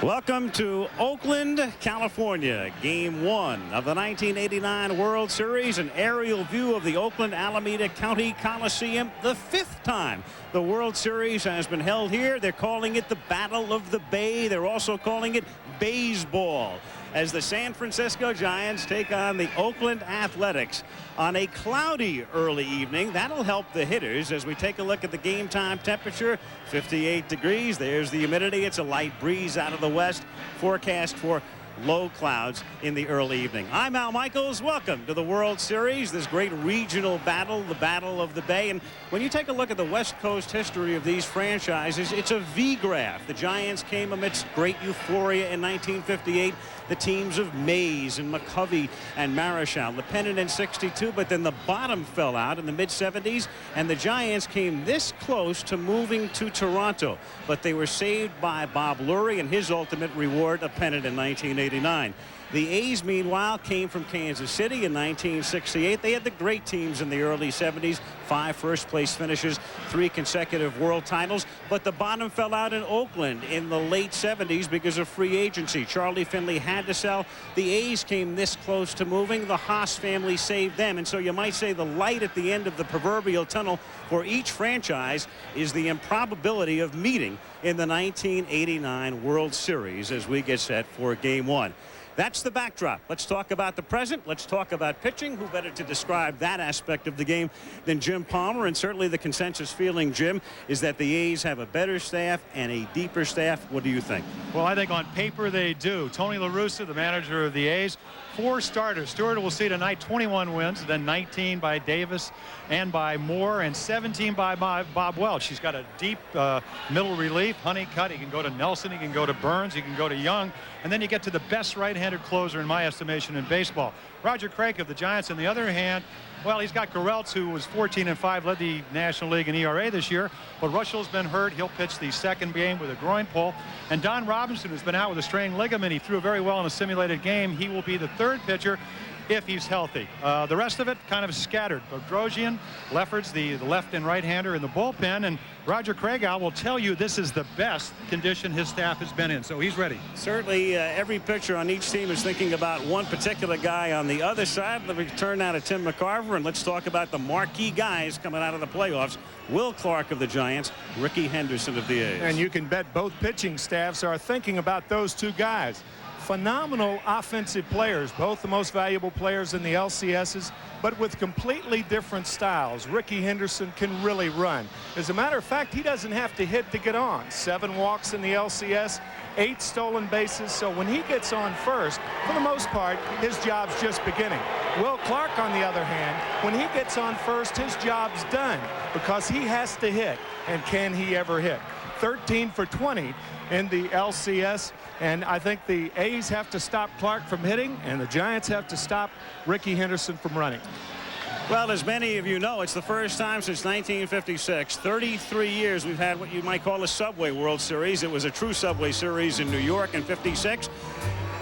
Welcome to Oakland, California. Game 1 of the 1989 World Series. An aerial view of the Oakland Alameda County Coliseum. The 5th time the World Series has been held here. They're calling it the Battle of the Bay. They're also calling it baseball, as the San Francisco Giants take on the Oakland Athletics on a cloudy early evening. That'll help the hitters as we take a look at the game time temperature. 58 degrees. There's the humidity. It's a light breeze out of the west. Forecast for low clouds in the early evening. I'm Al Michaels. Welcome to the World Series, this great regional battle, the Battle of the Bay. And when you take a look at the West Coast history of these franchises, it's a V-graph. The Giants came amidst great euphoria in 1958. The teams of Mays and McCovey and Marichal, the pennant in '62, but then the bottom fell out in the mid-'70s, and the Giants came this close to moving to Toronto, but they were saved by Bob Lurie and his ultimate reward, a pennant in 1989. The A's, meanwhile, came from Kansas City in 1968. They had the great teams in the early '70s, 5 first-place finishes, 3 consecutive world titles, but the bottom fell out in Oakland in the late '70s because of free agency. Charlie Finley had to sell. The A's came this close to moving. The Haas family saved them, and so you might say the light at the end of the proverbial tunnel for each franchise is the improbability of meeting in the 1989 World Series as we get set for Game 1. That's the backdrop. Let's talk about the present. Let's talk about pitching. Who better to describe that aspect of the game than Jim Palmer? And certainly the consensus feeling, Jim, is that the A's have a better staff and a deeper staff. What do you think? Well, I think on paper they do. Tony La Russa, the manager of the A's, 4 starters. Stewart will see tonight 21 wins, then 19 by Davis and by Moore, and 17 by Bob Welch. He's got a deep middle relief. Honeycutt, he can go to Nelson, he can go to Burns, he can go to Young, and then you get to the best right-handed closer in my estimation in baseball. Roger Craig of the Giants, on the other hand, well, he's got Garrelts, who was 14-5, led the National League in ERA this year, but Russell's been hurt. He'll pitch the second game with a groin pull. And Don Robinson, who's been out with a strained ligament, he threw very well in a simulated game. He will be the 3rd pitcher if he's healthy. The rest of it kind of scattered. Bedrosian, Lefferts, the left and right-hander in the bullpen, and Roger Craig, I will tell you, this is the best condition his staff has been in, so he's ready. Certainly every pitcher on each team is thinking about one particular guy on the other side. Let me turn now to Tim McCarver, and let's talk about the marquee guys coming out of the playoffs. Will Clark of the Giants, Ricky Henderson of the A's. And you can bet both pitching staffs are thinking about those 2 guys. Phenomenal offensive players, both the most valuable players in the LCSs, but with completely different styles. Ricky Henderson can really run. As a matter of fact, he doesn't have to hit to get on. 7 walks in the LCS, 8 stolen bases. So when he gets on first, for the most part, his job's just beginning. Will Clark, on the other hand, when he gets on first, his job's done because he has to hit. And can he ever hit? 13 for 20 in the LCS, and I think the A's have to stop Clark from hitting, and the Giants have to stop Ricky Henderson from running. Well, as many of you know, it's the first time since 1956, 33 years, we've had what you might call a Subway World Series. It was a true Subway Series in New York in '56.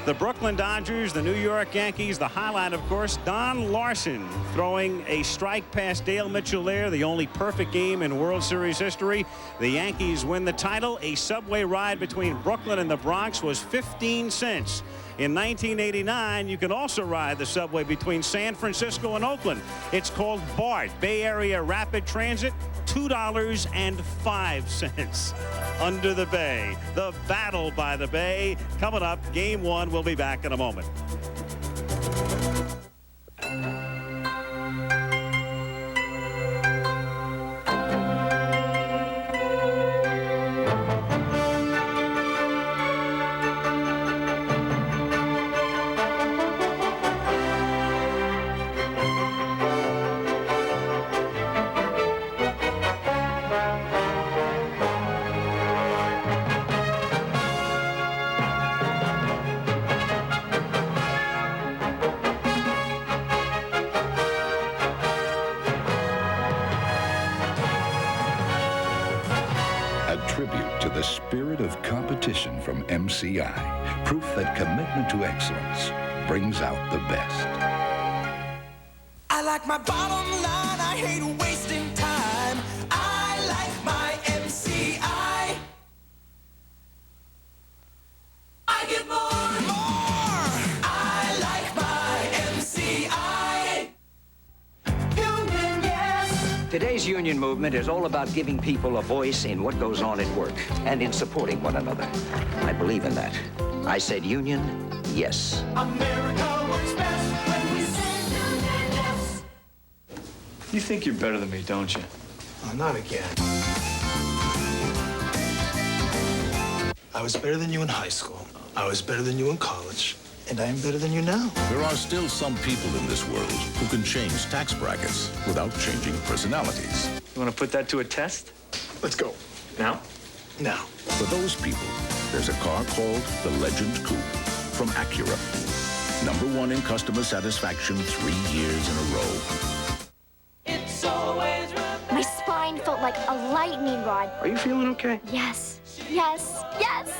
The Brooklyn Dodgers, the New York Yankees, the highlight, of course, Don Larson throwing a strike past Dale Mitchell there, the only perfect game in World Series history. The Yankees win the title. A subway ride between Brooklyn and the Bronx was 15 cents. In 1989, you can also ride the subway between San Francisco and Oakland. It's called BART, Bay Area Rapid Transit, $2.05 under the bay. The battle by the bay coming up. Game 1. We'll be back in a moment. To the spirit of competition from MCI, proof that commitment to excellence brings out the best. I like my bottom line, I hate wasting time. I like my MCI. Today's union movement is all about giving people a voice in what goes on at work and in supporting one another. I believe in that. I said union, yes. America works best when we say union, yes. You think you're better than me, don't you? Oh, not again. I was better than you in high school. I was better than you in college. And I am better than you now. There are still some people in this world who can change tax brackets without changing personalities. You want to put that to a test? Let's go. Now? Now. For those people, there's a car called the Legend Coupe from Acura. #1 in customer satisfaction 3 years in a row. It's always My spine felt like a lightning rod. Are you feeling okay? Yes, yes, yes.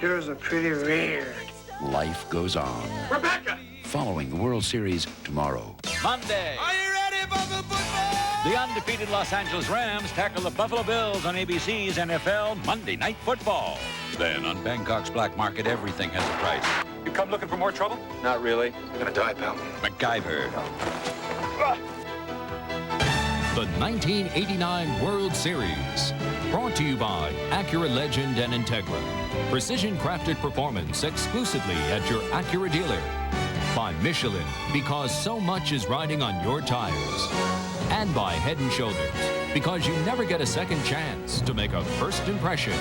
Yours are pretty weird. Life goes on. Rebecca! Following the World Series tomorrow. Monday, Are you ready for the football? the undefeated Los Angeles Rams tackle the Buffalo Bills on ABC's NFL Monday Night Football. Then on Bangkok's black market, everything has a price. You come looking for more trouble? Not really. You're gonna die, pal. MacGyver. The 1989 World Series. Brought to you by Acura Legend and Integra. Precision-crafted performance exclusively at your Acura dealer. By Michelin, because so much is riding on your tires. And by Head & Shoulders, because you never get a second chance to make a first impression.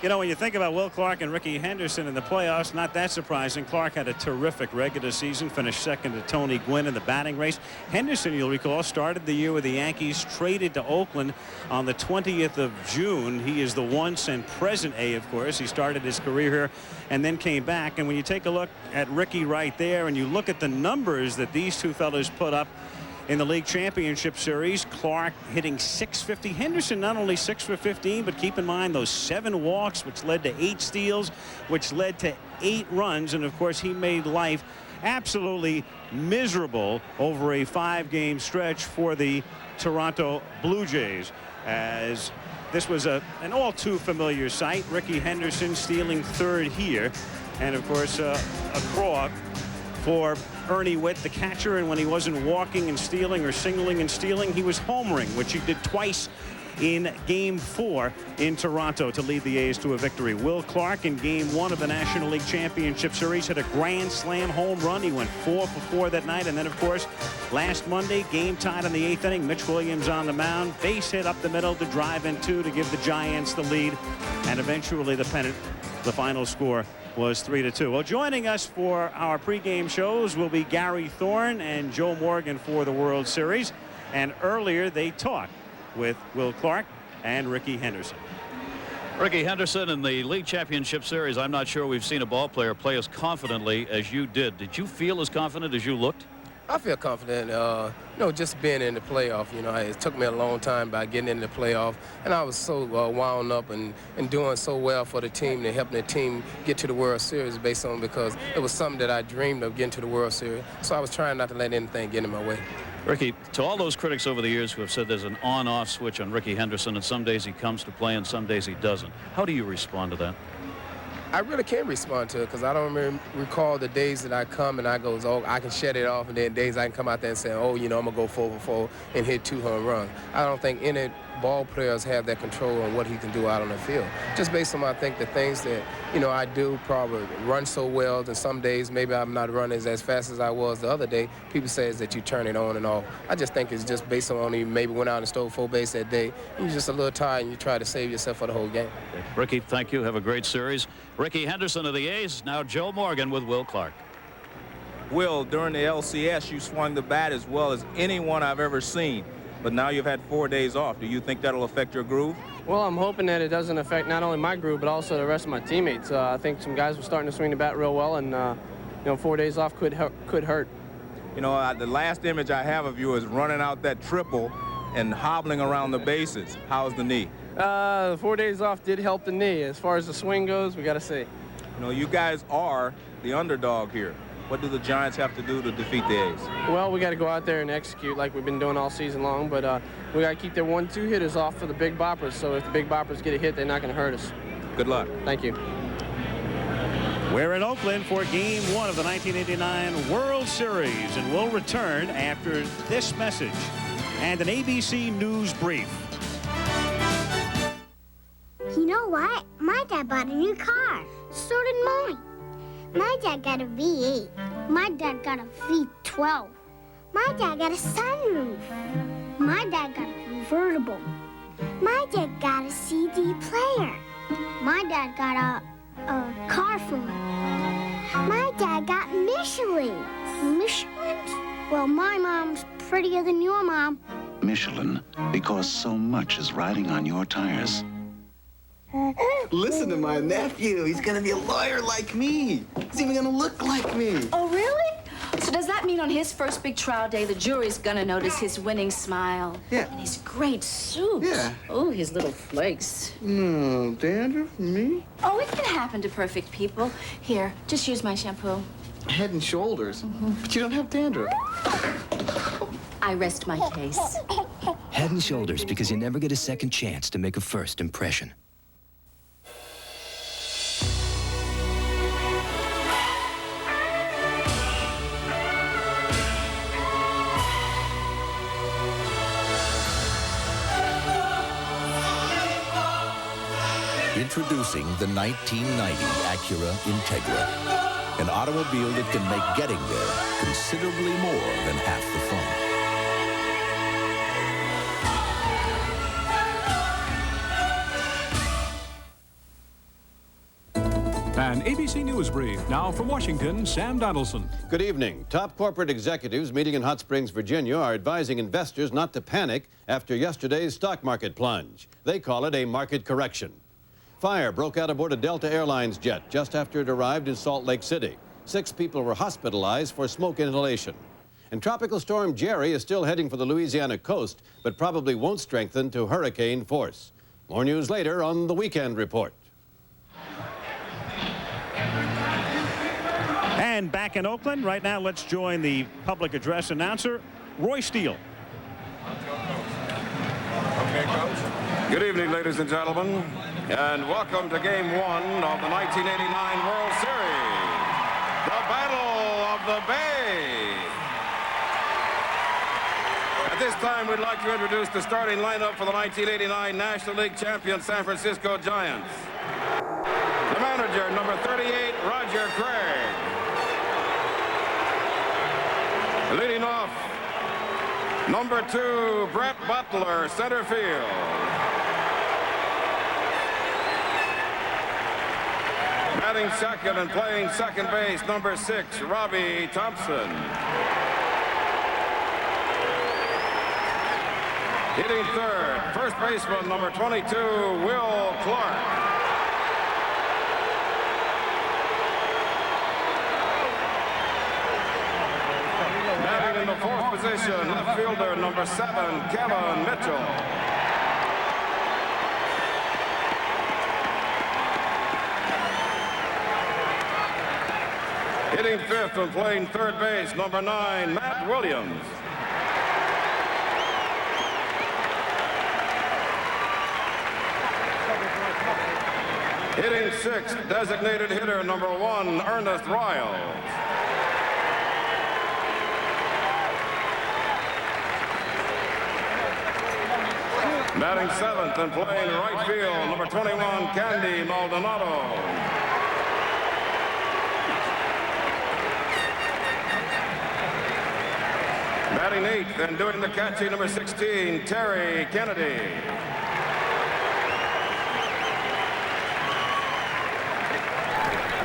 You know, when you think about Will Clark and Rickey Henderson in the playoffs, not that surprising. Clark had a terrific regular season, finished second to Tony Gwynn in the batting race. Henderson, you'll recall, started the year with the Yankees, traded to Oakland on the 20th of June. He is the once and present A, of course. He started his career here and then came back. And when you take a look at Rickey right there and you look at the numbers that these two fellows put up in the league championship series, Clark hitting .650. Henderson not only 6 for 15, but keep in mind those 7 walks, which led to 8 steals, which led to 8 runs. And of course, he made life absolutely miserable over a 5-game stretch for the Toronto Blue Jays, as this was an all too familiar sight. Rickey Henderson stealing third here, and of course a craw for Ernie Witt, the catcher, and when he wasn't walking and stealing or singling and stealing, he was homering, which he did twice in Game 4 in Toronto to lead the A's to a victory. Will Clark in Game 1 of the National League Championship Series hit a grand slam home run. He went 4 for 4 that night, and then of course last Monday, game tied in the 8th inning. Mitch Williams on the mound, base hit up the middle to drive in 2 to give the Giants the lead, and eventually the pennant. The final score was 3-2. Well, joining us for our pregame shows will be Gary Thorne and Joe Morgan for the World Series. And earlier they talked with Will Clark and Rickey Henderson. Rickey Henderson, in the league championship series, I'm not sure we've seen a ball player play as confidently as you did. Did you feel as confident as you looked? I feel confident, just being in the playoff. It took me a long time by getting in the playoff, and I was so wound up and doing so well for the team and helping the team get to the World Series based on because it was something that I dreamed of, getting to the World Series. So I was trying not to let anything get in my way. Rickey, to all those critics over the years who have said there's an on-off switch on Rickey Henderson, and some days he comes to play and some days he doesn't, how do you respond to that? I really can't respond to it because I don't recall the days that I come and I go, oh, I can shut it off, and then days I can come out there and say, oh, I'm going to go 4 for 4 and hit 2 home runs. I don't think any ball players have that control on what he can do out on the field. Just based on, I think, the things that, I do probably run so well that some days maybe I'm not running as fast as I was the other day. People say that you turn it on and off. I just think it's just based on you maybe went out and stole 4 bases that day. You're just a little tired and you try to save yourself for the whole game. Rickey, thank you. Have a great series. Rickey Henderson of the A's. Now Joe Morgan with Will Clark. Will, during the LCS, you swung the bat as well as anyone I've ever seen. But now you've had 4 days off. Do you think that'll affect your groove? Well, I'm hoping that it doesn't affect not only my groove, but also the rest of my teammates. I think some guys were starting to swing the bat real well, and 4 days off could hurt. The last image I have of you is running out that triple and hobbling around the bases. How's the knee? The 4 days off did help the knee. As far as the swing goes, we got to see. You guys are the underdog here. What do the Giants have to do to defeat the A's? Well, we got to go out there and execute like we've been doing all season long, but we got to keep their 1-2 hitters off for the big boppers. So if the big boppers get a hit, they're not going to hurt us. Good luck. Thank you. We're in Oakland for Game 1 of the 1989 World Series, and we'll return after this message and an ABC News brief. You know what? My dad bought a new car. So did mine. My dad got a V8. My dad got a V12. My dad got a sunroof. My dad got a convertible. My dad got a CD player. My dad got a car phone. My dad got Michelin. Michelin? Well, my mom's prettier than your mom. Michelin, because so much is riding on your tires. Listen to my nephew. He's gonna be a lawyer like me. He's even gonna look like me. Oh, really? So does that mean on his first big trial day, the jury's gonna notice his winning smile? Yeah. And his great suit. Yeah. Oh, his little flakes. No, dandruff, me? Oh, it can happen to perfect people. Here, just use my shampoo. Head and Shoulders. But you don't have dandruff. I rest my case. Head and Shoulders, because you never get a second chance to make a first impression. Introducing the 1990 Acura Integra, an automobile that can make getting there considerably more than half the fun. An ABC News brief. Now from Washington, Sam Donaldson. Good evening. Top corporate executives meeting in Hot Springs, Virginia are advising investors not to panic after yesterday's stock market plunge. They call it a market correction. Fire broke out aboard a Delta Airlines jet just after it arrived in Salt Lake City. 6 people were hospitalized for smoke inhalation. And Tropical Storm Jerry is still heading for the Louisiana coast, but probably won't strengthen to hurricane force. More news later on the Weekend Report. And back in Oakland, right now, let's join the public address announcer, Roy Steele. Okay, Coach. Good evening, ladies and gentlemen, and welcome to Game 1 of the 1989 World Series, the Battle of the Bay. At this time, we'd like to introduce the starting lineup for the 1989 National League champion San Francisco Giants. The manager, number 38, Roger Craig. Leading off, number 2, Brett Butler, center field. Batting second and playing second base, number 6, Robbie Thompson. Hitting third, first baseman, number 22, Will Clark. Batting in the fourth position, left fielder, number 7, Kevin Mitchell. Hitting fifth and playing third base, number 9, Matt Williams. Hitting sixth, designated hitter, number 1, Ernest Riles. Batting seventh and playing right field, number 21, Candy Maldonado. Batting eighth and doing the catching, number 16, Terry Kennedy.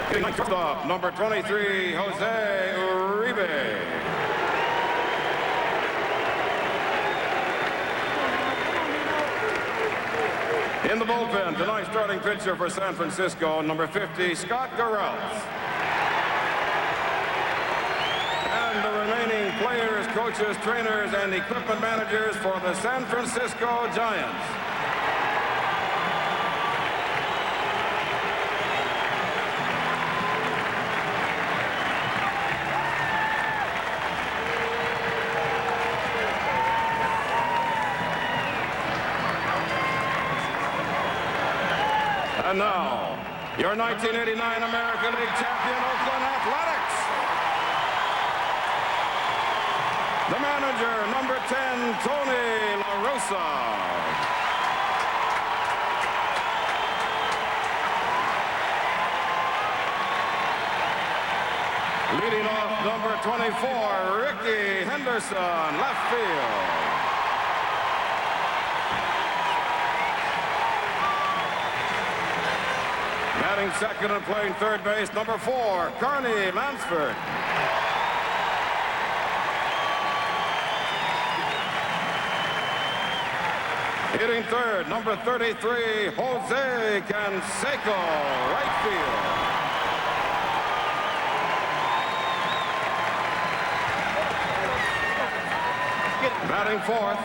Hitting shortstop, number 23, Jose Uribe. In the bullpen, tonight's starting pitcher for San Francisco, number 50, Scott Garrels. And the remaining players, coaches, trainers, and equipment managers for the San Francisco Giants. And now, your 1989 American League champion, Oakland Athletics. The manager, number 10, Tony La Russa. Leading off, number 24, Ricky Henderson, left field. Batting second and playing third base, number 4, Carney Lansford. Hitting third, number 33, Jose Canseco, right field. Batting fourth,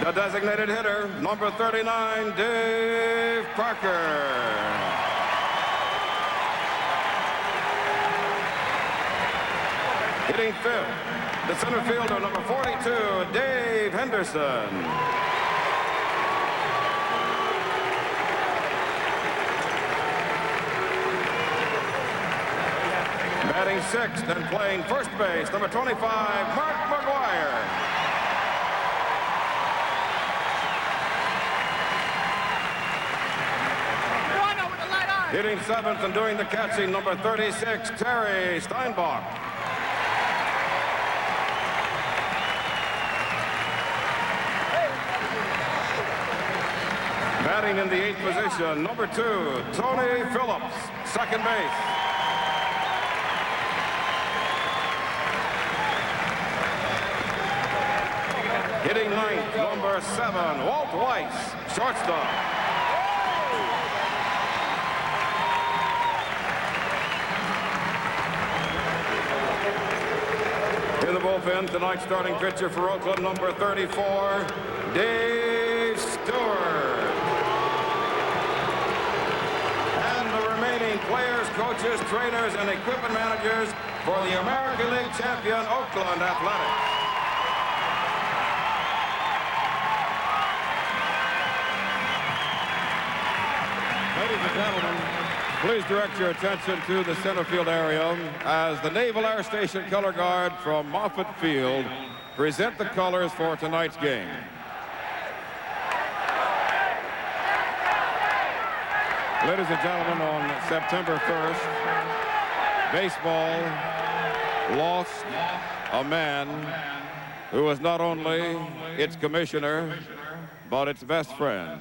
the designated hitter, number 39, Dave Parker. Hitting fifth, the center fielder, number 42, Dave Henderson. Batting sixth and playing first base, number 25, Mark McGuire. Hitting seventh and doing the catching, number 36, Terry Steinbach. Batting in the eighth position, number 2, Tony Phillips, second base. Hitting ninth, number 7, Walt Weiss, shortstop. In the bullpen, tonight's starting pitcher for Oakland, number 34, Dave Stewart. And the remaining players, coaches, trainers, and equipment managers for the American League champion, Oakland Athletics. Ladies and gentlemen, please direct your attention to the center field area as the Naval Air Station color guard from Moffett Field present the colors for tonight's game. Ladies and gentlemen, on September 1st, baseball lost a man who was not only its commissioner, but its best friend.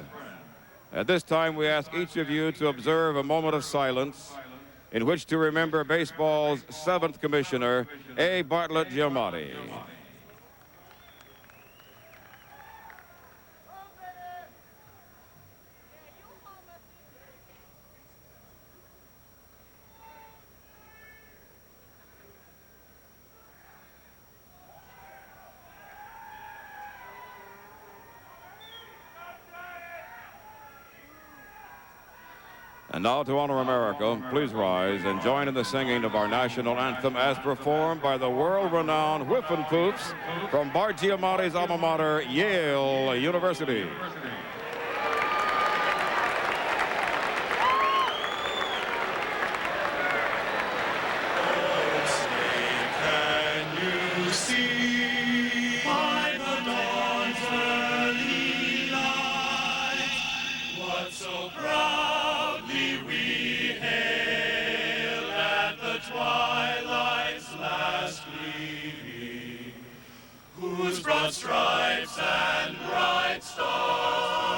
At this time, we ask each of you to observe a moment of silence in which to remember baseball's 7th commissioner, A. Bartlett Giamatti. And now to honor America, please rise and join in the singing of our national anthem as performed by the world-renowned Whiffenpoofs from Bart Giamatti's alma mater, Yale University. Whose broad stripes and bright stars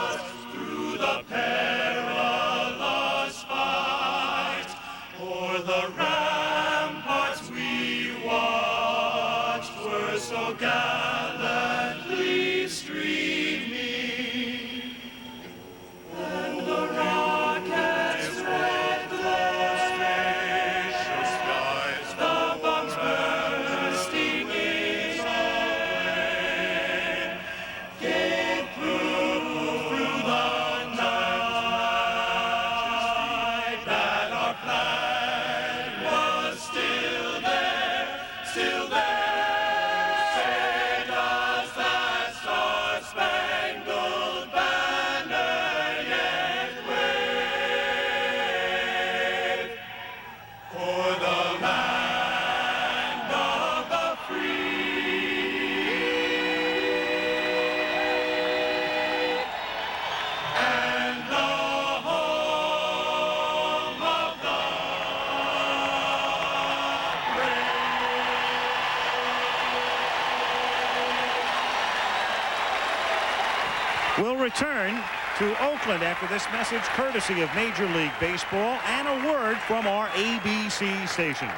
We'll return to Oakland after this message courtesy of Major League Baseball and a word from our ABC stations.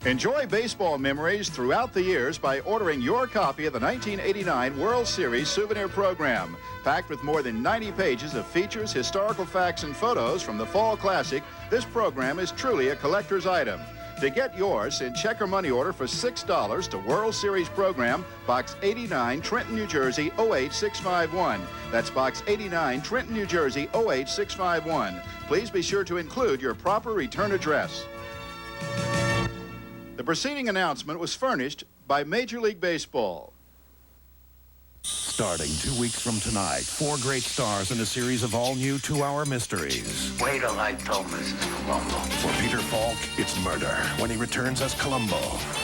Enjoy baseball memories throughout the years by ordering your copy of the 1989 World Series souvenir program. Packed with more than 90 pages of features, historical facts, and photos from the Fall Classic, this program is truly a collector's item. To get yours, send check or money order for $6 to World Series Program, Box 89, Trenton, New Jersey, 08651. That's Box 89, Trenton, New Jersey, 08651. Please be sure to include your proper return address. The preceding announcement was furnished by Major League Baseball. Starting 2 weeks from tonight, 4 great stars in a series of all-new 2-hour mysteries. Wait till I tell Mrs. Columbo. For Peter Falk, it's murder when he returns as Columbo.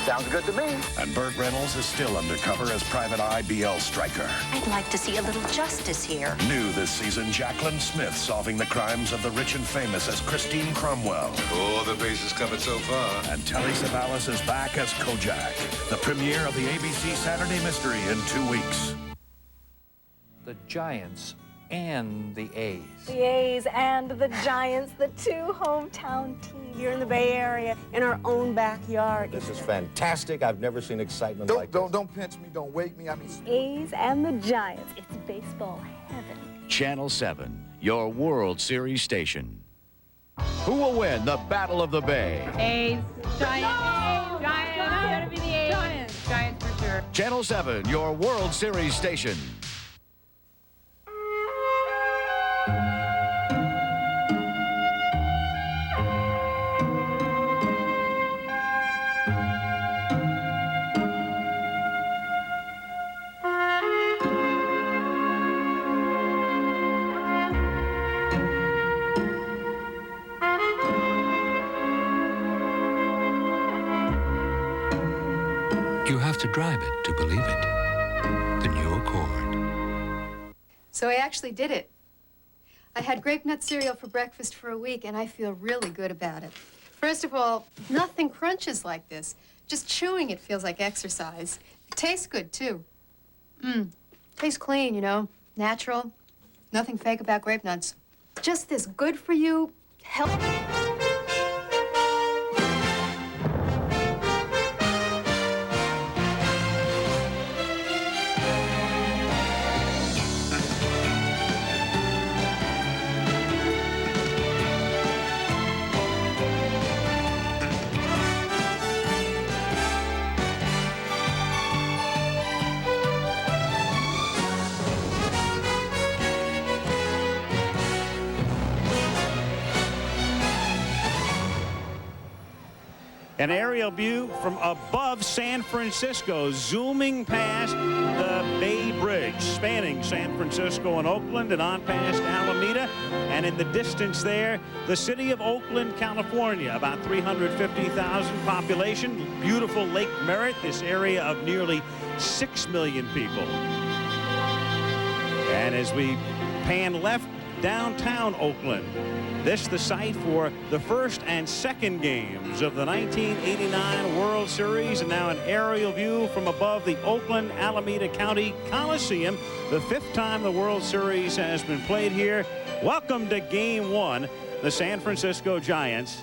Sounds good to me. And Burt Reynolds is still undercover as Private Eye BL Stryker. I'd like to see a little justice here. New this season, Jacqueline Smith solving the crimes of the rich and famous as Christine Cromwell. All the bases covered so far. And Telly Savalas is back as Kojak. The premiere of the ABC Saturday Mystery in 2 weeks. The Giants and the A's. The A's and the Giants, the two hometown teams here in the Bay Area, in our own backyard. This is fantastic. I've never seen excitement like this. Don't pinch me. Don't wake me. I mean... A's and the Giants. It's baseball heaven. Channel 7, your World Series station. Who will win the Battle of the Bay? A's. Giants. A's. Giants. It's gonna be the A's. Giants. Giants for sure. Channel 7, your World Series station. You have to drive it to believe it. The new Accord. So I actually did it. I had grape nut cereal for breakfast for a week, and I feel really good about it. First of all, nothing crunches like this. Just chewing it feels like exercise. It tastes good, too. Tastes clean, you know, natural. Nothing fake about grape nuts. Just this good-for-you, healthy... An aerial view from above San Francisco, zooming past the Bay Bridge, spanning San Francisco and Oakland and on past Alameda. And in the distance there, the city of Oakland, California, about 350,000 population. Beautiful Lake Merritt, this area of nearly 6 million people. And as we pan left, downtown Oakland. This the site for the first and second games of the 1989 World Series, and now an aerial view from above the Oakland Alameda County Coliseum, the 5th time the World Series has been played here. Welcome to Game 1, the San Francisco Giants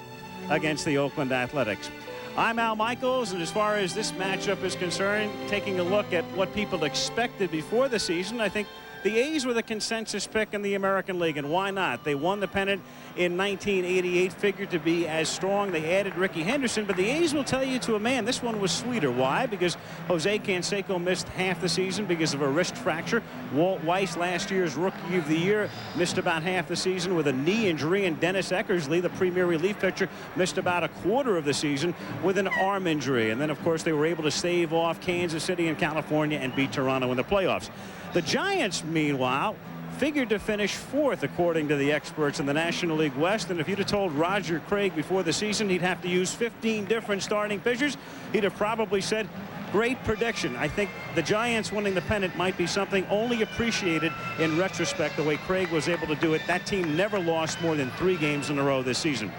against the Oakland Athletics. I'm Al Michaels, and as far as this matchup is concerned, taking a look at what people expected before the season, I think the A's were the consensus pick in the American League, and why not? They won the pennant in 1988, figured to be as strong. They added Ricky Henderson, but the A's will tell you to a man this one was sweeter. Why? Because Jose Canseco missed half the season because of a wrist fracture. Walt Weiss, last year's Rookie of the Year, missed about half the season with a knee injury, and Dennis Eckersley, the premier relief pitcher, missed about a quarter of the season with an arm injury. And then, of course, they were able to stave off Kansas City and California and beat Toronto in the playoffs. The Giants, meanwhile, figured to finish 4th, according to the experts in the National League West. And if you'd have told Roger Craig before the season he'd have to use 15 different starting pitchers, he'd have probably said, great prediction. I think the Giants winning the pennant might be something only appreciated in retrospect, the way Craig was able to do it. That team never lost more than 3 games in a row this season.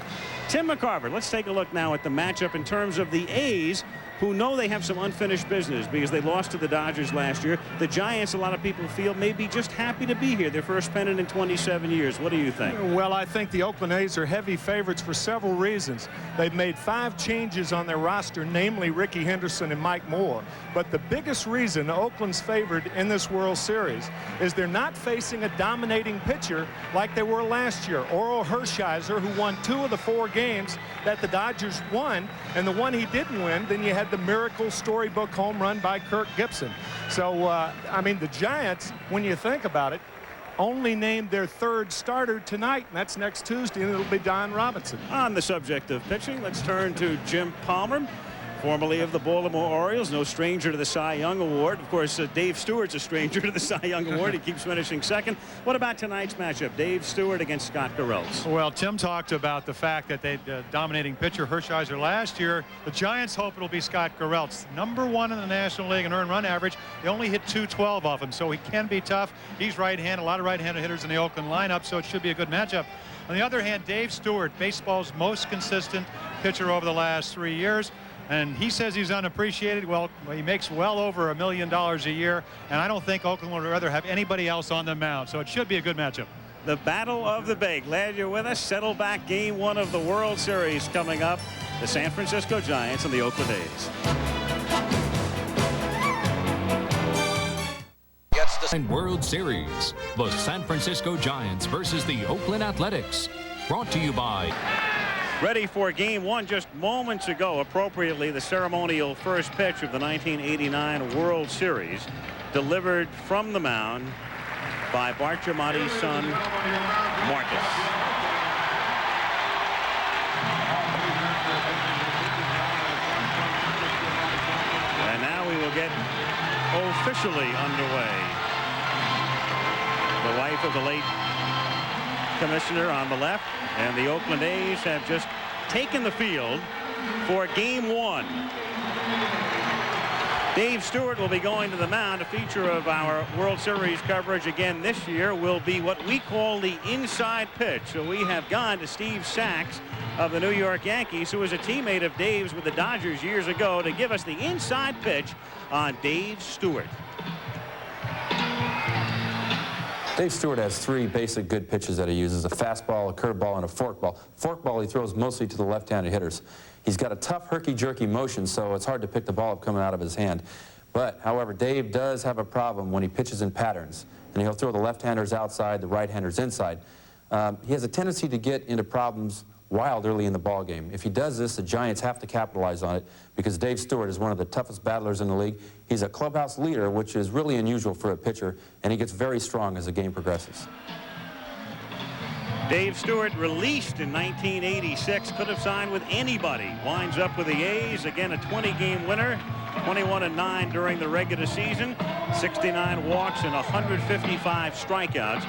Tim McCarver, let's take a look now at the matchup in terms of the A's who know they have some unfinished business because they lost to the Dodgers last year. The Giants, a lot of people feel, may be just happy to be here. Their first pennant in 27 years. What do you think? Well, I think the Oakland A's are heavy favorites for several reasons. They've made 5 changes on their roster, namely Ricky Henderson and Mike Moore. But the biggest reason Oakland's favored in this World Series is they're not facing a dominating pitcher like they were last year. Oral Hershiser, who won 2 of the 4 games that the Dodgers won, and the one he didn't win, then you had the miracle storybook home run by Kirk Gibson. So, I mean, the Giants, when you think about it, only named their 3rd starter tonight, and that's next Tuesday, and it'll be Don Robinson. On the subject of pitching, let's turn to Jim Palmer, formerly of the Baltimore Orioles, no stranger to the Cy Young Award. Of course, Dave Stewart's a stranger to the Cy Young Award. He keeps finishing second. What about tonight's matchup, Dave Stewart against Scott Garrelts? Well, Tim talked about the fact that they dominating pitcher Hershiser last year. The Giants hope it'll be Scott Garrelts, #1 in the National League in earned run average. They only hit .212 off him, so he can be tough. He's right-handed, a lot of right-handed hitters in the Oakland lineup, so it should be a good matchup. On the other hand, Dave Stewart, baseball's most consistent pitcher over the last 3 years. And he says he's unappreciated. Well, he makes well over $1 million a year, and I don't think Oakland would rather have anybody else on the mound, so it should be a good matchup. The Battle of the Bay. Glad you're with us. Settle back, Game 1 of the World Series coming up. The San Francisco Giants and the Oakland A's. World Series, the San Francisco Giants versus the Oakland Athletics. Brought to you by... Ready for Game 1 just moments ago, appropriately, the ceremonial first pitch of the 1989 World Series, delivered from the mound by Bart Giamatti's son, Marcus. And now we will get officially underway. The wife of the late commissioner on the left, and the Oakland A's have just taken the field for Game 1. Dave Stewart will be going to the mound. A feature of our World Series coverage again this year will be what we call the inside pitch. So we have gone to Steve Sachs of the New York Yankees, who was a teammate of Dave's with the Dodgers years ago, to give us the inside pitch on Dave Stewart. Dave Stewart has 3 basic good pitches that he uses: a fastball, a curveball, and a forkball. Forkball he throws mostly to the left-handed hitters. He's got a tough herky-jerky motion, so it's hard to pick the ball up coming out of his hand. But, however, Dave does have a problem when he pitches in patterns, and he'll throw the left-handers outside, the right-handers inside. He has a tendency to get into problems wild early in the ball game. If he does this, the Giants have to capitalize on it, because Dave Stewart is one of the toughest battlers in the league. He's a clubhouse leader, which is really unusual for a pitcher, and he gets very strong as the game progresses. Dave Stewart, released in 1986, could have signed with anybody. Winds up with the A's, again a 20-game winner, 21-9 during the regular season, 69 walks and 155 strikeouts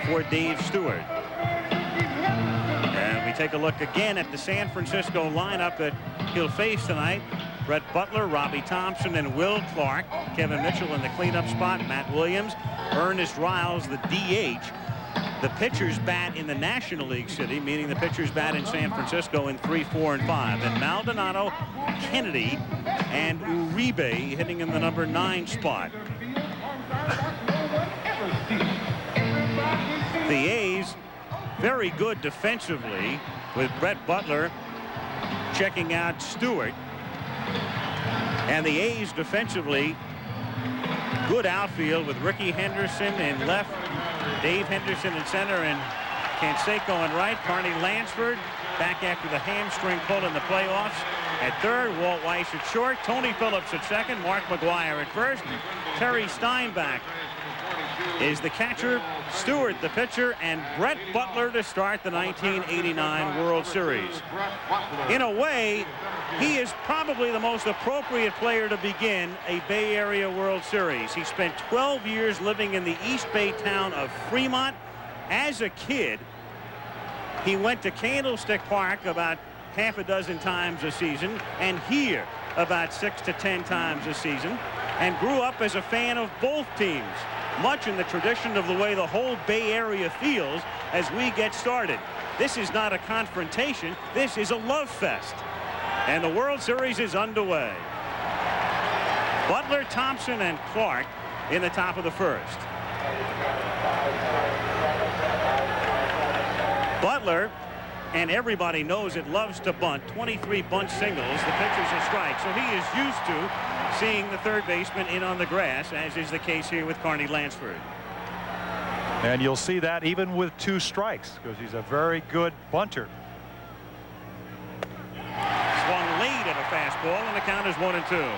for Dave Stewart. And we take a look again at the San Francisco lineup that he'll face tonight. Brett Butler, Robbie Thompson, and Will Clark. Kevin Mitchell in the cleanup spot. Matt Williams, Ernest Riles, the DH. The pitchers bat in the National League city, meaning the pitchers bat in San Francisco in 3, 4, and 5. And Maldonado, Kennedy, and Uribe hitting in the number 9 spot. The A's very good defensively, with Brett Butler checking out Stewart. And the A's defensively, good outfield with Ricky Henderson in left, Dave Henderson in center, and Canseco in right. Carney Lansford back after the hamstring pull in the playoffs at third. Walt Weiss at short. Tony Phillips at second. Mark McGuire at first. Terry Steinbach is the catcher. Stewart the pitcher, and Brett Butler to start the 1989 World Series. In a way, he is probably the most appropriate player to begin a Bay Area World Series. He spent 12 years living in the East Bay town of Fremont. As a kid, he went to Candlestick Park about half a dozen times a season, and here about 6 to 10 times a season, and grew up as a fan of both teams, much in the tradition of the way the whole Bay Area feels as we get started. This is not a confrontation. This is a love fest. And the World Series is underway. Butler, Thompson, and Clark in the top of the first. Butler, and everybody knows it, loves to bunt. 23 bunt singles. The pitcher's a strike. So he is used to seeing the third baseman in on the grass, as is the case here with Carney Lansford. And you'll see that even with 2 strikes, because he's a very good bunter. Swung late at a fastball, and the count is 1-2.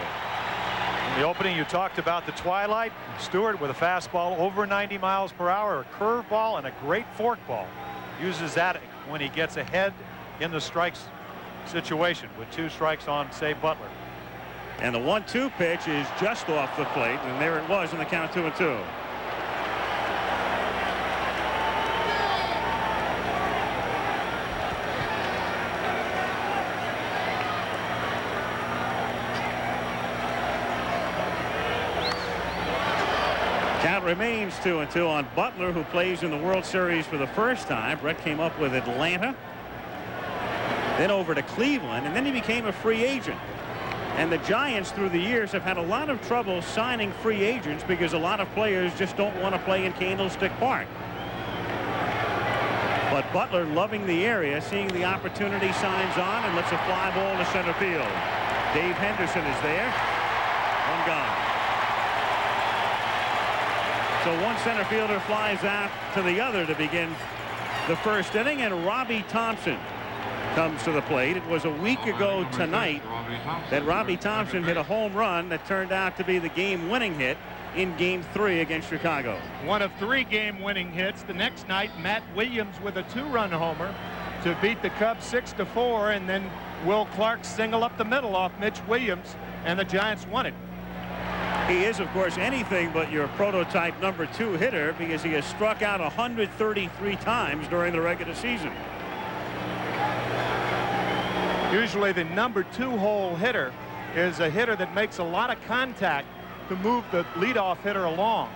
In the opening, you talked about the twilight. Stewart with a fastball over 90 miles per hour, a curveball, and a great forkball. Uses that when he gets ahead in the strikes situation with 2 strikes on, say, Butler. And the 1-2 pitch is just off the plate, and there it was in the count 2-2. Count remains 2-2 on Butler, who plays in the World Series for the first time. Brett came up with Atlanta, then over to Cleveland, and then he became a free agent. And the Giants through the years have had a lot of trouble signing free agents because a lot of players just don't want to play in Candlestick Park. But Butler, loving the area, seeing the opportunity, signs on and lets a fly ball to center field. Dave Henderson is there. One gone. So one center fielder flies out to the other to begin the first inning, and Robbie Thompson comes to the plate. It was a week ago tonight that Robbie Thompson hit a home run that turned out to be the game-winning hit in Game 3 against Chicago. One of 3 game-winning hits. The next night, Matt Williams with a 2-run homer to beat the Cubs 6-4, and then Will Clark single up the middle off Mitch Williams, and the Giants won it. He is, of course, anything but your prototype #2 hitter because he has struck out 133 times during the regular season. Usually the #2 hole hitter is a hitter that makes a lot of contact to move the leadoff hitter along.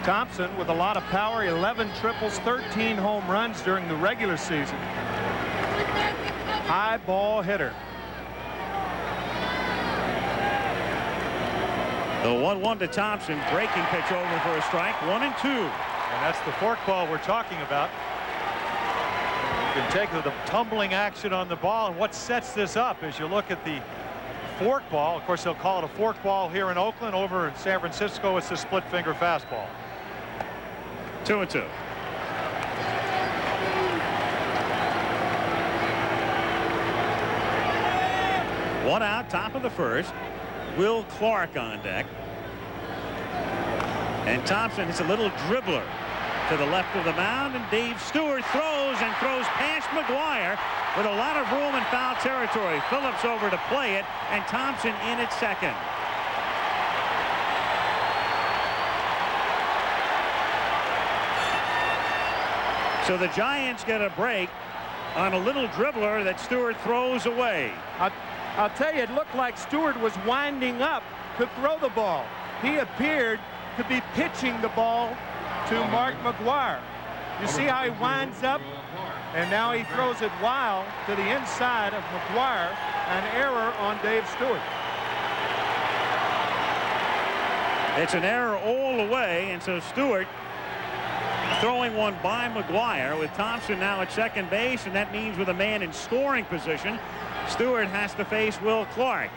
Thompson with a lot of power, 11 triples, 13 home runs during the regular season. High ball hitter. The 1-1 to Thompson, breaking pitch over for a strike, 1-2. And that's the forkball we're talking about. You can take the tumbling action on the ball, and what sets this up is you look at the forkball. Of course, they'll call it a forkball here in Oakland. Over in San Francisco, it's a split finger fastball. 2-2. One out, top of the first. Will Clark on deck. And Thompson is a little dribbler to the left of the mound, and Dave Stewart throws past McGuire with a lot of room in foul territory. Phillips over to play it, and Thompson in at second. So the Giants get a break on a little dribbler that Stewart throws away. I'll tell you, it looked like Stewart was winding up to throw the ball. He appeared to be pitching the ball to Mark McGuire. You see how he winds up, and now he throws it wild to the inside of McGuire. An error on Dave Stewart. It's an error all the way, and so Stewart throwing one by McGuire with Thompson now at second base, and that means with a man in scoring position, Stewart has to face Will Clark.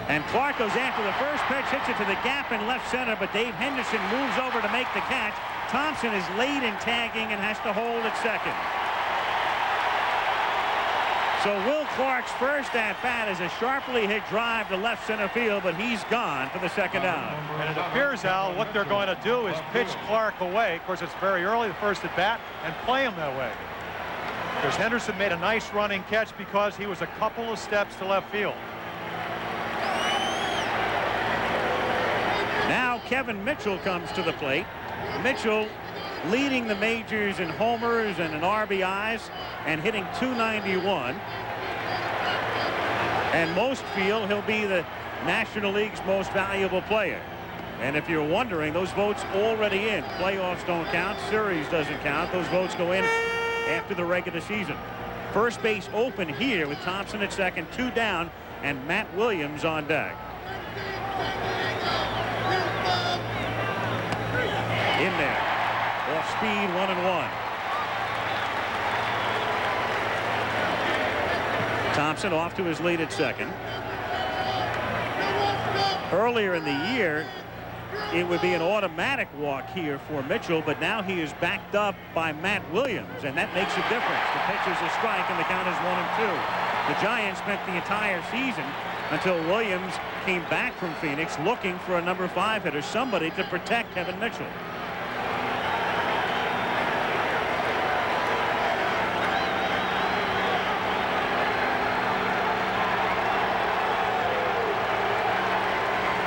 And Clark goes after the first pitch, hits it to the gap in left center, but Dave Henderson moves over to make the catch. Thompson is late in tagging and has to hold at second. So Will Clark's first at-bat is a sharply hit drive to left center field, but he's gone for the second out. And it appears, Al, what they're going to do is pitch Clark away. Of course, it's very early, the first at-bat, and play him that way. Because Henderson made a nice running catch because he was a couple of steps to left field. Now Kevin Mitchell comes to the plate. Mitchell leading the majors in homers and in RBIs and hitting .291. And most feel he'll be the National League's most valuable player. And if you're wondering, those votes already in. Playoffs don't count. Series doesn't count. Those votes go in after the regular season. First base open here with Thompson at second, 2 down and Matt Williams on deck. In there. Off speed, 1-1. Thompson off to his lead at second. Earlier in the year, it would be an automatic walk here for Mitchell, but now he is backed up by Matt Williams, and that makes a difference. The pitch is a strike, and the count is 1-2. The Giants spent the entire season until Williams came back from Phoenix looking for a number 5 hitter, somebody to protect Kevin Mitchell.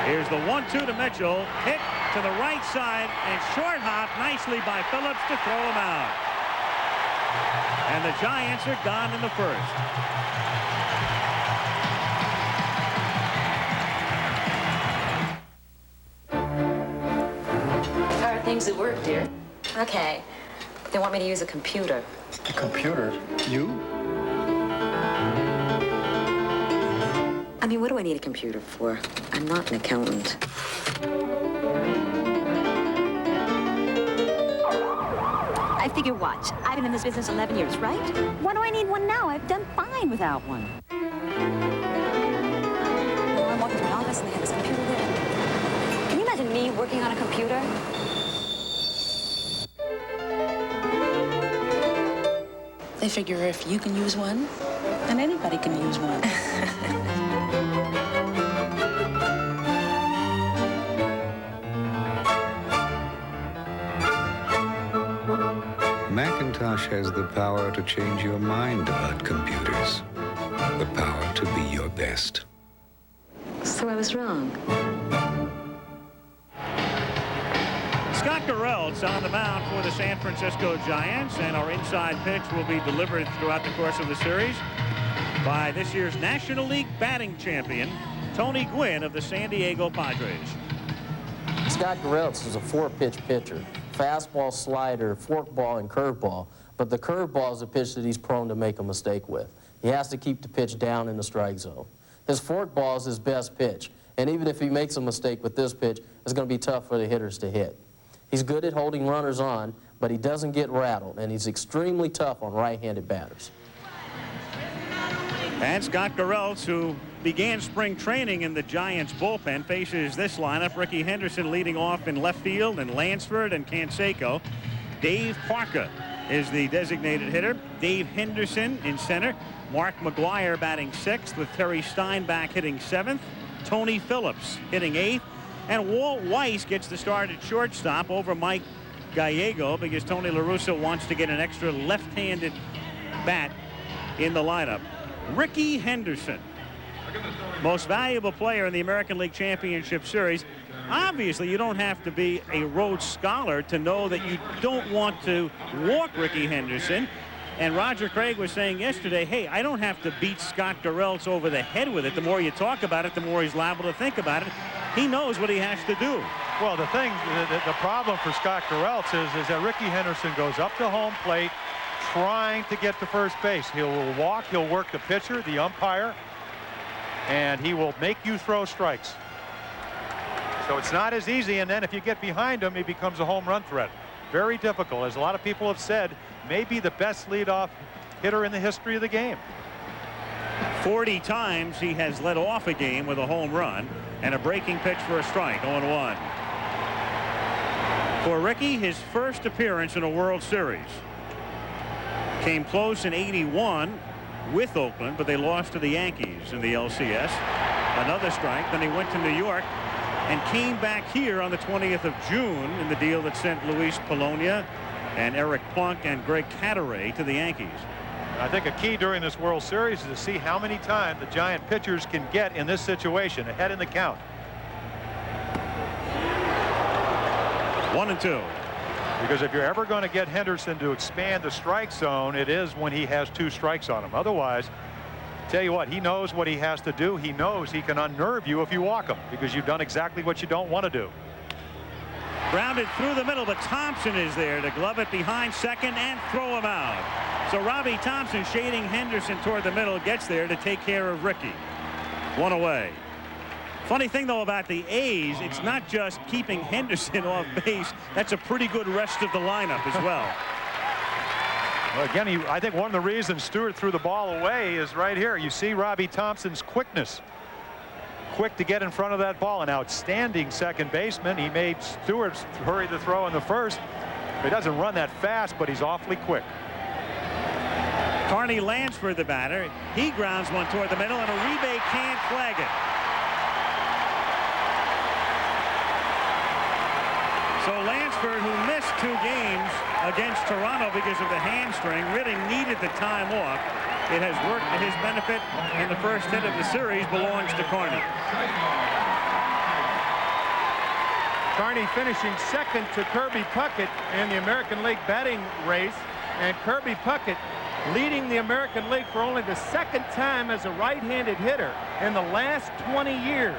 Here's the 1-2 to Mitchell. Hit to the right side and short hop nicely by Phillips to throw him out. And the Giants are gone in the first. How are things at work, dear? Okay. They want me to use a computer. A computer? You? I mean, what do I need a computer for? I'm not an accountant. I figure, watch. I've been in this business 11 years, right? Why do I need one now? I've done fine without one. Well, I'm walking to my office and they have this computer there. Can you imagine me working on a computer? They figure if you can use one, then anybody can use one. Macintosh has the power to change your mind about computers. The power to be your best. So I was wrong. Scott Garreld's on the mound for the San Francisco Giants, and our inside pitch will be delivered throughout the course of the series by this year's National League batting champion, Tony Gwynn of the San Diego Padres. Scott Garrelts is a 4-pitch pitcher. Fastball, slider, forkball, and curveball. But the curveball is a pitch that he's prone to make a mistake with. He has to keep the pitch down in the strike zone. His forkball is his best pitch. And even if he makes a mistake with this pitch, it's going to be tough for the hitters to hit. He's good at holding runners on, but he doesn't get rattled, and he's extremely tough on right-handed batters. And Scott Garrelts, who began spring training in the Giants bullpen, faces this lineup. Ricky Henderson leading off in left field, and Lansford and Canseco. Dave Parker is the designated hitter. Dave Henderson in center. Mark McGuire batting 6th, with Terry Steinbach hitting 7th. Tony Phillips hitting 8th. And Walt Weiss gets the start at shortstop over Mike Gallego, because Tony La Russa wants to get an extra left-handed bat in the lineup. Ricky Henderson, most valuable player in the American League Championship Series. Obviously, you don't have to be a Rhodes Scholar to know that you don't want to walk Ricky Henderson. And Roger Craig was saying yesterday, hey, I don't have to beat Scott Garrelts over the head with it. The more you talk about it, the more he's liable to think about it. He knows what he has to do. Well, the problem for Scott Garrelts is that Ricky Henderson goes up to home plate trying to get to first base. He'll walk, he'll work the pitcher, the umpire, and he will make you throw strikes. So it's not as easy, and then if you get behind him, he becomes a home run threat. Very difficult. As a lot of people have said, maybe the best leadoff hitter in the history of the game. 40 times he has led off a game with a home run, and a breaking pitch for a strike. 0-1. For Ricky, his first appearance in a World Series. Came close in '81 with Oakland, but they lost to the Yankees in the LCS. Another strike. Then he went to New York and came back here on the 20th of June in the deal that sent Luis Polonia and Eric Plunk and Greg Cadaret to the Yankees. I think a key during this World Series is to see how many times the Giant pitchers can get in this situation, ahead in the count. 1-2. Because if you're ever going to get Henderson to expand the strike zone, it is when he has 2 strikes on him. Otherwise, tell you what, he knows what he has to do. He knows he can unnerve you if you walk him, because you've done exactly what you don't want to do. Grounded through the middle, but Thompson is there to glove it behind second and throw him out. So Robbie Thompson, shading Henderson toward the middle, gets there to take care of Ricky. One away. Funny thing, though, about the A's, it's not just keeping Henderson off base. That's a pretty good rest of the lineup as well. Well, again, I think one of the reasons Stewart threw the ball away is right here. You see Robbie Thompson's quickness. Quick to get in front of that ball. An outstanding second baseman. He made Stewart hurry the throw in the first. He doesn't run that fast, but he's awfully quick. Carney Lansford, the batter. He grounds one toward the middle, and Uribe can't flag it. So Lansford, who missed 2 games against Toronto because of the hamstring, really needed the time off. It has worked to his benefit, and the first hit of the series belongs to Carney. Carney finishing second to Kirby Puckett in the American League batting race, and Kirby Puckett leading the American League for only the second time as a right-handed hitter in the last 20 years.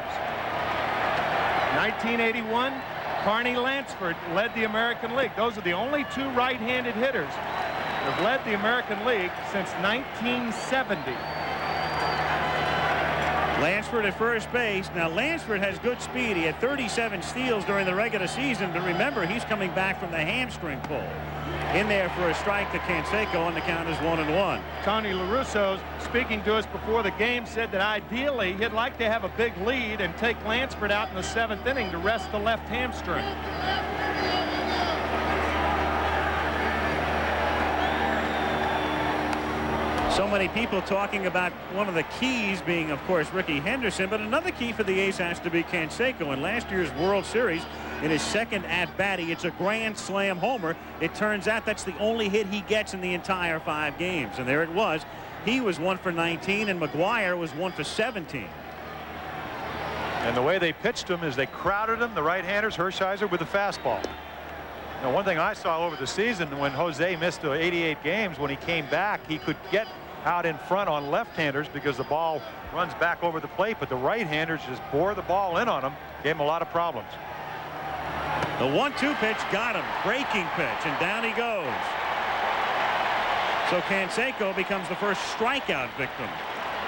1981, Carney Lansford led the American League. Those are the only 2 right-handed hitters that have led the American League since 1970. Lansford at first base. Now, Lansford has good speed. He had 37 steals during the regular season, but remember, he's coming back from the hamstring pull. In there for a strike to Canseco, and the count is 1-1. Tony La Russo's speaking to us before the game said that ideally he'd like to have a big lead and take Lansford out in the 7th inning to rest the left hamstring. So many people talking about one of the keys being, of course, Ricky Henderson, but another key for the A's has to be Canseco. In last year's World Series, in his second at-bat, he hits a grand slam homer. It turns out that's the only hit he gets in the entire 5 games. And there it was. He was 1 for 19, and McGuire was 1 for 17. And the way they pitched him is they crowded him, the right-handers, Hershiser, with the fastball. Now, one thing I saw over the season when Jose missed 88 games, when he came back, he could get out in front on left-handers because the ball runs back over the plate, but the right-handers just bore the ball in on him, gave him a lot of problems. The 1-2 pitch got him. Breaking pitch, and down he goes. So Canseco becomes the first strikeout victim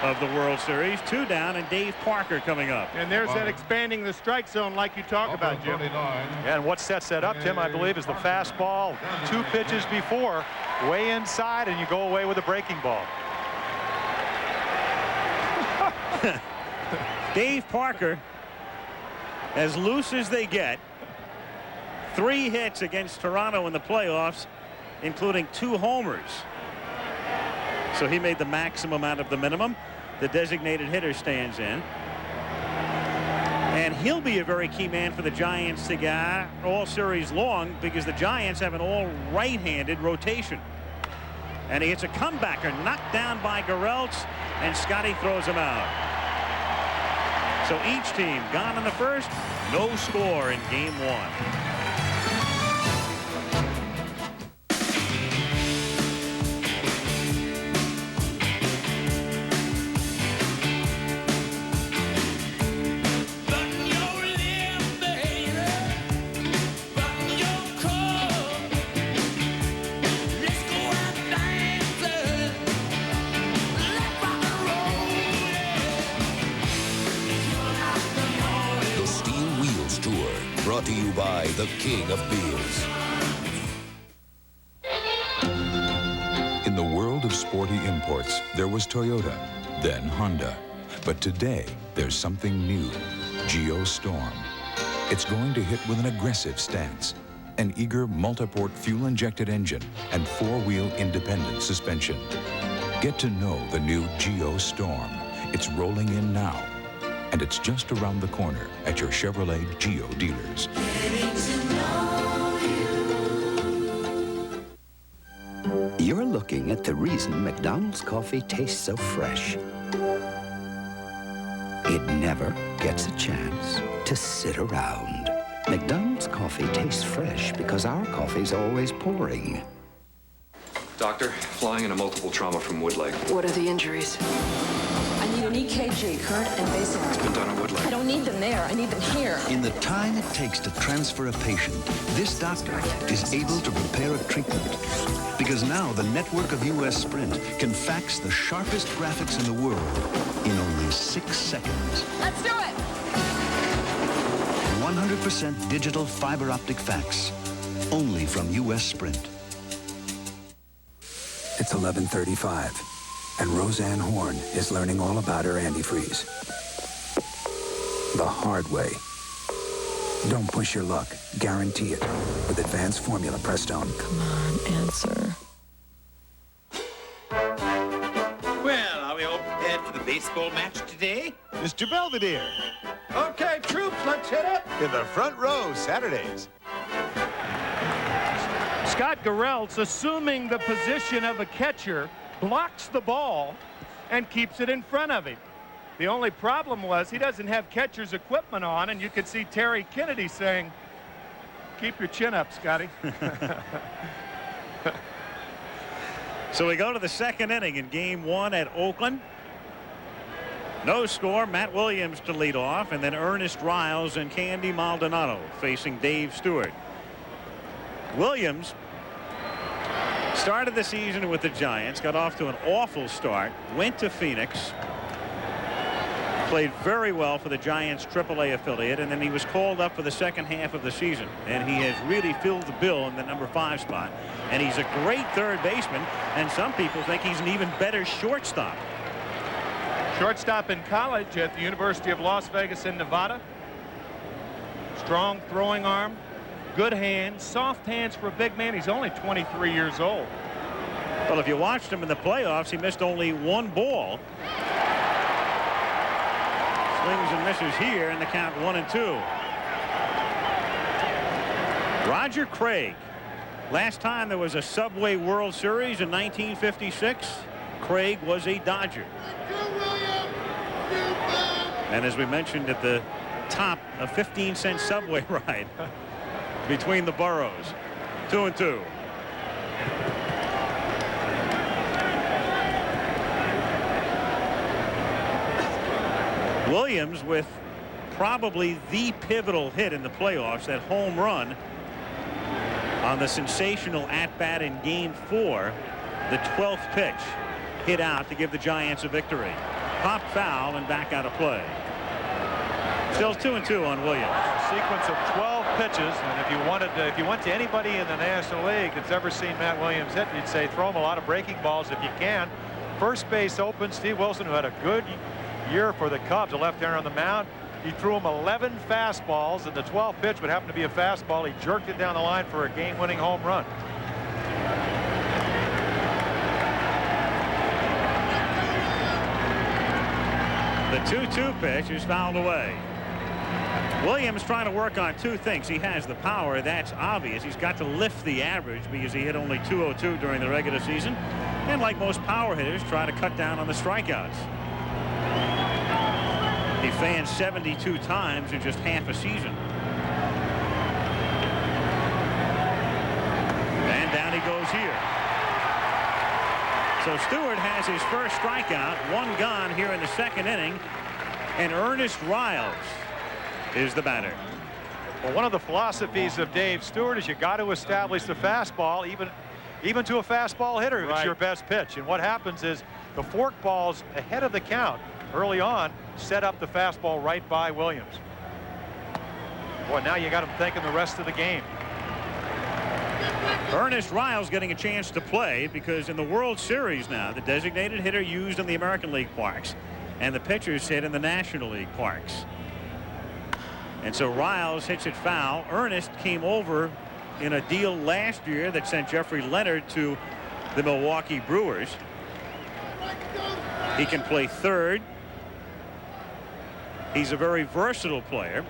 of the World Series. 2 down, and Dave Parker coming up. And there's that expanding the strike zone like you talk about, Jim. And what sets that up, Tim, I believe, is the fastball 2 pitches before, way inside, and you go away with a breaking ball. Dave Parker, as loose as they get. 3 hits against Toronto in the playoffs, including 2 homers. So he made the maximum out of the minimum. The designated hitter stands in. And he'll be a very key man for the Giants to get all series long, because the Giants have an all right-handed rotation. And he hits a comebacker, knocked down by Gereltz, and Scotty throws him out. So each team gone in the first, no score in game 1. Brought to you by the King of Beers. In the world of sporty imports, there was Toyota, then Honda. But today, there's something new, Geo Storm. It's going to hit with an aggressive stance, an eager multi-port fuel-injected engine, and 4-wheel independent suspension. Get to know the new Geo Storm. It's rolling in now. And it's just around the corner at your Chevrolet Geo dealers. You're looking at the reason McDonald's coffee tastes so fresh. It never gets a chance to sit around. McDonald's coffee tastes fresh because our coffee's always pouring. Doctor, flying in a multiple trauma from Woodlake. What are the injuries? I need an EKG, current and basic. It's been done on what I leg? don't need them there. I need them here. In the time it takes to transfer a patient, this doctor is able to prepare a treatment. Because now the network of U.S. Sprint can fax the sharpest graphics in the world in only 6 seconds. Let's do it! 100% digital fiber optic fax. Only from U.S. Sprint. It's 11:35, and Roseanne Horn is learning all about her antifreeze. The hard way. Don't push your luck. Guarantee it. With advanced formula Prestone. Come on, answer. Well, are we all prepared for the baseball match today? Mr. Belvedere. Okay, troops, let's hit it. In the front row, Saturdays. Scott Garrelts, assuming the position of a catcher, blocks the ball and keeps it in front of him. The only problem was he doesn't have catcher's equipment on, and you could see Terry Kennedy saying, keep your chin up, Scotty. So we go to the second inning in game 1 at Oakland. No score. Matt Williams to lead off, and then Ernest Riles and Candy Maldonado facing Dave Stewart. Williams started the season with the Giants, got off to an awful start, went to Phoenix, played very well for the Giants AAA affiliate, and then he was called up for the second half of the season, and he has really filled the bill in the number 5 spot, and he's a great third baseman, and some people think he's an even better shortstop. Shortstop in college at the University of Las Vegas in Nevada. Strong throwing arm, good hands, soft hands for a big man. He's only 23 years old. Well, if you watched him in the playoffs, he missed only 1 ball. Swings and misses here, and the count 1-2. Roger Craig. Last time there was a Subway World Series in 1956, Craig was a Dodger. And as we mentioned at the top, a 15-cent subway ride between the boroughs. 2-2. Williams with probably the pivotal hit in the playoffs, that home run on the sensational at-bat in game 4, the 12th pitch hit out to give the Giants a victory. Pop foul and back out of play. Still 2-2 on Williams. A sequence of 12 pitches, and if you went to anybody in the National League that's ever seen Matt Williams hit, you'd say throw him a lot of breaking balls if you can. First base open. Steve Wilson, who had a good year for the Cubs, a left-hander on the mound. He threw him 11 fastballs, and the 12th pitch would happen to be a fastball. He jerked it down the line for a game-winning home run. The 2-2 pitch is fouled away. Williams trying to work on 2 things. He has the power. That's obvious. He's got to lift the average because he hit only .202 during the regular season. And like most power hitters, try to cut down on the strikeouts. He fanned 72 times in just half a season. And down he goes here. So Stewart has his first strikeout, 1 gone here in the second inning, and Ernest Riles is the batter. Well, one of the philosophies of Dave Stewart is you got to establish the fastball, even to a fastball hitter if it's your best pitch. And what happens is the fork balls ahead of the count early on set up the fastball right by Williams. Boy, now you got him thinking the rest of the game. Ernest Riles getting a chance to play because in the World Series now, the designated hitter used in the American League parks and the pitchers hit in the National League parks. And so Riles hits it foul. Ernest came over in a deal last year that sent Jeffrey Leonard to the Milwaukee Brewers. He can play third. He's a very versatile player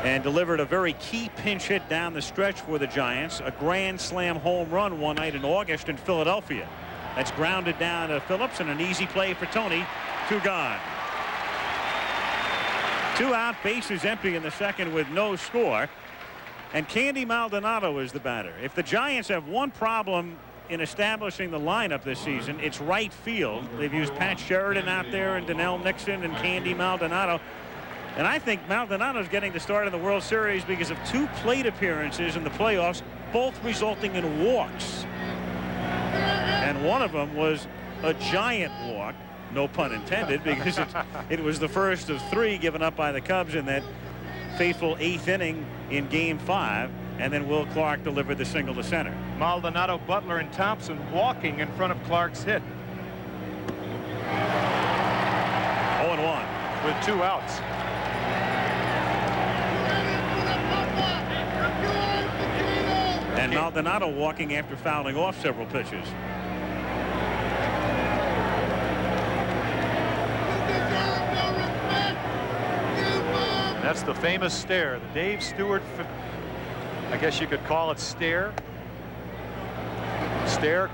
and delivered a very key pinch hit down the stretch for the Giants, a grand slam home run one night in August in Philadelphia. That's grounded down to Phillips, and an easy play for Tony. 2 gone. 2 out, bases empty in the second with no score, and Candy Maldonado is the batter. If the Giants have one problem in establishing the lineup this season, it's right field. They've used Pat Sheridan out there and Donnell Nixon and Candy Maldonado. And I think Maldonado's getting the start in the World Series because of 2 plate appearances in the playoffs, both resulting in walks. And one of them was a giant walk, no pun intended, because it was the first of 3 given up by the Cubs in that fateful 8th inning in Game 5. And then Will Clark delivered the single to center. Maldonado, Butler, and Thompson walking in front of Clark's hit. 0-1. With 2 outs. And Maldonado walking after fouling off several pitches. And that's the famous stare, the Dave Stewart, I guess you could call it stare,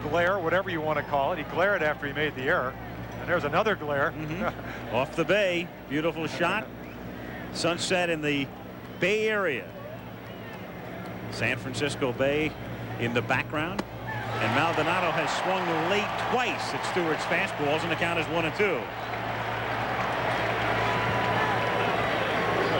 glare, whatever you want to call it. He glared after he made the error. And there's another glare. Off the bay. Beautiful shot. Sunset in the Bay Area. San Francisco Bay in the background. And Maldonado has swung late twice at Stewart's fastballs, and the count is 1-2.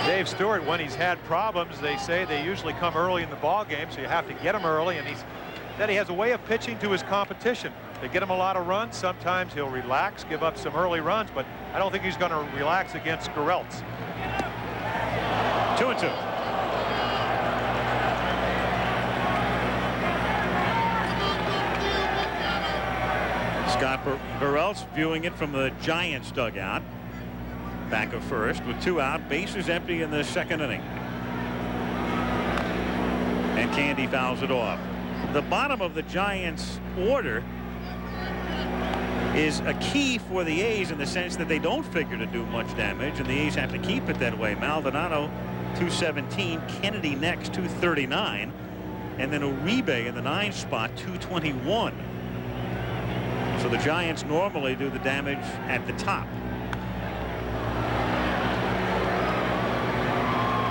Dave Stewart, when he's had problems, they say they usually come early in the ball game, so you have to get him early, and he has a way of pitching to his competition. They get him a lot of runs. Sometimes he'll relax, give up some early runs, but I don't think he's going to relax against Gereltz. 2-2. Scott Gereltz viewing it from the Giants dugout. Back of first with 2 out, bases empty in the 2nd inning. And Candy fouls it off. The bottom of the Giants order is a key for the A's in the sense that they don't figure to do much damage, and the A's have to keep it that way. Maldonado 217, Kennedy next 239, and then Uribe in the 9th spot 221. So the Giants normally do the damage at the top.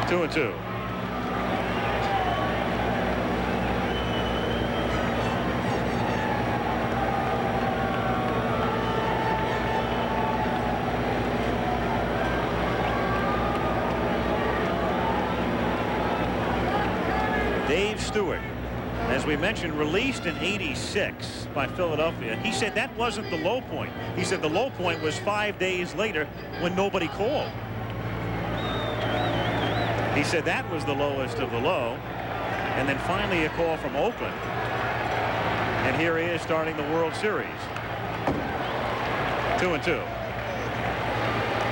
2-2. Dave Stewart, as we mentioned, released in '86 by Philadelphia. He said that wasn't the low point. He said the low point was 5 days later when nobody called. He said that was the lowest of the low. And then finally a call from Oakland. And here he is starting the World Series. 2-2.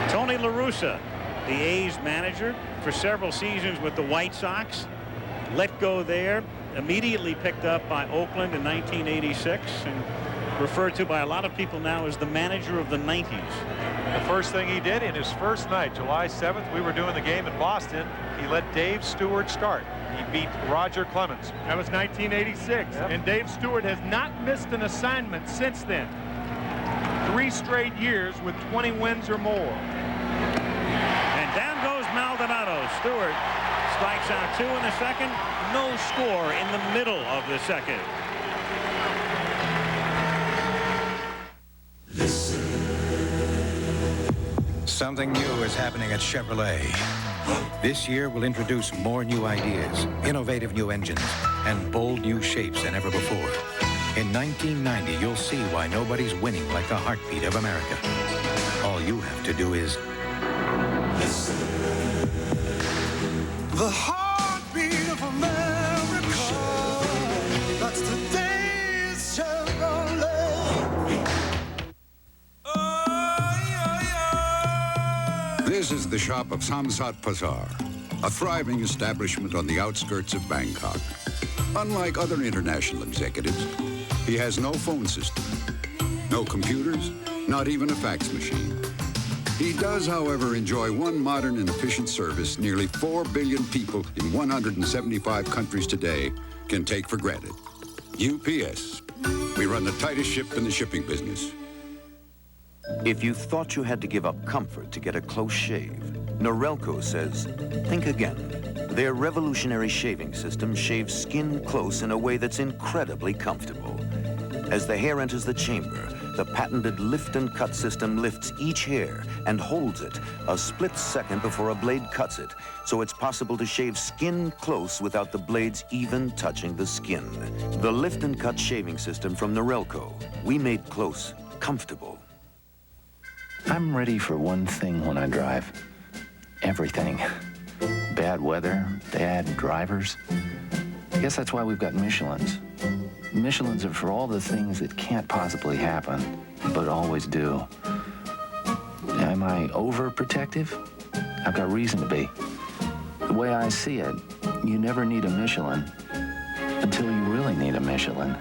Tony La Russa, the A's manager for several seasons with the White Sox, let go there, immediately picked up by Oakland in 1986 and referred to by a lot of people now as the manager of the 90s. The first thing he did in his first night, July 7th, we were doing the game in Boston. He let Dave Stewart start. He beat Roger Clemens. That was 1986. Yep. And Dave Stewart has not missed an assignment since then. 3 straight years with 20 wins or more. And down goes Maldonado. Stewart strikes out 2 in the 2nd. No score in the middle of the 2nd. Something new is happening at Chevrolet. This year we'll introduce more new ideas, innovative new engines, and bold new shapes than ever before. In 1990, you'll see why nobody's winning like the heartbeat of America. All you have to do is listen. The heartbeat of America. That's today's Chevrolet. This is the shop of Samsat Bazaar, a thriving establishment on the outskirts of Bangkok. Unlike other international executives, he has no phone system, no computers, not even a fax machine. He does, however, enjoy one modern and efficient service nearly 4 billion people in 175 countries today can take for granted. UPS. We run the tightest ship in the shipping business. If you thought you had to give up comfort to get a close shave, Norelco says, think again. Their revolutionary shaving system shaves skin close in a way that's incredibly comfortable. As the hair enters the chamber, the patented lift and cut system lifts each hair and holds it a split second before a blade cuts it, so it's possible to shave skin close without the blades even touching the skin. The lift and cut shaving system from Norelco. We made close comfortable. I'm ready for one thing when I drive. Everything. Bad weather, bad drivers. I guess that's why we've got Michelins. Michelins are for all the things that can't possibly happen, but always do. Am I overprotective? I've got reason to be. The way I see it, you never need a Michelin until you really need a Michelin.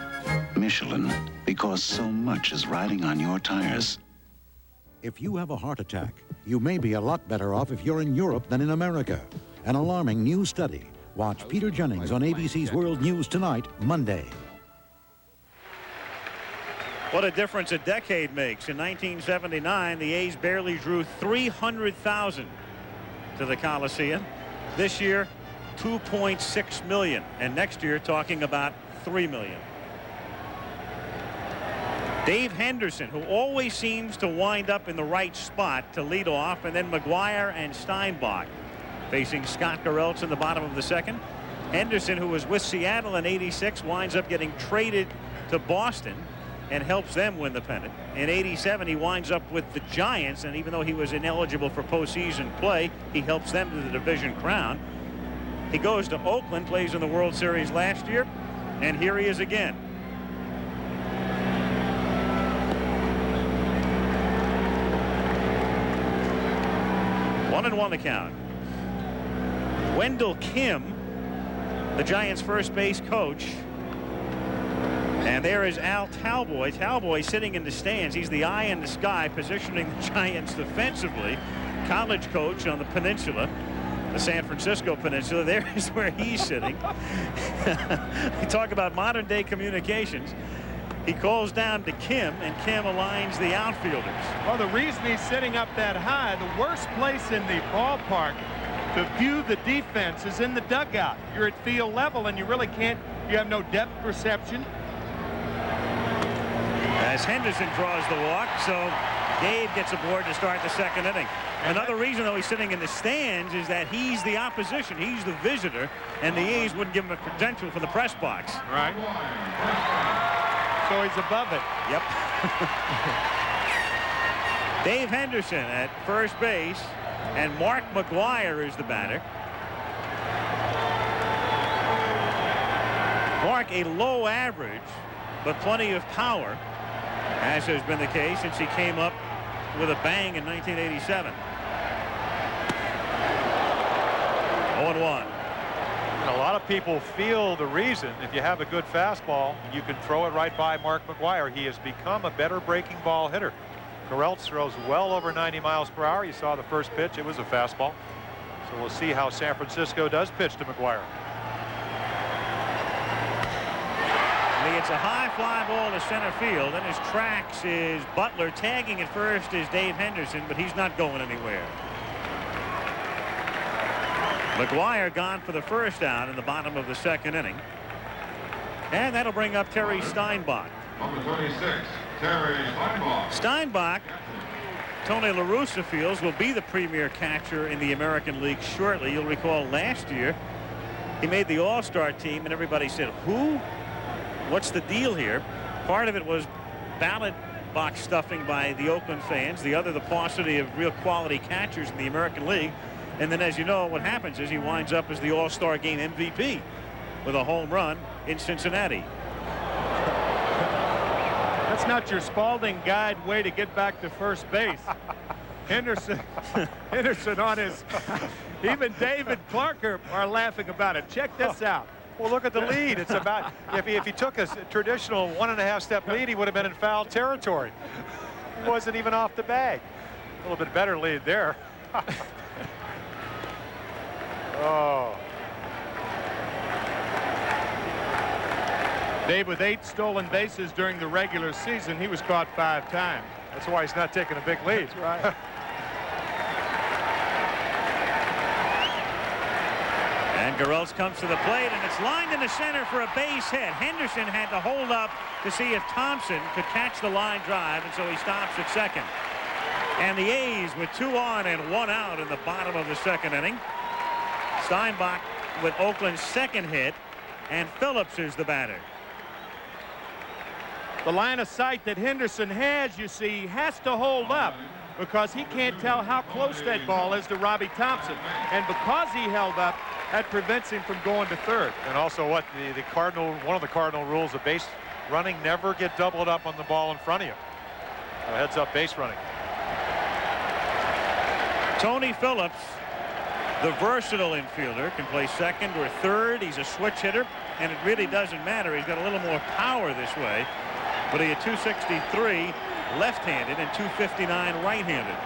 Michelin, because so much is riding on your tires. If you have a heart attack, you may be a lot better off if you're in Europe than in America. An alarming new study. Watch Peter Jennings on ABC's World News Tonight, Monday. What a difference a decade makes. In 1979, the A's barely drew 300,000 to the Coliseum. This year, 2.6 million. And next year, talking about 3 million. Dave Henderson, who always seems to wind up in the right spot to lead off, and then McGuire and Steinbach facing Scott Garrelts in the bottom of the second. Henderson, who was with Seattle in '86, winds up getting traded to Boston and helps them win the pennant. In '87, he winds up with the Giants, and even though he was ineligible for postseason play, he helps them to the division crown. He goes to Oakland, plays in the World Series last year, and here he is again. 1-1 the count. Wendell Kim, the Giants' first base coach. And there is Al Talboy. Talboy sitting in the stands. He's the eye in the sky, positioning the Giants defensively. College coach on the peninsula, the San Francisco Peninsula. There is where he's sitting. You talk about modern day communications. He calls down to Kim, and Kim aligns the outfielders. Well, the reason he's sitting up that high, the worst place in the ballpark to view the defense is in the dugout. You're at field level, and you really can't, you have no depth perception. As Henderson draws the walk, so Dave gets aboard to start the second inning. Another reason, though, he's sitting in the stands is that he's the opposition. He's the visitor, and the A's wouldn't give him a credential for the press box. Right. So he's above it. Yep. Dave Henderson at first base, and Mark McGuire is the batter. Mark, a low average, but plenty of power, as has been the case since he came up with a bang in 1987. 0-1. And a lot of people feel the reason, if you have a good fastball, you can throw it right by Mark McGuire. He has become a better breaking ball hitter. Garrelts throws well over 90 miles per hour. You saw the first pitch. It was a fastball. So we'll see how San Francisco does pitch to McGuire. It's a high fly ball to center field. In his tracks is Butler. Tagging at first is Dave Henderson, but he's not going anywhere. McGuire gone for the first out in the bottom of the second inning. And that'll bring up Terry Steinbach. Number 26, Terry Steinbach. Steinbach, Tony La Russa feels, will be the premier catcher in the American League shortly. You'll recall last year he made the All-Star team, and everybody said, who? What's the deal here? Part of it was ballot box stuffing by the Oakland fans. The other, the paucity of real quality catchers in the American League. And then, as you know, what happens is he winds up as the All-Star Game MVP with a home run in Cincinnati. That's not your Spalding guide way to get back to first base. Henderson on his, even David Clark are laughing about it. Check this out. Well, look at the lead. It's about, if he took a traditional 1.5-step lead, he would have been in foul territory. He wasn't even off the bag. A little bit better lead there. Oh. Dave, with 8 stolen bases during the regular season, he was caught 5 times. That's why he's not taking a big lead. That's right. And Gereltz comes to the plate, and it's lined in the center for a base hit. Henderson had to hold up to see if Thompson could catch the line drive, and so he stops at second. And the A's with 2 on and 1 out in the bottom of the second inning. Steinbach with Oakland's second hit, and Phillips is the batter. The line of sight that Henderson has, you see, has to hold up because he can't tell how close that ball is to Robbie Thompson. And because he held up, that prevents him from going to third. And also what one of the cardinal rules of base running, never get doubled up on the ball in front of you. Heads up base running. Tony Phillips, the versatile infielder, can play second or third. He's a switch hitter, and it really doesn't matter. He's got a little more power this way. But he had 263 left-handed and 259 right-handed.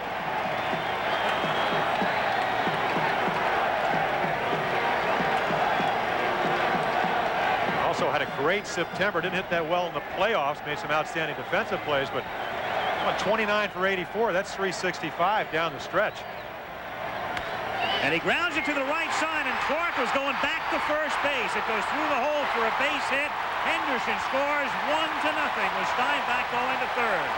Also had a great September. Didn't hit that well in the playoffs. Made some outstanding defensive plays, but 29 for 84. That's 365 down the stretch. And he grounds it to the right side, and Clark was going back to first base. It goes through the hole for a base hit. Henderson scores 1-0 with Steinbach going to third.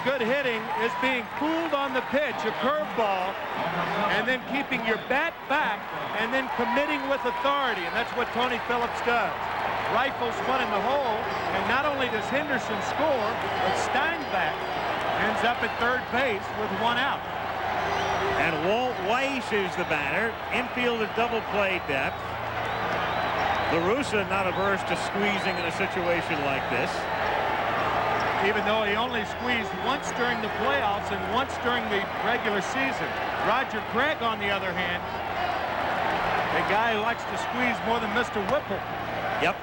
Good hitting is being fooled on the pitch, a curveball, and then keeping your bat back and then committing with authority, and that's what Tony Phillips does. Rifles one in the hole, and not only does Henderson score, but Steinbach ends up at third base with 1 out. And Walt Weiss is the batter. Infield at double play depth. La Russa not averse to squeezing in a situation like this. Even though he only squeezed once during the playoffs and once during the regular season. Roger Craig, on the other hand, a guy who likes to squeeze more than Mr. Whipple. Yep.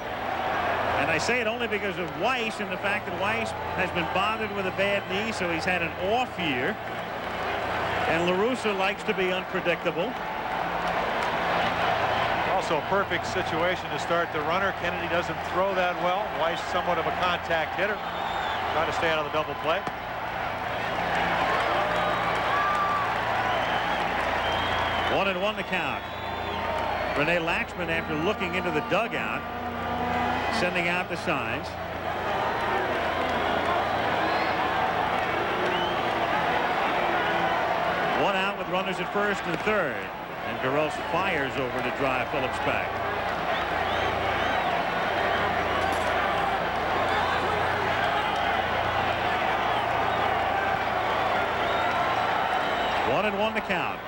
And I say it only because of Weiss and the fact that Weiss has been bothered with a bad knee, so he's had an off year. And La Russa likes to be unpredictable. Also a perfect situation to start the runner. Kennedy doesn't throw that well. Weiss somewhat of a contact hitter. Try to stay out of the double play. One and one the count. Rene Laxman, after looking into the dugout, sending out the signs. One out with runners at first and third. And Gereltz fires over to drive Phillips back. One and one to count.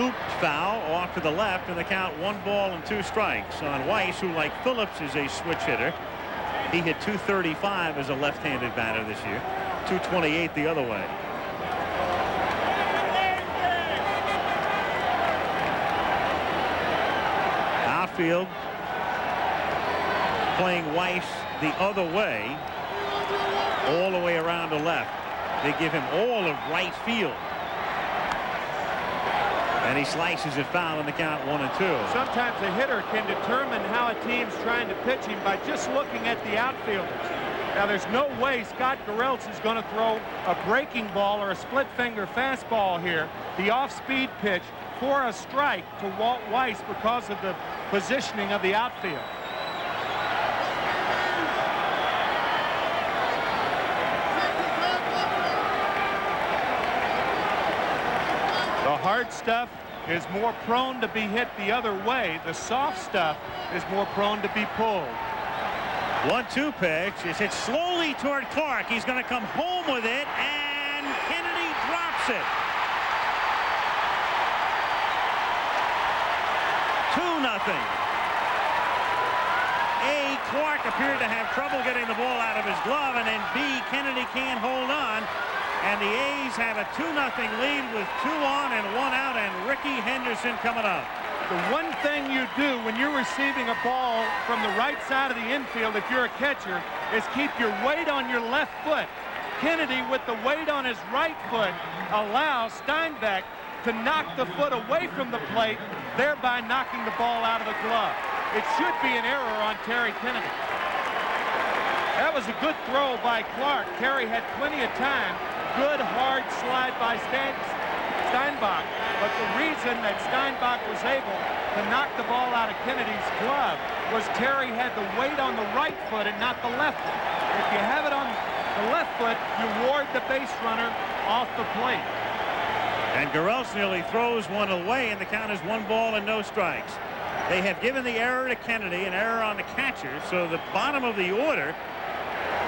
Looped foul off to the left, and the count 1 ball and 2 strikes on Weiss, who, like Phillips, is a switch hitter. He hit 235 as a left-handed batter this year, 228 the other way. Outfield playing Weiss the other way, all the way around to left. They give him all of right field. And he slices it foul in the count 1 and 2. Sometimes a hitter can determine how a team's trying to pitch him by just looking at the outfielders. Now, there's no way Scott Gereltz is going to throw a breaking ball or a split finger fastball here. The off-speed pitch for a strike to Walt Weiss because of the positioning of the outfield. The hard stuff is more prone to be hit the other way. The soft stuff is more prone to be pulled. 1-2 pitch is hit slowly toward Clark. He's going to come home with it, and Kennedy drops it. 2-0. A, Clark appeared to have trouble getting the ball out of his glove, and then B, Kennedy can't hold on. And the A's have a 2-0 lead with 2 on and 1 out, and Ricky Henderson coming up. The one thing you do when you're receiving a ball from the right side of the infield, if you're a catcher, is keep your weight on your left foot Kennedy, with the weight on his right foot, allows Steinbach to knock the foot away from the plate, thereby knocking the ball out of the glove. It should be an error on Terry Kennedy. That was a good throw by Clark. Terry had plenty of time. Good hard slide by Steinbach. But the reason that Steinbach was able to knock the ball out of Kennedy's glove was Terry had the weight on the right foot and not the left foot. If you have it on the left foot, you ward the base runner off the plate. And Garrelts nearly throws one away, and the count is 1 ball and no strikes. They have given the error to Kennedy, an error on the catcher, so the bottom of the order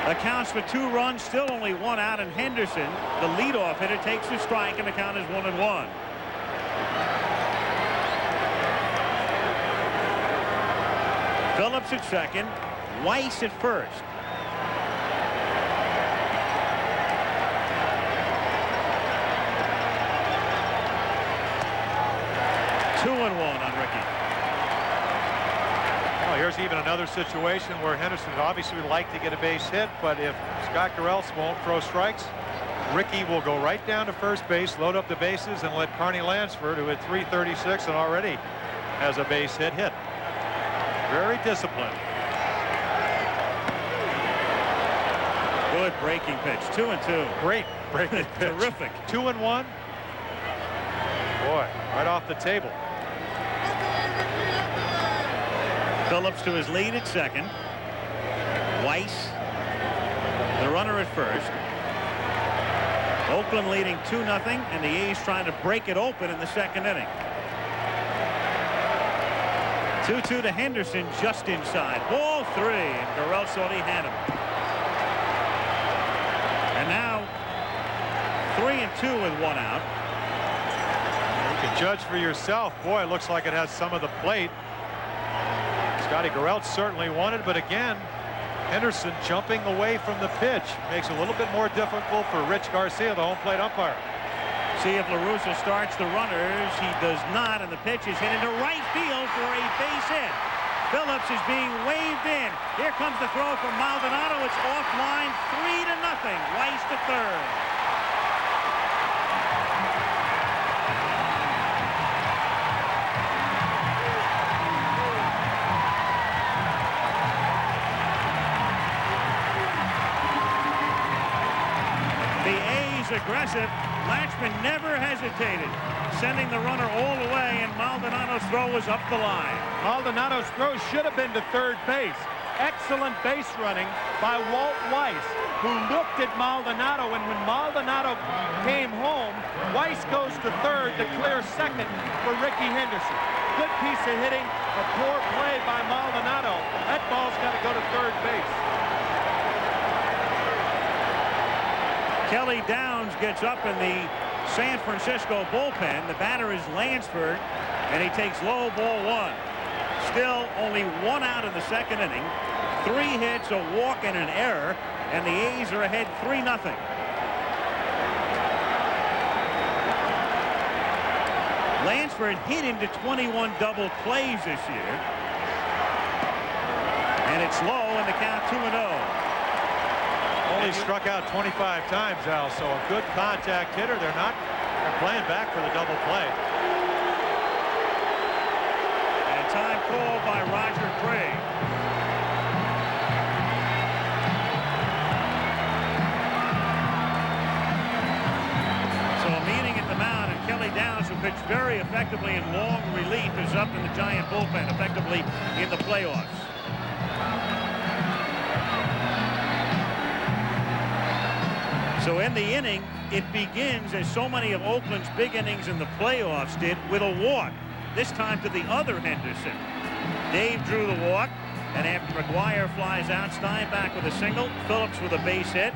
accounts for 2 runs, still only 1 out, and Henderson, the leadoff hitter, takes the strike, and the count is 1-1. Phillips at second, Weiss at first. Two and 1 on Ricky. Well, here's even another situation where Henderson obviously would like to get a base hit, but if Scott Garrelts won't throw strikes, Ricky will go right down to first base, load up the bases, and let Carney Lansford, who hit .336 and already has a base hit. Very disciplined. Good breaking pitch. 2-2. Great breaking pitch. Terrific. 2-1. Boy, right off the table. Phillips to his lead at second. Weiss, the runner at first. Oakland leading 2-0, and the A's trying to break it open in the second inning. 2-2 to Henderson, just inside. Ball 3, and Garrelts thought he had him. And now 3-2 with 1 out. You can judge for yourself. Boy, it looks like it has some of the plate. Scotty Garrelts certainly wanted, but again, Henderson jumping away from the pitch makes it a little bit more difficult for Rich Garcia, the home plate umpire. See if LaRussa starts the runners. He does not, and the pitch is hit into right field for a base hit. Phillips is being waved in. Here comes the throw from Maldonado. It's offline, 3-0. Weiss to third. Aggressive. Latchman never hesitated, sending the runner all the way, and Maldonado's throw was up the line. Maldonado's throw should have been to third base. Excellent base running by Walt Weiss, who looked at Maldonado, and when Maldonado came home, Weiss goes to third to clear second for Ricky Henderson. Good piece of hitting, a poor play by Maldonado. That ball's got to go to third base. Kelly Downs gets up in the San Francisco bullpen. The batter is Lansford, and he takes low, ball 1. Still only 1 out in the second inning. 3 hits, a walk, and an error, and the A's are ahead 3-0. Lansford hit into 21 double plays this year. And it's low, and the count 2-0. Only struck out 25 times, Al, so a good contact hitter. They're playing back for the double play. And time called by Roger Craig. So a meeting at the mound, and Kelly Downs, who pitched very effectively in long relief, is up in the Giant bullpen, effectively in the playoffs. So in the inning, it begins, as so many of Oakland's big innings in the playoffs did, with a walk. This time to the other Henderson. Dave drew the walk, and after McGuire flies out, Steinbach with a single, Phillips with a base hit.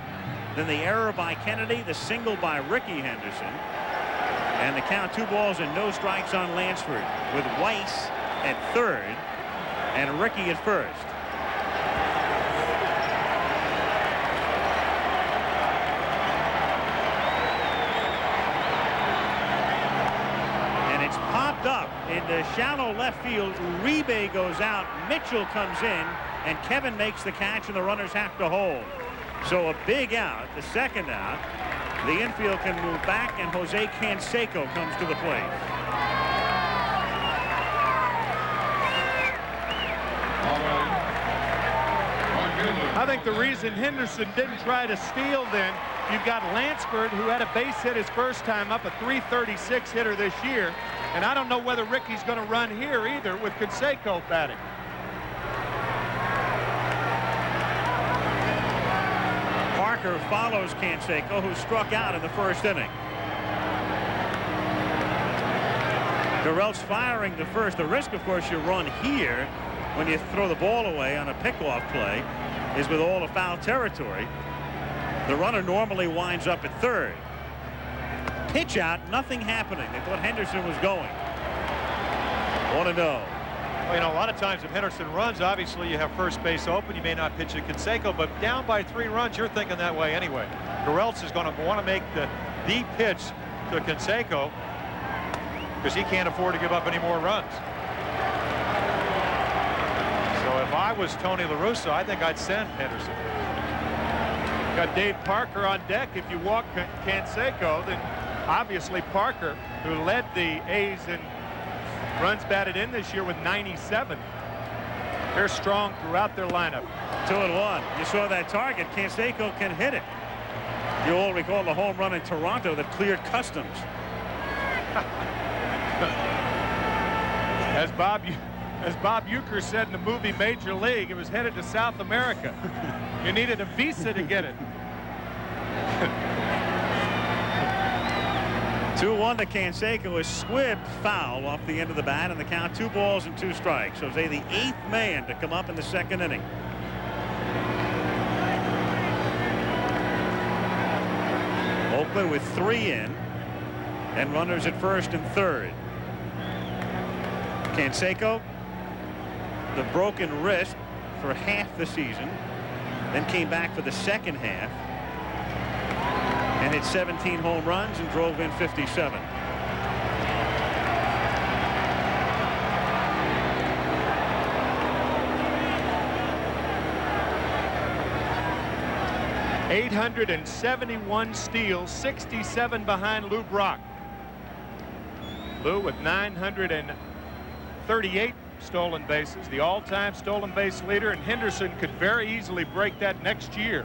Then the error by Kennedy, the single by Ricky Henderson. And the count 2 balls and no strikes on Lansford, with Weiss at third and Ricky at first. Up in the shallow left field. Uribe goes out, Mitchell comes in, and Kevin makes the catch, and the runners have to hold. So a big out, the second out. The infield can move back, and Jose Canseco comes to the plate. I think the reason Henderson didn't try to steal then, you've got Lansford, who had a base hit his first time up, a .336 hitter this year. And I don't know whether Ricky's going to run here either with Canseco batting. Parker follows Canseco, who struck out in the first inning. Gurelt's firing the first. The risk, of course, you run here when you throw the ball away on a pickoff play is with all the foul territory. The runner normally winds up at third. Pitch out, nothing happening. They thought Henderson was going. 1-0. Well, you know, a lot of times if Henderson runs, obviously you have first base open. You may not pitch to Canseco, but down by 3 runs, you're thinking that way anyway. Gureltz is going to want to make the pitch to Canseco because he can't afford to give up any more runs. So if I was Tony La Russa, I think I'd send Henderson. Got Dave Parker on deck. If you walk Canseco, then obviously Parker, who led the A's in runs batted in this year with 97. They're strong throughout their lineup. 2-1. You saw that target. Canseco can hit it. You all recall the home run in Toronto that cleared Customs. As Bob Uecker said in the movie Major League, it was headed to South America. You needed a visa to get it. 2-1 to Canseco. A squib foul off the end of the bat, and the count 2 balls and 2 strikes. Jose, the 8th man to come up in the second inning. Oakland with 3 in, and runners at first and third. Canseco, the broken wrist for half the season, then came back for the second half and hit 17 home runs and drove in 57. .871 steals, 67 behind Lou Brock. Lou with 938 stolen bases, the all-time stolen base leader, and Henderson could very easily break that next year.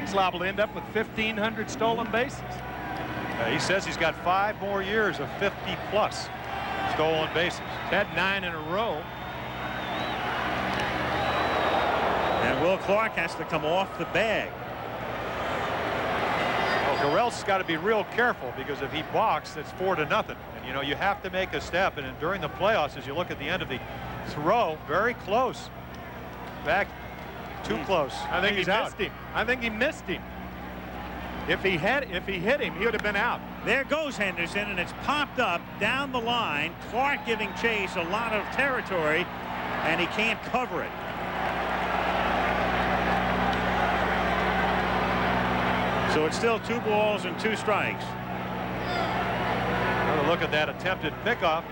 He's liable to end up with 1,500 stolen bases. He says he's got 5 more years of 50+ stolen bases. Had 9 in a row. And Will Clark has to come off the bag. Well, Gurelt's got to be real careful, because if he balks, it's 4-0. And you know, you have to make a step. And during the playoffs, as you look at the end of the throw, very close. Back too close. I think he's he out. missed him. I think he missed him. If he hit him, he would have been out. There goes Henderson, and it's popped up down the line. Clark giving Chase a lot of territory, and he can't cover it. So it's still 2 balls and 2 strikes. Another look at that attempted pickoff.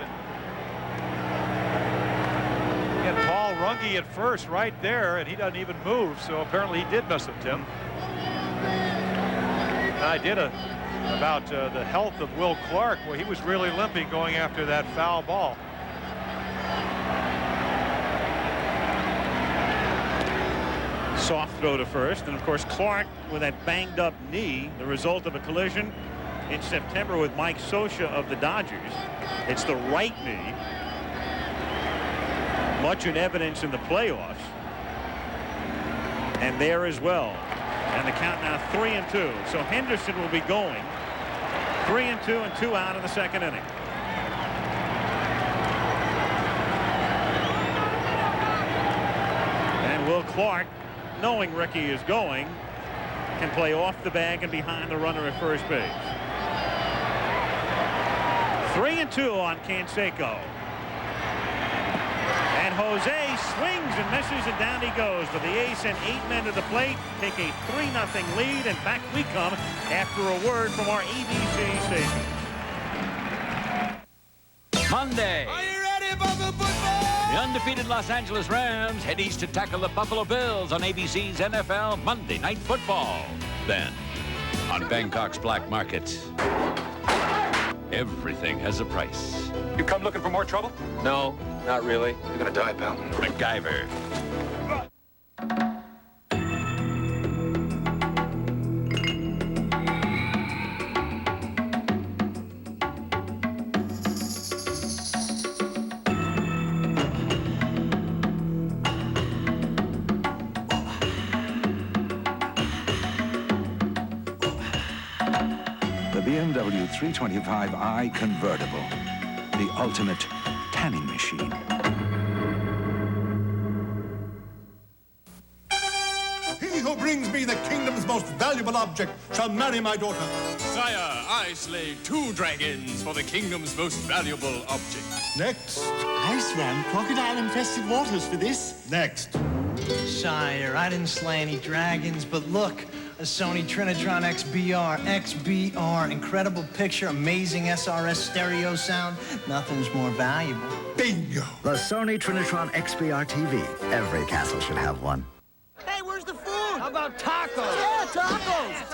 And Paul Runge at first right there, and he doesn't even move, so apparently he did miss him, Tim. And I did about the health of Will Clark. Well, he was really limping going after that foul ball. Soft throw to first, and of course Clark with that banged up knee, the result of a collision in September with Mike Scioscia of the Dodgers. It's the right knee, much in evidence in the playoffs, and there as well. And the count now 3-2. So Henderson will be going 3-2 and 2 out in the second inning. And Will Clark, knowing Ricky is going, can play off the bag and behind the runner at first base. 3-2 on Canseco. And Jose swings and misses, and down he goes. But the A's send 8 men to the plate, take a 3-0 lead, and back we come after a word from our ABC station. Monday. Are you ready for the football? The undefeated Los Angeles Rams head east to tackle the Buffalo Bills on ABC's NFL Monday Night Football. Then, on Bangkok's black market, everything has a price. You come looking for more trouble? No, not really. You're gonna die, pal. MacGyver. The BMW 325i convertible, the ultimate tanning machine. He who brings me the kingdom's most valuable object shall marry my daughter. Sire, I slay 2 dragons for the kingdom's most valuable object. Next. I swam crocodile-infested waters for this. Next. Sire, I didn't slay any dragons, but look, a Sony Trinitron XBR, incredible picture, amazing SRS stereo sound. Nothing's more valuable. Bingo! The Sony Trinitron XBR TV. Every castle should have one. Hey, where's the food? How about tacos? Yeah, tacos!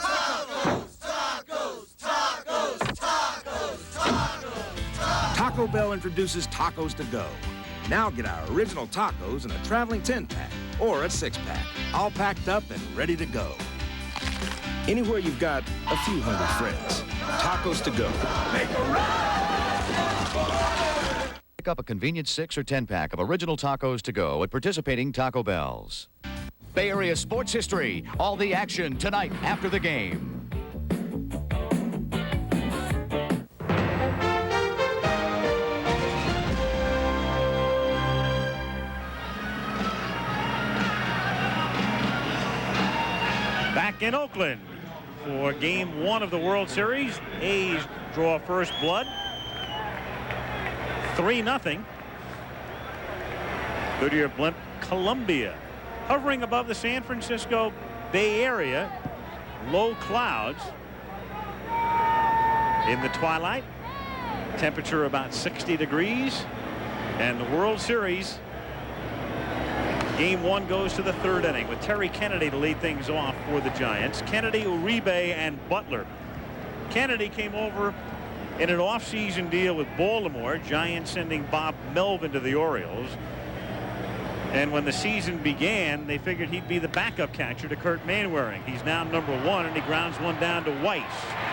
Taco Bell introduces Tacos to Go. Now get our original tacos in a traveling 10-pack or a 6-pack, all packed up and ready to go. Anywhere you've got a few hungry friends, Tacos to Go. Pick up a convenient 6 or 10-pack of original tacos to go at participating Taco Bells. Bay Area sports history. All the action tonight after the game. Back in Oakland for Game 1 of the World Series. A's draw first blood. 3-0. Goodyear Blimp, Columbia. Hovering above the San Francisco Bay Area. Low clouds. In the twilight. Temperature about 60 degrees. And the World Series. Game 1 goes to the 3rd inning with Terry Kennedy to lead things off for the Giants. Kennedy, Uribe, and Butler. Kennedy came over in an offseason deal with Baltimore. Giants sending Bob Melvin to the Orioles. And when the season began, they figured he'd be the backup catcher to Kurt Manwaring. He's now number 1, and he grounds one down to Weiss,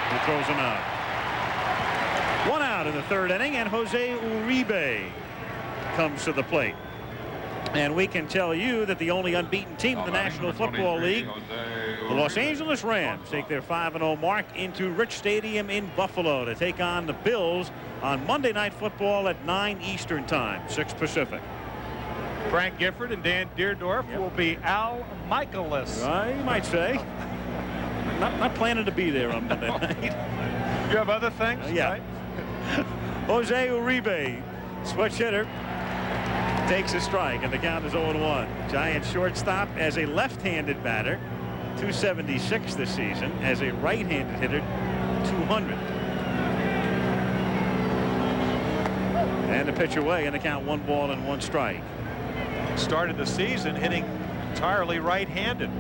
who throws him out. 1 out in the 3rd inning, and Jose Uribe comes to the plate. And we can tell you that the only unbeaten team in the National Football League, the Los Angeles Rams, take their 5-0 mark into Rich Stadium in Buffalo to take on the Bills on Monday Night Football at 9 Eastern Time, 6 Pacific. Frank Gifford and Dan Deerdorf will be Al Michaelis. You might say. Not planning to be there on Monday night. You have other things? Yeah. Right? Jose Uribe, switch hitter, takes a strike, and the count is 0-1. Giants shortstop as a left-handed batter, 276 this season. As a right-handed hitter, 200. And the pitch away, and the count 1 ball and 1 strike. Started the season hitting entirely right-handed.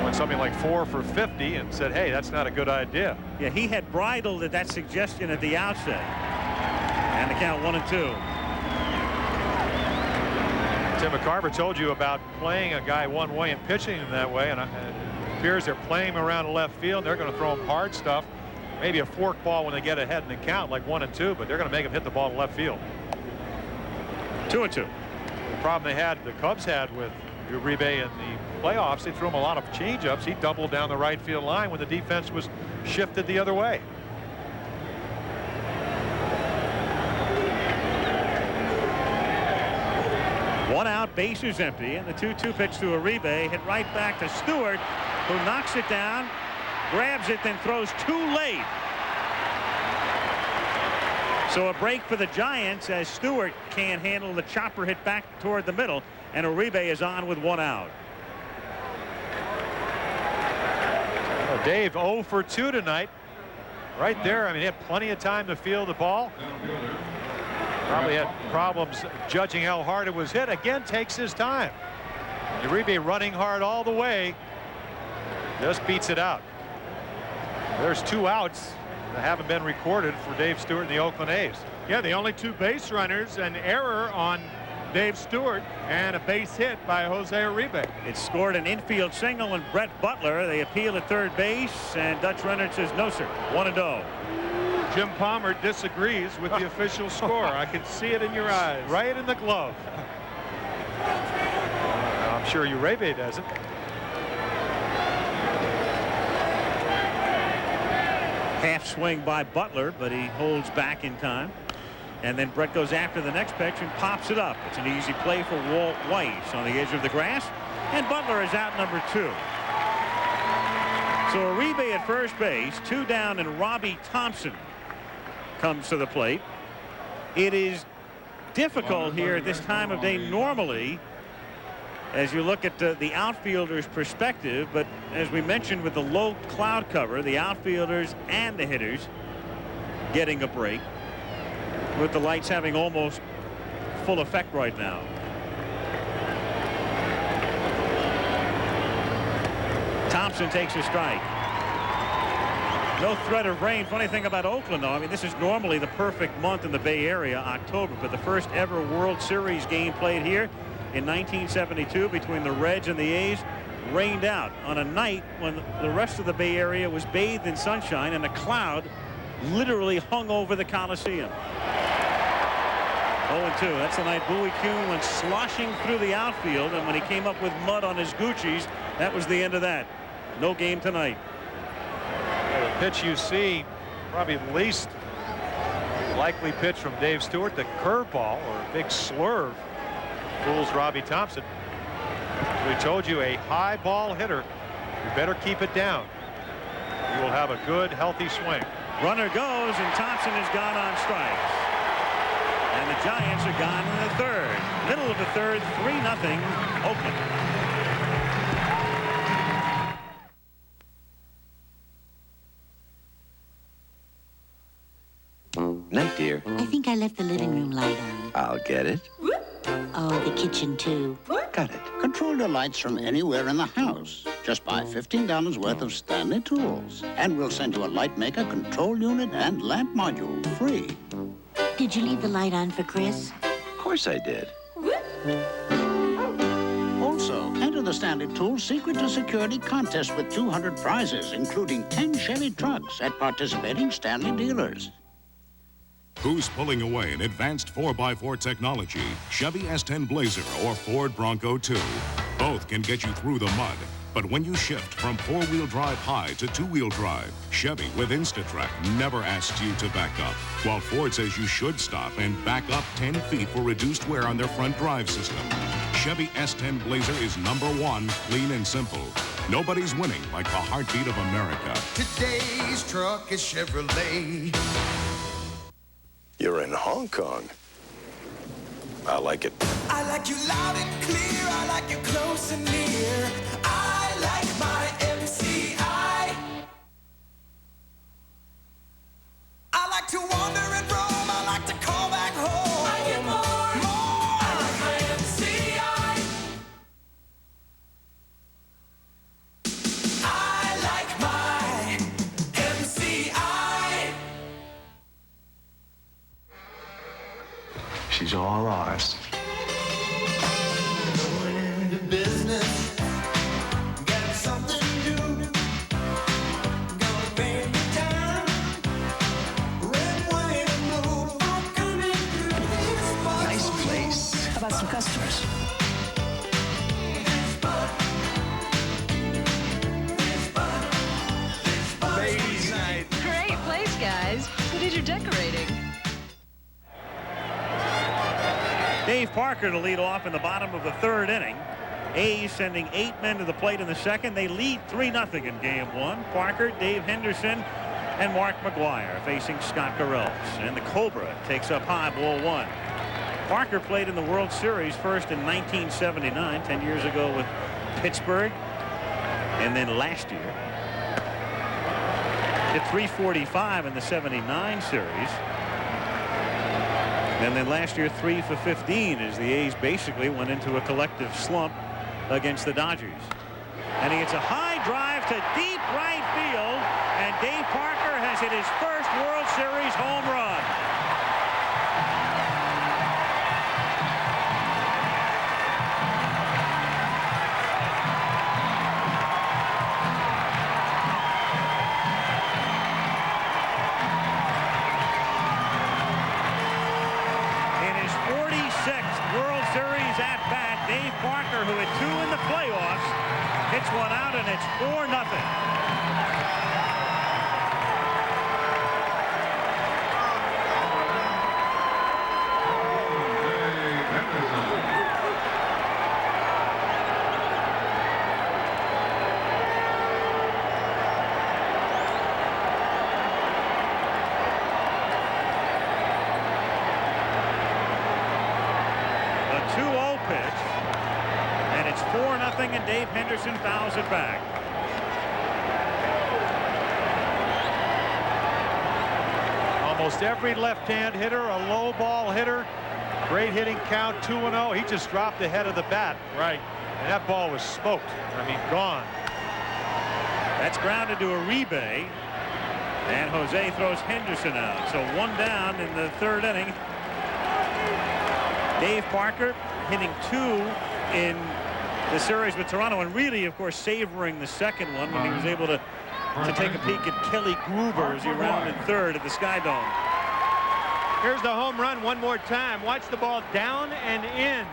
Went something like 4 for 50 and said, hey, that's not a good idea. Yeah, he had bridled at that suggestion at the outset. And the count 1-2. Tim McCarver told you about playing a guy one way and pitching him that way, and it appears they're playing him around the left field. They're going to throw him hard stuff, maybe a fork ball when they get ahead in the count, like 1-2, but they're going to make him hit the ball in left field. 2-2. The problem the Cubs had with Uribe in the playoffs, they threw him a lot of changeups. He doubled down the right field line when the defense was shifted the other way. One out, bases empty, and the 2-2 pitch to Uribe hit right back to Stewart, who knocks it down, grabs it, then throws too late. So a break for the Giants as Stewart can't handle the chopper hit back toward the middle, and Uribe is on with 1 out. Well, Dave 0 for 2 tonight. Right there, I mean, he had plenty of time to field the ball. Probably had problems judging how hard it was hit. Again, takes his time. Uribe running hard all the way. Just beats it out. There's 2 outs that haven't been recorded for Dave Stewart and the Oakland A's. Yeah, the only 2 base runners, an error on Dave Stewart and a base hit by Jose Uribe. It scored an infield single, and Brett Butler, they appeal at third base, and Dutch Rennert says no, sir, 1-0. Jim Palmer disagrees with the official score. I can see it in your eyes. Right in the glove. I'm sure Uribe doesn't. Half swing by Butler, but he holds back in time. And then Brett goes after the next pitch and pops it up. It's an easy play for Walt Weiss on the edge of the grass. And Butler is out number 2. So Uribe at first base, 2 down, and Robbie Thompson comes to the plate. It is difficult here at this time of day normally as you look at the outfielder's perspective, but as we mentioned with the low cloud cover, the outfielders and the hitters getting a break, with the lights having almost full effect right now. Thompson takes a strike. No threat of rain. Funny thing about Oakland, though, I mean, this is normally the perfect month in the Bay Area, October, but the first ever World Series game played here in 1972 between the Reds and the A's rained out on a night when the rest of the Bay Area was bathed in sunshine and a cloud literally hung over the Coliseum. 0-2. That's the night Bowie Kuhn went sloshing through the outfield, and when he came up with mud on his Gucci's, that was the end of that. No game tonight. Well, the pitch you see, probably the least likely pitch from Dave Stewart, the curveball or a big slurve, fools Robbie Thompson. We told you, a high ball hitter, you better keep it down. You will have a good, healthy swing. Runner goes, and Thompson has gone on strikes. And the Giants are gone in the third. Middle of the third, 3-0 Oakland. Night, dear. I think I left the living room light on. I'll get it. Oh, the kitchen, too. Got it. Control your lights from anywhere in the house. Just buy $15 worth of Stanley tools, and we'll send you a light maker, control unit, and lamp module free. Did you leave the light on for Chris? Of course I did. Also, enter the Stanley Tools Secret to Security contest with 200 prizes, including 10 Chevy trucks at participating Stanley dealers. Who's pulling away in advanced 4x4 technology? Chevy S10 Blazer or Ford Bronco 2. Both can get you through the mud. But when you shift from 4-wheel drive high to 2-wheel drive, Chevy with InstaTrack never asks you to back up, while Ford says you should stop and back up 10 feet for reduced wear on their front drive system. Chevy S10 Blazer is #1, clean and simple. Nobody's winning like the heartbeat of America. Today's truck is Chevrolet. You're in Hong Kong. I like it. I like you loud and clear. I like you close and near. I like my MCI. I like to wander and roam. I like to call back home. I get more. I like my MCI. I like my MCI. She's all ours. Business, got something new. Gonna bring you down. Red, white, and blue. I'm coming through this spot. Nice place. How about some customers? Ladies' night. Great place, guys. Who did your decorating? Dave Parker to lead off in the bottom of the third inning. A's sending 8 men to the plate in the second. They lead 3-0 in game 1. Parker, Dave Henderson, and Mark McGuire facing Scott Garrels. And the Cobra takes up high, ball 1. Parker played in the World Series first in 1979, 10 years ago with Pittsburgh, and then last year hit .345 in the '79 series. And then last year, 3 for 15 as the A's basically went into a collective slump against the Dodgers. And he hits a high drive to deep right field, and Dave Parker has hit his first World Series home run. At-bat, Dave Parker, who had 2 in the playoffs, hits one out, and it's 4-0. And Dave Henderson fouls it back. Almost every left-hand hitter, a low ball hitter. Great hitting count, 2-0. He just dropped the head of the bat. Right. And that ball was smoked. I mean, gone. That's grounded to Uribe. And Jose throws Henderson out. So 1 down in the 3rd inning. Dave Parker hitting 2 in the series with Toronto, and really, of course, savoring the second one when he was able to take a peek at Kelly Gruber as he rounded 3rd at the Sky Dome. Here's the home run one more time. Watch the ball down and in.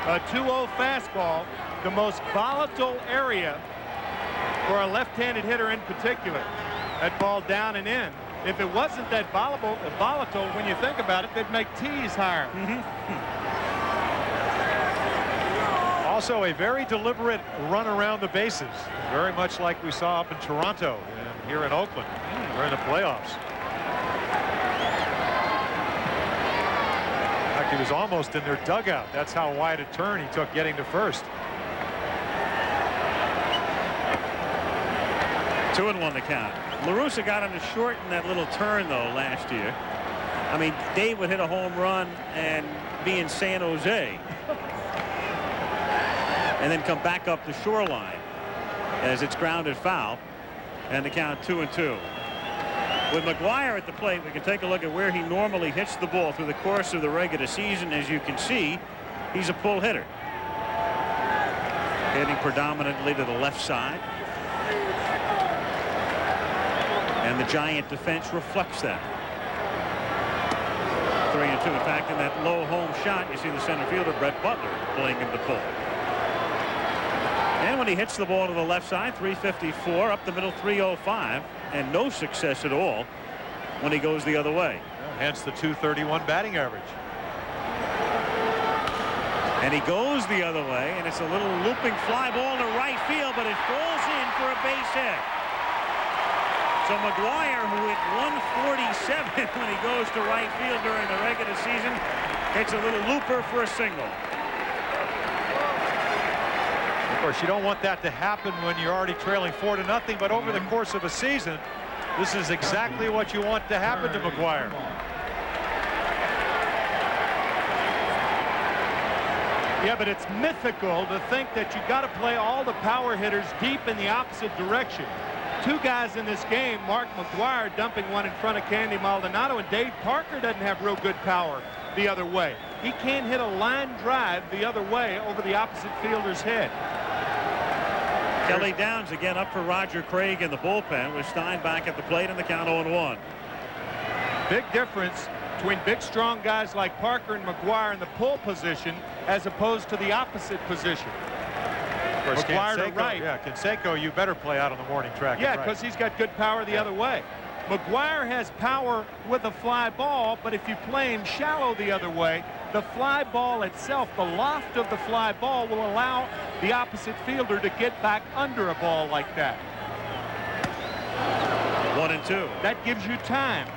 A 2-0 fastball, the most volatile area for a left-handed hitter in particular. That ball down and in. If it wasn't that volatile, when you think about it, they'd make tees higher. Also a very deliberate run around the bases, very much like we saw up in Toronto and here in Oakland during the playoffs. In fact, he was almost in their dugout. That's how wide a turn he took getting to first. 2-1 the count. La Russa got him to shorten that little turn, though, last year. I mean, Dave would hit a home run and be in San Jose. And then come back up the shoreline as it's grounded foul, and the count 2-2. With McGuire at the plate, we can take a look at where he normally hits the ball through the course of the regular season. As you can see, he's a pull hitter, hitting predominantly to the left side, and the Giant defense reflects that. 3-2. In fact, in that low home shot, you see the center fielder Brett Butler pulling him to pull. And when he hits the ball to the left side, 354, up the middle, 305, and no success at all when he goes the other way. Hence the .231 batting average. And he goes the other way, and it's a little looping fly ball to right field, but it falls in for a base hit. So McGuire, who hit 147 when he goes to right field during the regular season, hits a little looper for a single. Of course, you don't want that to happen when you're already trailing 4-0, but over the course of a season, this is exactly what you want to happen to McGuire. Yeah, but it's mythical to think that you got to play all the power hitters deep in the opposite direction. 2 guys in this game, Mark McGuire dumping one in front of Candy Maldonado, and Dave Parker doesn't have real good power the other way. He can't hit a line drive the other way over the opposite fielder's head. Kelly Downs again up for Roger Craig in the bullpen with Steinbach at the plate and the count 0-1. Big difference between big strong guys like Parker and McGuire in the pull position as opposed to the opposite position. Of course, McGuire to Canseco, right. Yeah, Canseco, you better play out on the morning track. Yeah, because he's got good power the other way. McGuire has power with a fly ball, but if you play him shallow the other way, the fly ball itself, the loft of the fly ball, will allow the opposite fielder to get back under a ball like that. 1-2. That gives you time.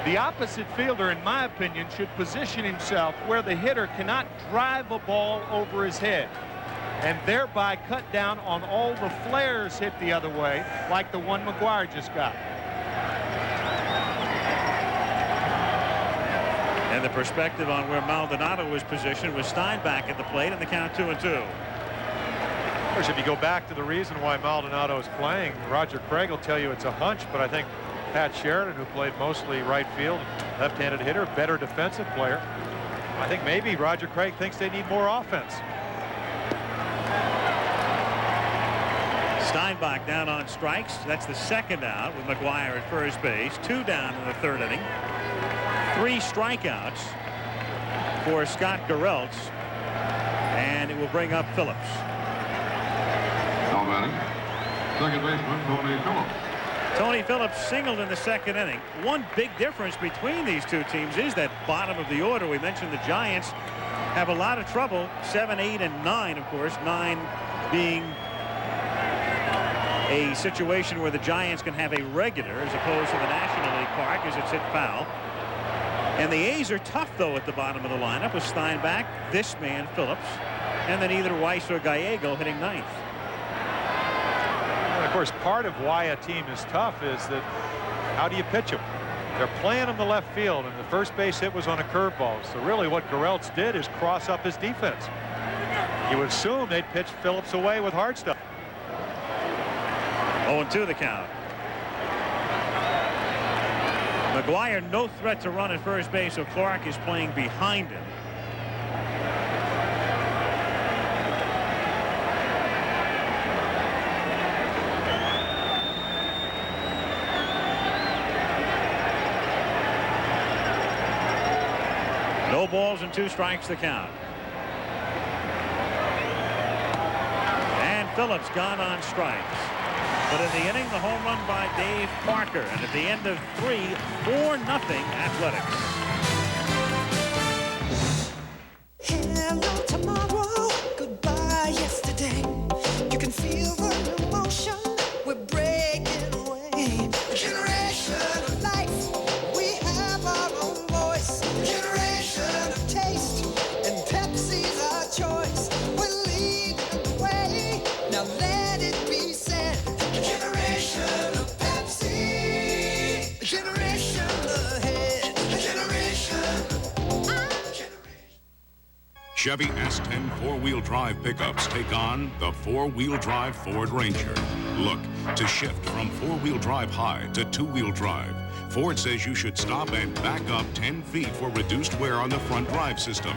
The opposite fielder, in my opinion, should position himself where the hitter cannot drive a ball over his head, and thereby cut down on all the flares hit the other way, like the one McGuire just got. And the perspective on where Maldonado was positioned was Steinbach at the plate, and the count 2-2. Of course, if you go back to the reason why Maldonado is playing, Roger Craig will tell you it's a hunch, but I think Pat Sheridan, who played mostly right field, left-handed hitter, better defensive player, I think maybe Roger Craig thinks they need more offense. Steinbach down on strikes. That's the second out with McGuire at first base. 2 down in the third inning. 3 strikeouts for Scott Gereltz, and it will bring up Phillips. Now batting, second baseman Tony Phillips. Tony Phillips singled in the second inning. One big difference between these two teams is that bottom of the order. We mentioned the Giants have a lot of trouble. 7, 8, and 9, of course. 9 being a situation where the Giants can have a regular as opposed to the National League Park as it's hit foul. And the A's are tough, though, at the bottom of the lineup with Steinbach, this man, Phillips, and then either Weiss or Gallego hitting ninth. And of course, part of why a team is tough is that how do you pitch them? They're playing in the left field, and the first base hit was on a curveball. So really what Gereltz did is cross up his defense. You would assume they'd pitch Phillips away with hard stuff. 0-2 the count. McGuire no threat to run at first base, so Clark is playing behind him. No balls and 2 strikes the count. And Phillips gone on strikes. But in the inning, the home run by Dave Parker. And at the end of 3, 4-0 Athletics. Hello tomorrow, goodbye yesterday. You can feel the emotion, we're breaking away. A generation of life, we have our own voice. A generation of taste, and Pepsi's our choice. We're leading the way, now let it be said. A generation of Pepsi, a generation ahead, a generation. Chevy S10 4-wheel drive pickups take on the 4-wheel drive Ford Ranger. Look, to shift from 4-wheel drive high to 2-wheel drive, Ford says you should stop and back up 10 feet for reduced wear on the front drive system.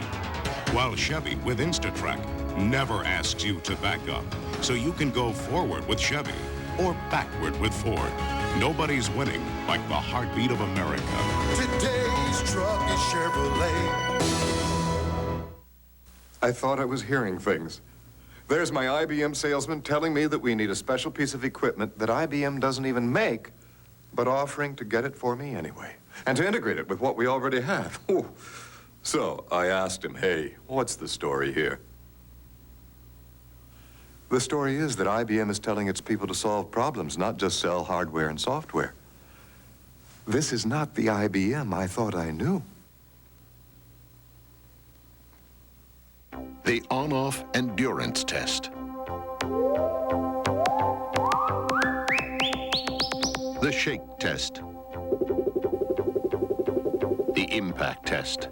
While Chevy with InstaTrack never asks you to back up, so you can go forward with Chevy or backward with Ford. Nobody's winning like the heartbeat of America. Today's truck is Chevrolet. I thought I was hearing things. There's my IBM salesman telling me that we need a special piece of equipment that IBM doesn't even make, but offering to get it for me anyway, and to integrate it with what we already have. Ooh. So I asked him, hey, what's the story here? The story is that IBM is telling its people to solve problems, not just sell hardware and software. This is not the IBM I thought I knew. The on-off endurance test. The shake test. The impact test.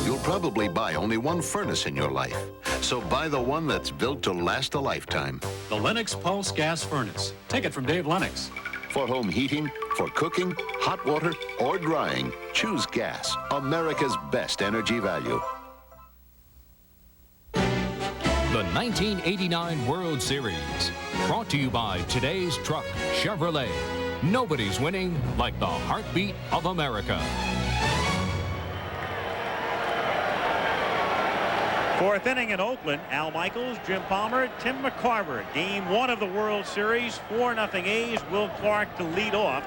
You'll probably buy only one furnace in your life, so buy the one that's built to last a lifetime. The Lennox Pulse Gas Furnace. Take it from Dave Lennox. For home heating, for cooking, hot water, or drying, choose gas, America's best energy value. The 1989 World Series, brought to you by today's truck, Chevrolet. Nobody's winning like the heartbeat of America. Fourth inning in Oakland. Al Michaels, Jim Palmer, Tim McCarver. Game 1 of the World Series. 4-0 A's. Will Clark to lead off.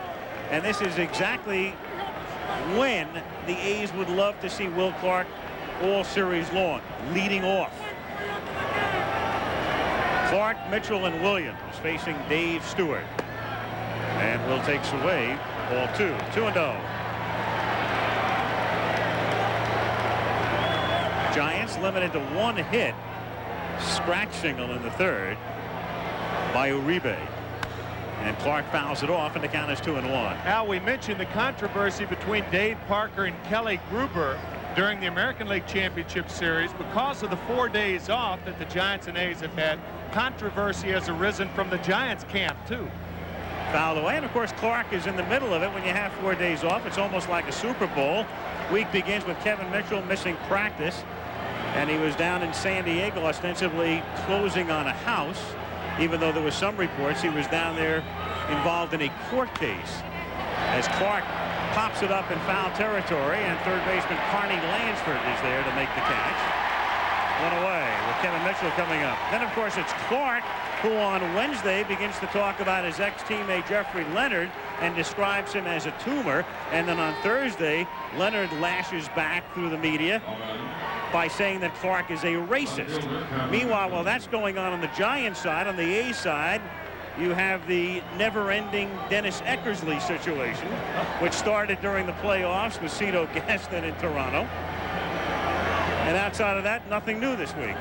And this is exactly when the A's would love to see Will Clark all series long, leading off. Clark, Mitchell, and Williams facing Dave Stewart. And Will takes away ball 2. 2-0. Giants limited to 1 hit. Scratch single in the third by Uribe. And Clark fouls it off, and the count is 2-1. Al, we mentioned the controversy between Dave Parker and Kelly Gruber during the American League Championship Series. Because of the 4 days off that the Giants and A's have had, controversy has arisen from the Giants camp, too. Fouled away, and of course Clark is in the middle of it. When you have 4 days off, it's almost like a Super Bowl. Week begins with Kevin Mitchell missing practice, and he was down in San Diego ostensibly closing on a house, even though there was some reports he was down there involved in a court case. As Clark pops it up in foul territory, and third baseman Carney Lansford is there to make the catch. One away with Kevin Mitchell coming up. Then, of course, it's Clark, who on Wednesday begins to talk about his ex-teammate Jeffrey Leonard and describes him as a tumor. And then on Thursday, Leonard lashes back through the media by saying that Clark is a racist. Meanwhile, while that's going on the Giants side, on the A's side, you have the never-ending Dennis Eckersley situation, which started during the playoffs with Cito Gaston in Toronto. And outside of that, nothing new this week.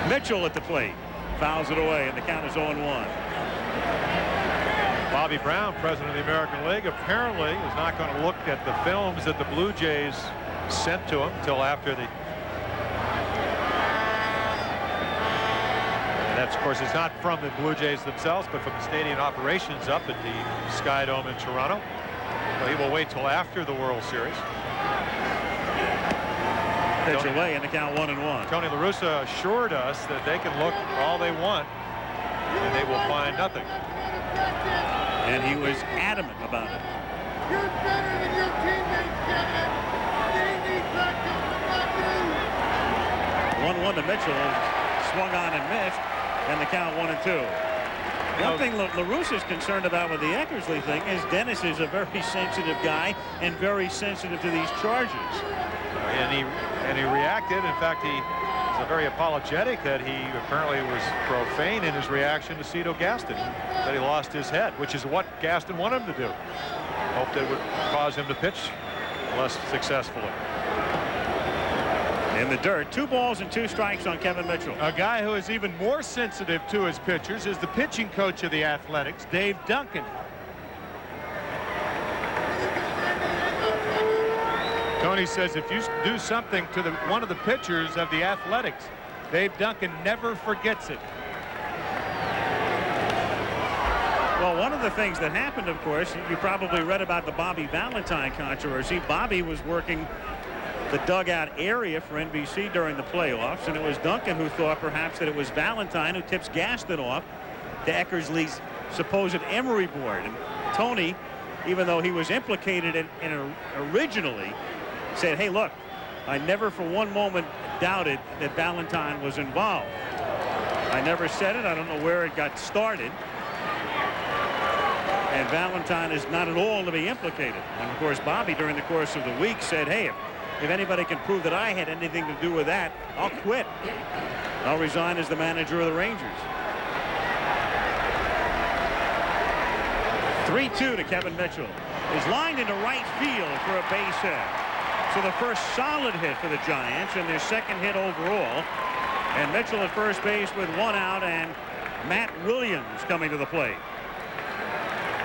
Mitchell at the plate. Fouls it away, and the count is 0-1. Bobby Brown, president of the American League, apparently is not going to look at the films that the Blue Jays sent to him until after the... And that's, of course, it's not from the Blue Jays themselves, but from the stadium operations up at the Sky Dome in Toronto. So he will wait till after the World Series. Pitch away, and the count 1-1. Tony La Russa assured us that they can look all they want and they will find nothing. And he was adamant about it. You're better than your teammates, Kevin. They need practice to block you. 1-1 to Mitchell. Swung on and missed, and the count 1-2. One thing La Russa is concerned about with the Eckersley thing is Dennis is a very sensitive guy and very sensitive to these charges. And he reacted. In fact, he was very apologetic that he apparently was profane in his reaction to Cito Gaston. That he lost his head, which is what Gaston wanted him to do. Hoped it would cause him to pitch less successfully. In the dirt, 2 balls and 2 strikes on Kevin Mitchell. A guy who is even more sensitive to his pitchers is the pitching coach of the Athletics, Dave Duncan. Tony says if you do something to one of the pitchers of the Athletics, Dave Duncan never forgets it. Well, one of the things that happened, of course, you probably read about the Bobby Valentine controversy. Bobby was working the dugout area for NBC during the playoffs, and it was Duncan who thought perhaps that it was Valentine who tips Gaston off to Eckersley's supposed Emory board. And Tony, even though he was implicated in originally, said, hey, look, I never for one moment doubted that Valentine was involved. I never said it. I don't know where it got started. And Valentine is not at all to be implicated. And of course, Bobby, during the course of the week, said, hey, if anybody can prove that I had anything to do with that, I'll quit. I'll resign as the manager of the Rangers. 3-2 to Kevin Mitchell. Is lined into right field for a base hit. So the first solid hit for the Giants and their second hit overall. And Mitchell at first base with 1 out, and Matt Williams coming to the plate.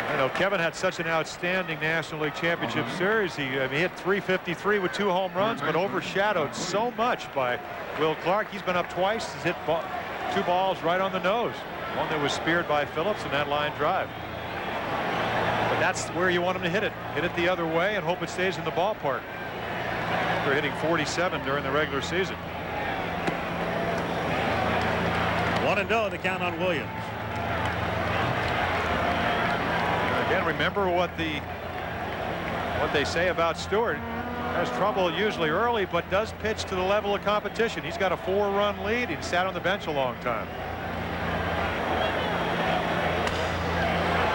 I know Kevin had such an outstanding National League Championship Series. He hit .353 with 2 home runs, but overshadowed so much by Will Clark. He's been up twice. He's hit 2 balls right on the nose. One that was speared by Phillips in that line drive. But that's where you want him to hit it. Hit it the other way and hope it stays in the ballpark. After hitting 47 during the regular season. 1-0 the count on Williams. Again, remember what they say about Stewart. Has trouble usually early, but does pitch to the level of competition. He's got a 4-run lead. He sat on the bench a long time.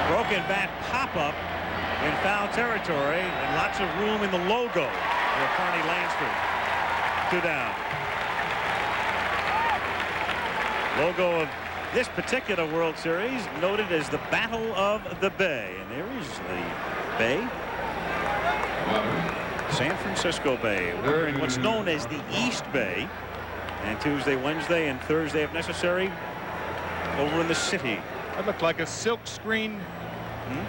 Broken bat pop-up in foul territory, and lots of room in the logo for Carney Lansford. 2 down. Logo of this particular World Series noted as the Battle of the Bay. And there is the Bay. San Francisco Bay. We're in what's known as the East Bay. And Tuesday, Wednesday, and Thursday, if necessary, over in the city. That looked like a silk screen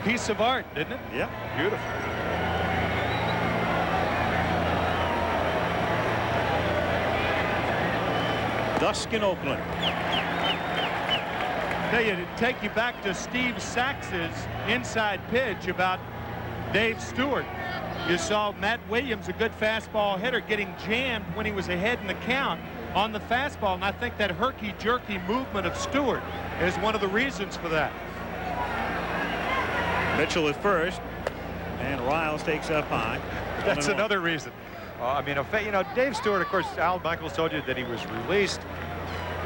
piece of art, didn't it? Yeah. Beautiful. Dusk in Oakland. Tell you, to take you back to Steve Sax's inside pitch about Dave Stewart. You saw Matt Williams, a good fastball hitter, getting jammed when he was ahead in the count on the fastball, and I think that herky-jerky movement of Stewart is one of the reasons for that. Mitchell at first, and Riles takes up high. That's another reason. I mean, you know, Dave Stewart, of course, Al Michaels told you that he was released,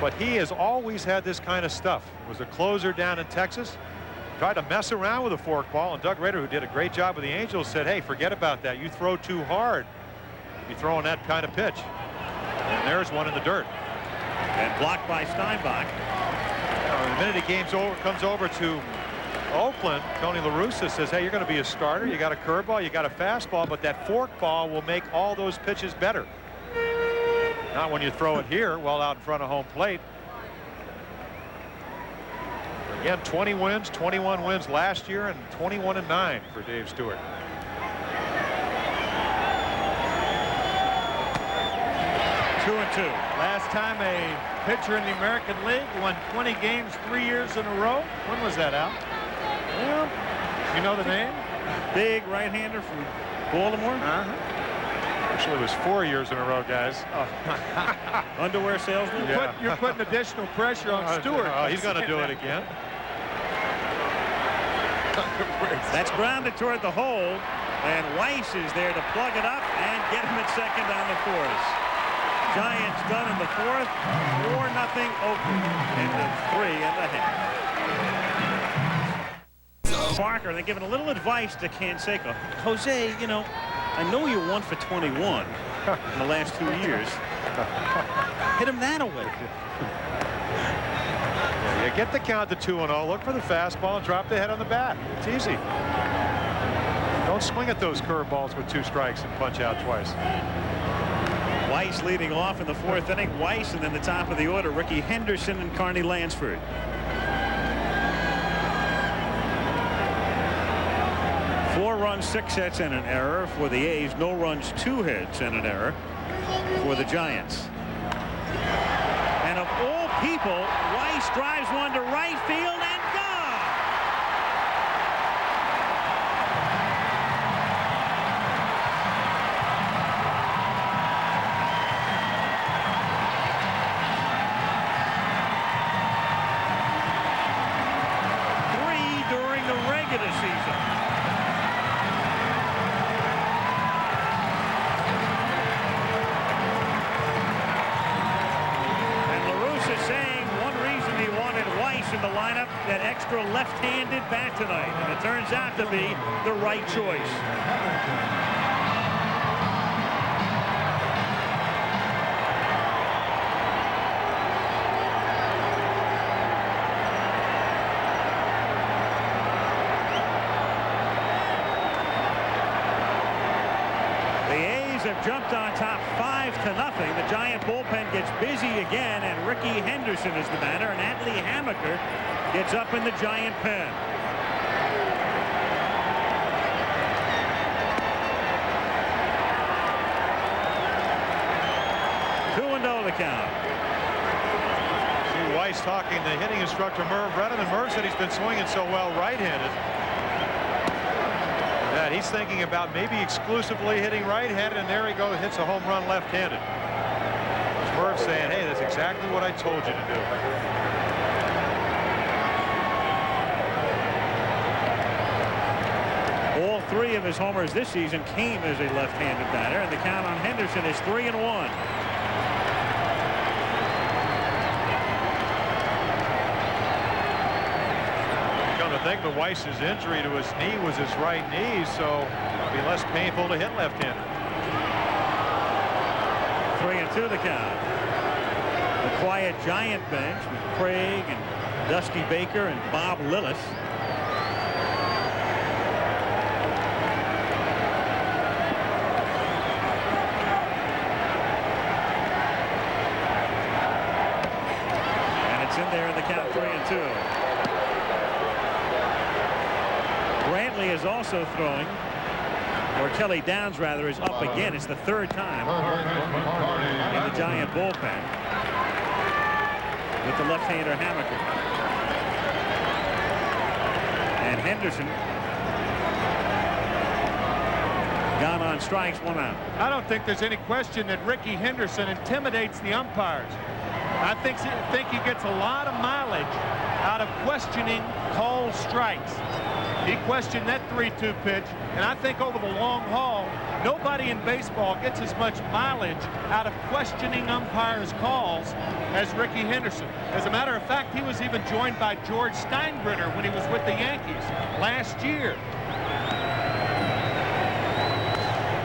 but he has always had this kind of stuff. Was a closer down in Texas, tried to mess around with a forkball, and Doug Rader, who did a great job with the Angels, said, hey, forget about that. You throw too hard. You're throwing that kind of pitch. And there's one in the dirt. And blocked by Steinbach. The minute he comes over to Oakland, Tony La Russa says, hey, you're going to be a starter. You got a curveball, you got a fastball, but that forkball will make all those pitches better. Not when you throw it here, well out in front of home plate. Again, 20 wins, 21 wins last year, and 21-9 for Dave Stewart. Two and two. Last time a pitcher in the American League won 20 games 3 years in a row. When was that, Al? Well, you know the name? Big right-hander from Baltimore. Actually, it was 4 years in a row, guys. Underwear salesman. You're putting additional pressure on Stewart. He's going to do it again. That's grounded toward the hole, and Weiss is there to plug it up and get him at second on the fourth. Giants done in the fourth. 4-0 Oakland in the 3 1/2. Parker, they're giving a little advice to Canseco. Jose, you know, I know you're 1 for 21 in the last 2 years. Hit him that away. Yeah, you get the count to 2-0. Look for the fastball and drop the head on the bat. It's easy. Don't swing at those curveballs with 2 strikes and punch out twice. Weiss leading off in the 4th inning. Weiss, and then the top of the order, Ricky Henderson and Carney Lansford. Four runs, 6 hits, and an error for the A's. No runs, 2 hits, and an error for the Giants. And of all people, Weiss drives one to right field and gone. During the regular season. And La Russa saying one reason he wanted Weiss in the lineup, that extra left-handed bat tonight, and it turns out to be the right choice. Have jumped on top 5-0. The Giant bullpen gets busy again, and Ricky Henderson is the batter, and Atlee Hammaker gets up in the Giant pen. Two and 0 the count. See Weiss talking to hitting instructor Merv Brennan, and Merv said he's been swinging so well right-handed that he's thinking about maybe exclusively hitting right-handed, and there he goes, hits a home run left-handed. Merv saying, hey, that's exactly what I told you to do. All 3 of his homers this season came as a left-handed batter, and the count on Henderson is 3-1. I think the Weiss's injury to his knee was his right knee, so it'll be less painful to hit left-handed. 3-2 the count. The quiet Giant bench with Craig and Dusty Baker and Bob Lillis. It's in there in the count, 3-2. Brantley is also throwing, or Kelly Downs rather, is up again. It's the third time in the Giant bullpen with the left-hander Hammaker. And Henderson gone on strikes, 1 out. I don't think there's any question that Ricky Henderson intimidates the umpires. I think he gets a lot of mileage out of questioning called strikes. He questioned that 3-2 pitch, and I think over the long haul, nobody in baseball gets as much mileage out of questioning umpires' calls as Ricky Henderson. As a matter of fact, he was even joined by George Steinbrenner when he was with the Yankees last year.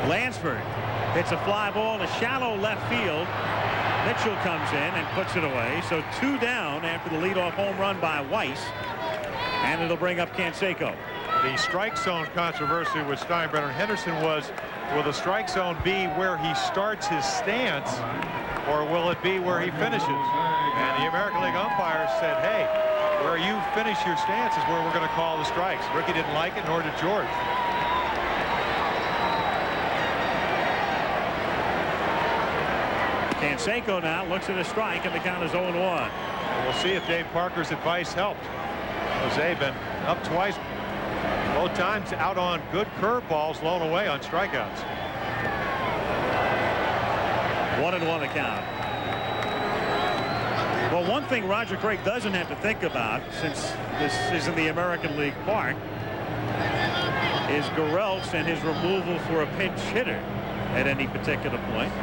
Lansford hits a fly ball to shallow left field. Mitchell comes in and puts it away. So 2 down after the leadoff home run by Weiss. And it'll bring up Canseco. The strike zone controversy with Steinbrenner and Henderson was, will the strike zone be where he starts his stance, or will it be where he finishes? And the American League umpires said, hey, where you finish your stance is where we're going to call the strikes. Ricky didn't like it, nor did George. Canseco now looks at a strike, and the count is 0-1. We'll see if Dave Parker's advice helped. Jose been up twice, both times out on good curveballs, blown away on strikeouts. 1-1 the count. Well, one thing Roger Craig doesn't have to think about, since this is in the American League Park, is Garrelts and his removal for a pinch hitter at any particular point.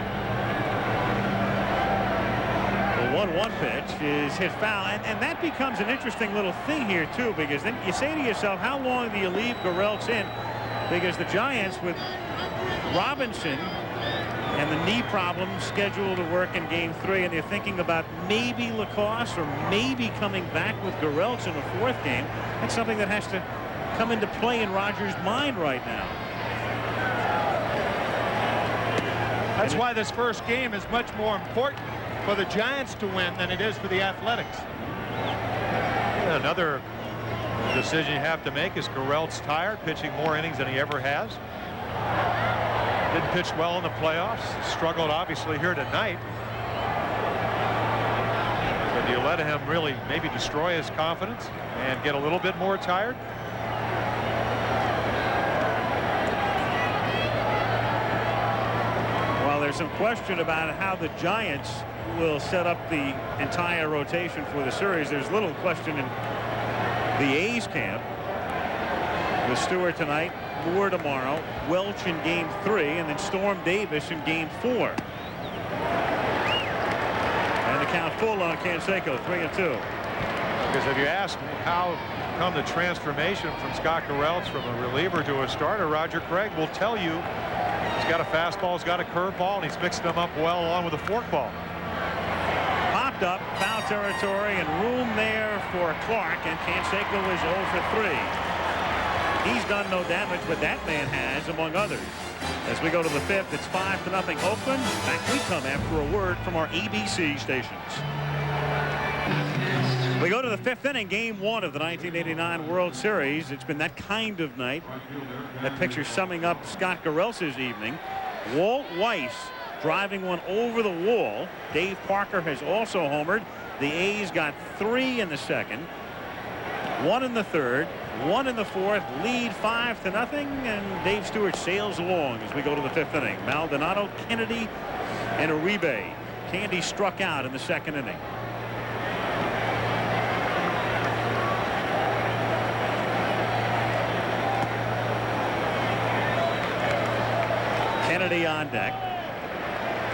The 1-1 pitch is hit foul, and that becomes an interesting little thing here too, because then you say to yourself, how long do you leave Garrelts in? Because the Giants, with Robinson and the knee problem scheduled to work in Game 3, and they're thinking about maybe Lacoste or maybe coming back with Garrelts in the 4th game. That's something that has to come into play in Rogers' mind right now. That's why this first game is much more important for the Giants to win than it is for the Athletics. Another decision you have to make is Garrelts tired, pitching more innings than he ever has. Didn't pitch well in the playoffs. Struggled obviously here tonight. So do you let him really maybe destroy his confidence and get a little bit more tired? Well, there's some question about how the Giants will set up the entire rotation for the series. There's little question in the A's camp with Stewart tonight, Moore tomorrow, Welch in Game 3, and then Storm Davis in Game 4. And the count full on Canseco, 3-2. Because if you ask how come the transformation from Scott Garrelts from a reliever to a starter, Roger Craig will tell you he's got a fastball, he's got a curveball, and he's mixed them up well along with a forkball. Popped up, foul territory, and room there for Clark, and Canseco is 0 for 3. He's done no damage, but that man has, among others. As we go to the 5th, it's 5-0 Oakland. Back we come after a word from our ABC stations. We go to the 5th inning, Game 1 of the 1989 World Series. It's been that kind of night. That picture summing up Scott Garrelts' evening. Walt Weiss driving one over the wall. Dave Parker has also homered. The A's got 3 in the 2nd, 1 in the 3rd, 1 in the 4th, lead 5-0, and Dave Stewart sails along as we go to the 5th inning. Maldonado, Kennedy, and Uribe. Candy struck out in the 2nd inning. Kennedy on deck.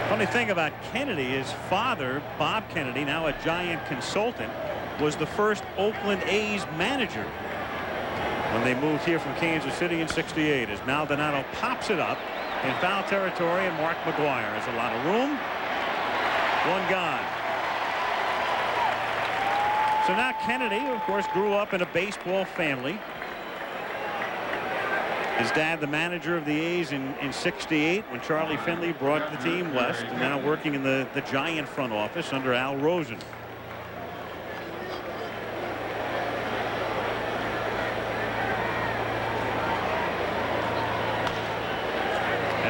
Funny thing about Kennedy, his father, Bob Kennedy, now a Giant consultant, was the first Oakland A's manager when they moved here from Kansas City in '68. As Maldonado pops it up in foul territory, and Mark McGuire has a lot of room. 1 gone. So now Kennedy, of course, grew up in a baseball family. His dad, the manager of the A's in '68 when Charlie Finley brought the team west, and now working in the Giant front office under Al Rosen.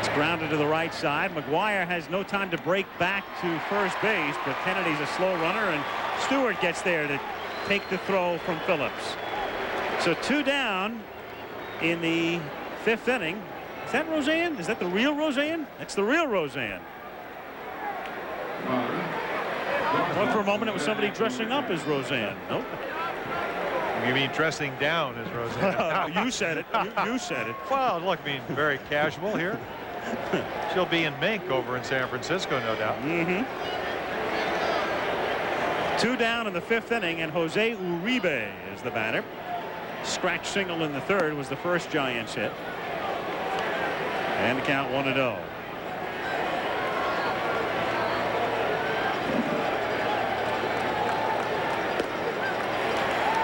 It's grounded to the right side. McGuire has no time to break back to first base, but Kennedy's a slow runner, and Stewart gets there to take the throw from Phillips. So 2 down in the 5th inning. Is that Roseanne? Is that the real Roseanne? That's the real Roseanne. Well, for a moment it was somebody dressing up as Roseanne. Nope. You mean dressing down as Roseanne? You said it. You said it. Well, look, I mean, very casual here. She'll be in mink over in San Francisco, no doubt. 2 down in the 5th inning, and Jose Uribe is the batter. Scratch single in the 3rd was the first Giants hit. And the count 1-0.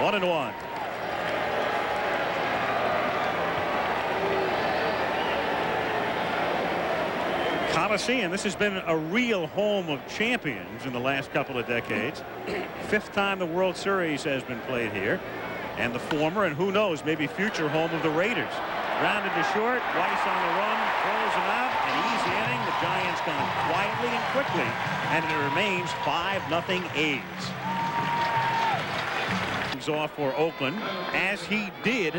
One and one. Coliseum, this has been a real home of champions in the last couple of decades. 5th time the World Series has been played here. And the former, and who knows, maybe future home of the Raiders. Grounded to short, Weiss on the run, throws him out. An easy inning. The Giants gone quietly and quickly. And it remains 5-0 A's. Off for Oakland, as he did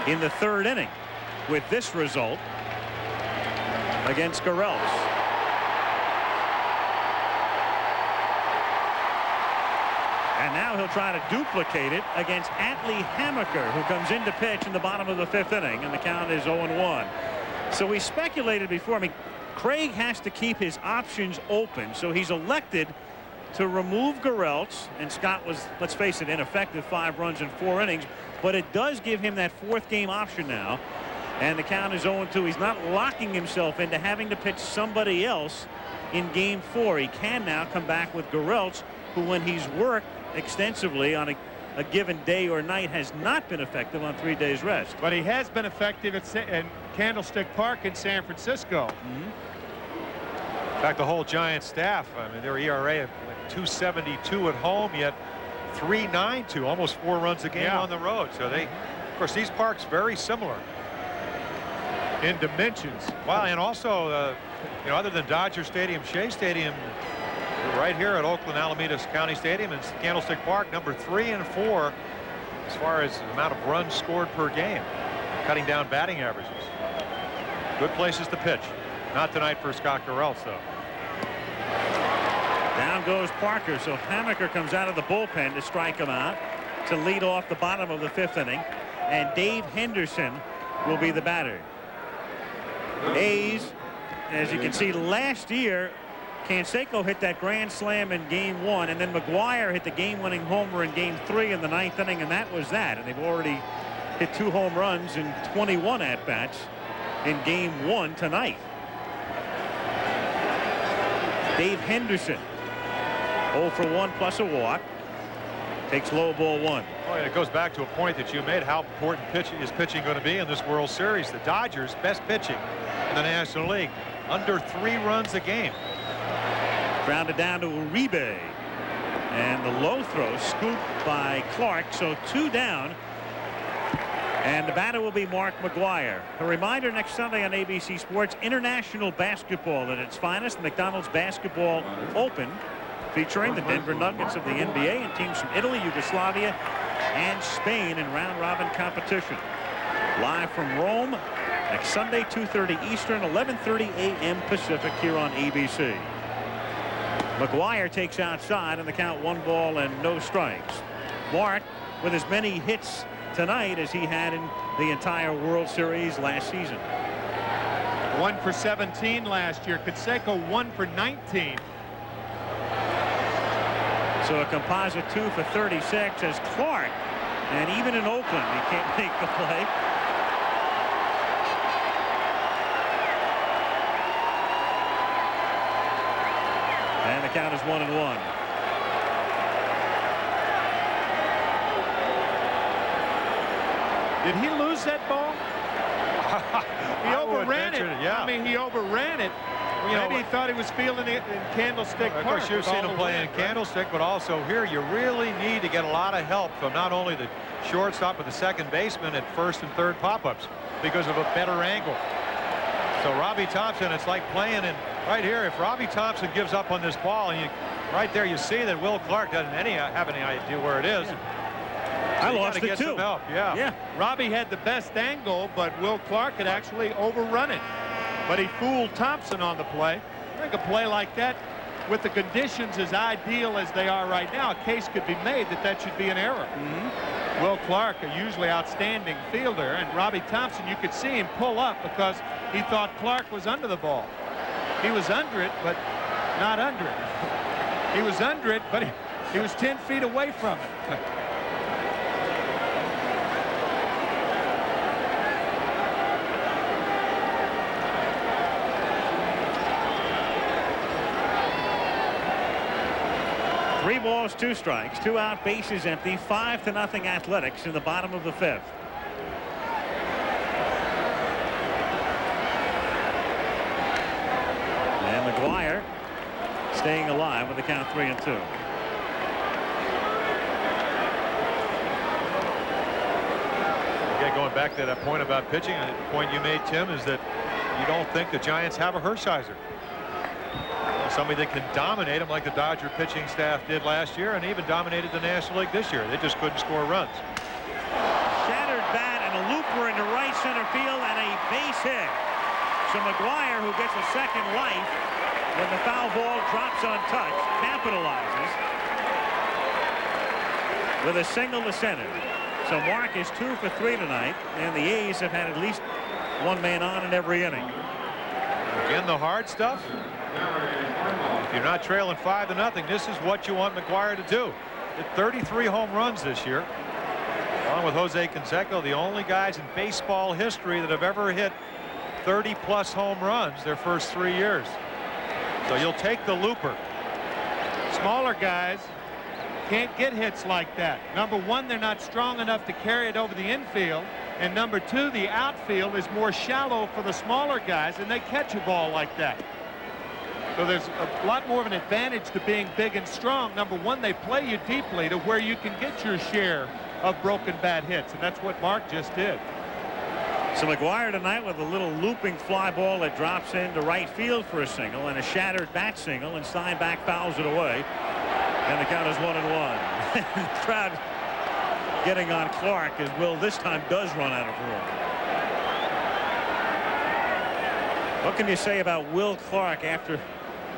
in the 3rd inning with this result against Garrelts. And now he'll try to duplicate it against Atlee Hammaker, who comes in to pitch in the bottom of the 5th inning, and the count is 0-1. So we speculated before. I mean, Craig has to keep his options open, so he's elected to remove Garrelts, and Scott was, let's face it, ineffective, 5 runs in 4 innings, but it does give him that 4th game option now, and the count is 0-2. He's not locking himself into having to pitch somebody else in game 4. He can now come back with Garrelts, who, when he's worked extensively on a given day or night, has not been effective on 3 days rest. But he has been effective at Candlestick Park in San Francisco. In fact, the whole Giants staff, I mean, their ERA of 2.72 at home, yet 3.92, almost 4 runs a game on the road. So they, of course, these parks very similar in dimensions. Well, and also, you know, other than Dodger Stadium, Shea Stadium, right here at Oakland Alameda County Stadium and Candlestick Park, number 3 and 4 as far as the amount of runs scored per game, cutting down batting averages. Good places to pitch. Not tonight for Scott Garrelts, though. Down goes Parker, so Hammaker comes out of the bullpen to strike him out to lead off the bottom of the 5th inning, and Dave Henderson will be the batter. A's, as you can see, last year Canseco hit that grand slam in game 1, and then McGuire hit the game-winning homer in game 3 in the 9th inning, and that was that. And they've already hit 2 home runs in 21 at-bats in game 1 tonight. Dave Henderson, 0 for 1 plus a walk, takes low ball 1. Oh, and it goes back to a point that you made. How important is pitching going to be in this World Series? The Dodgers, best pitching in the National League, under 3 runs a game. Grounded down to Uribe, and the low throw scooped by Clark, so 2 down. And the batter will be Mark McGuire. A reminder, next Sunday on ABC Sports, international basketball at its finest, the McDonald's Basketball Open, featuring the Denver Nuggets of the NBA and teams from Italy, Yugoslavia, and Spain in round-robin competition. Live from Rome next Sunday, 2:30 Eastern, 11:30 a.m. Pacific, here on ABC. McGuire takes outside, and the count 1 ball and no strikes. Mark with as many hits tonight as he had in the entire World Series last season. 1 for 17 last year. Canseco 1 for 19. So a composite 2 for 36 as Clark, and even in Oakland he can't make the play. And the count is 1-1. Did he lose that ball? He overran it. Yeah. I mean, he overran it. Maybe he thought he was feeling it in Candlestick Park. Of course, you've seen him play in Candlestick, but also here you really need to get a lot of help from not only the shortstop but the second baseman at first and third pop-ups because of a better angle. So Robbie Thompson, it's like playing in right here. If Robbie Thompson gives up on this ball, and right there you see that Will Clark doesn't have any idea where it is. I lost it too. Yeah. Robbie had the best angle, but Will Clark had actually overrun it. But he fooled Thompson on the play. I think a play like that, with the conditions as ideal as they are right now, a case could be made that should be an error. Will Clark, a usually outstanding fielder, and Robbie Thompson, you could see him pull up because he thought Clark was under the ball. He was under it, but not under it. He was under it, but he was 10 feet away from it. Three balls, 2 strikes, 2 out, bases empty, 5-0 Athletics in the bottom of the 5th. And McGuire staying alive with the count 3-2. Again, going back to that point about pitching, the point you made, Tim, is that you don't think the Giants have a Hershiser. Somebody that can dominate them like the Dodger pitching staff did last year and even dominated the National League this year. They just couldn't score runs. Shattered bat and a looper into right center field and a base hit. So McGuire, who gets a second life when the foul ball drops untouched, capitalizes with a single to center. So Mark is 2 for 3 tonight, and the A's have had at least one man on in every inning. Again, the hard stuff. If you're not trailing 5-0, this is what you want McGuire to do. Hit 33 home runs this year, along with Jose Canseco, the only guys in baseball history that have ever hit 30+ home runs their first 3 years. So you'll take the looper. Smaller guys can't get hits like that. Number one, they're not strong enough to carry it over the infield. And number two, the outfield is more shallow for the smaller guys, and they catch a ball like that. So there's a lot more of an advantage to being big and strong. Number one, they play you deeply to where you can get your share of broken bat hits, and that's what Mark just did. So McGuire tonight with a little looping fly ball that drops into right field for a single and a shattered bat single, and Steinbach fouls it away. And the count is 1-1. The crowd getting on Clark as Will this time does run out of room. What can you say about Will Clark after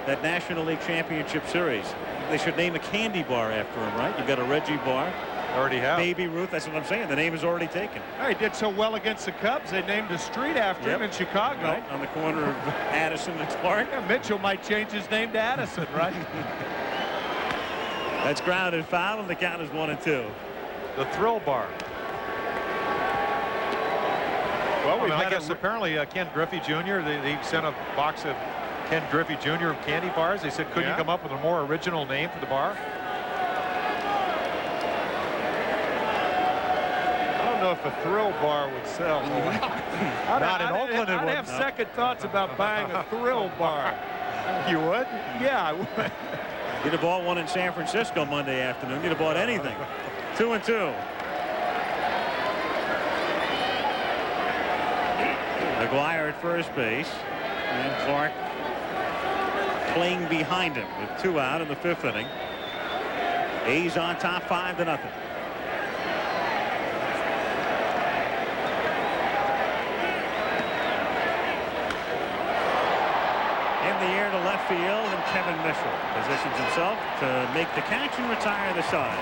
that National League Championship Series? They should name a candy bar after him, right? You've got a Reggie bar. Already have. Baby Ruth, that's what I'm saying. The name is already taken. He did so well against the Cubs, they named a street after him in Chicago. Right, on the corner of Addison and Clark. Yeah, Mitchell might change his name to Addison, right? That's grounded foul, and the count is 1-2. The Thrill Bar. Well, I guess apparently Ken Griffey Jr. They sent a box of Ken Griffey Jr. candy bars. They said, couldn't you come up with a more original name for the bar? I don't know if a Thrill Bar would sell. Not in Oakland, I'd have second thoughts about buying a Thrill Bar. You would? Yeah, I would. You'd have bought one in San Francisco Monday afternoon. You'd have bought anything. 2-2. McGuire at first base, and Clark playing behind him with 2 out in the 5th inning. A's on top 5-0. In the air to left field, and Kevin Mitchell positions himself to make the catch and retire the side.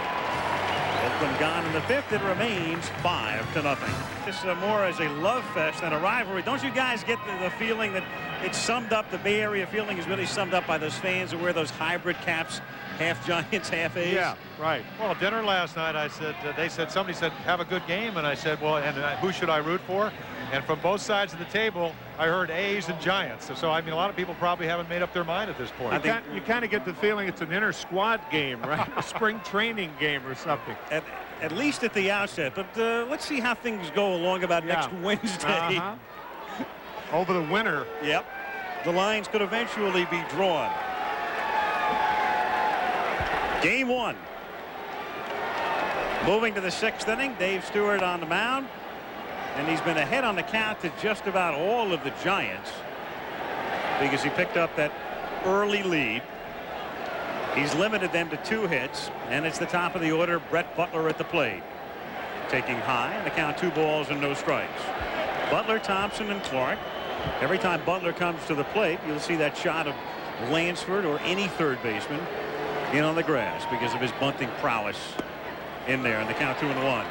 Oakland gone in the 5th. It remains 5-0. This is more as a love fest than a rivalry. Don't you guys get the feeling that it's summed up? The Bay Area feeling is really summed up by those fans who wear those hybrid caps, half Giants, half A's. Yeah, right. Well, dinner last night, I said, somebody said, have a good game. And I said, well, and who should I root for? And from both sides of the table, I heard A's and Giants. So, I mean, a lot of people probably haven't made up their mind at this point. You kind of get the feeling it's an inter-squad game, right? A spring training game or something. At least at the outset. But let's see how things go along about next Wednesday. Over the winter. Yep. The lines could eventually be drawn. Game 1. Moving to the 6th inning. Dave Stewart on the mound. And he's been ahead on the count to just about all of the Giants. because he picked up that early lead. He's limited them to 2 hits, and it's the top of the order. Brett Butler at the plate, taking high, and the count 2 balls and no strikes. Butler, Thompson, and Clark. Every time Butler comes to the plate, you'll see that shot of Lansford or any third baseman in on the grass because of his bunting prowess in there, and the count 2-1.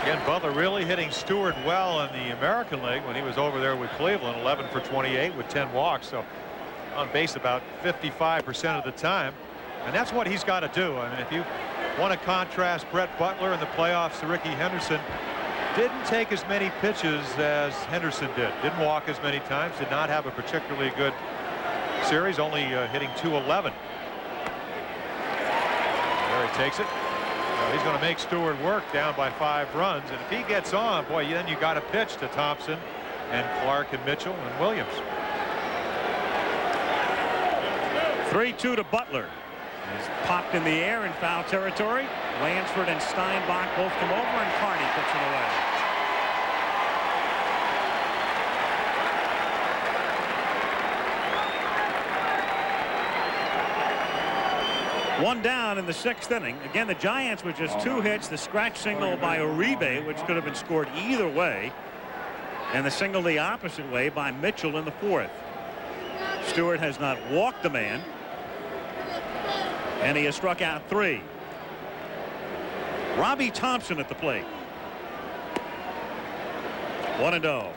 Again, Butler really hitting Stewart well in the American League when he was over there with Cleveland, 11 for 28 with 10 walks. So on base about 55% of the time. And that's what he's got to do. I mean, if you want to contrast Brett Butler in the playoffs to Ricky Henderson, didn't take as many pitches as Henderson did. Didn't walk as many times. Did not have a particularly good series, only hitting .211. There he takes it. He's going to make Stewart work down by 5 runs. And if he gets on, boy, then you got to pitch to Thompson and Clark and Mitchell and Williams. 3-2 to Butler. He's popped in the air in foul territory. Lansford and Steinbach both come over, and Carney puts it away. One down in the 6th inning. Again, the Giants with just 2 hits. The scratch single by Uribe, which could have been scored either way, and the single the opposite way by Mitchell in the 4th. Stewart has not walked the man, and he has struck out 3. Robbie Thompson at the plate. 1-0.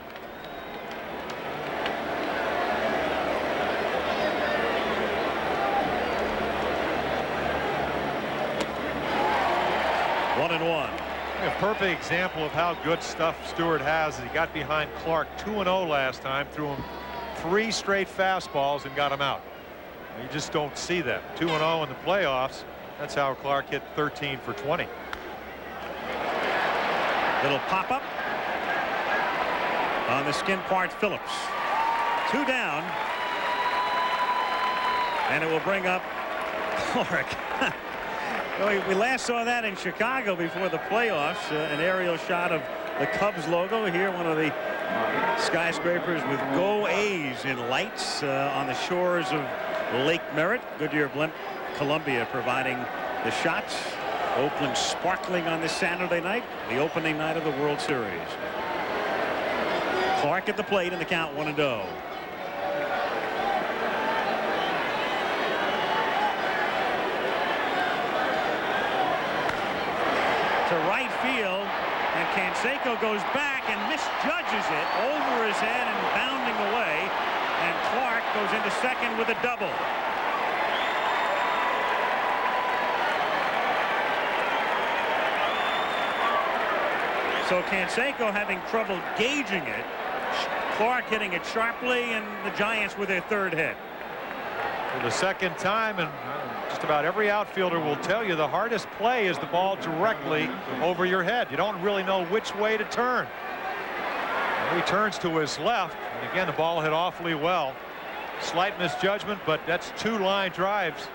A perfect example of how good stuff Stewart has. He got behind Clark 2-0 last time, threw him 3 straight fastballs and got him out. You just don't see that. 2-0 in the playoffs. That's how Clark hit 13 for 20. Little pop-up on the skin part. Phillips. 2 down, and it will bring up Clark. We last saw that in Chicago before the playoffs. An aerial shot of the Cubs logo here, one of the skyscrapers with "Go A's" in lights on the shores of Lake Merritt. Goodyear Blimp Columbia providing the shots. Oakland sparkling on this Saturday night, the opening night of the World Series. Clark at the plate, and the count 1-0. To right field, and Canseco goes back and misjudges it over his head and bounding away, and Clark goes into second with a double. So Canseco having trouble gauging it, Clark hitting it sharply, and the Giants with their 3rd hit. For the 2nd time, and just about every outfielder will tell you the hardest play is the ball directly over your head. You don't really know which way to turn. And he turns to his left, and again the ball hit awfully well. Slight misjudgment, but that's 2 line drives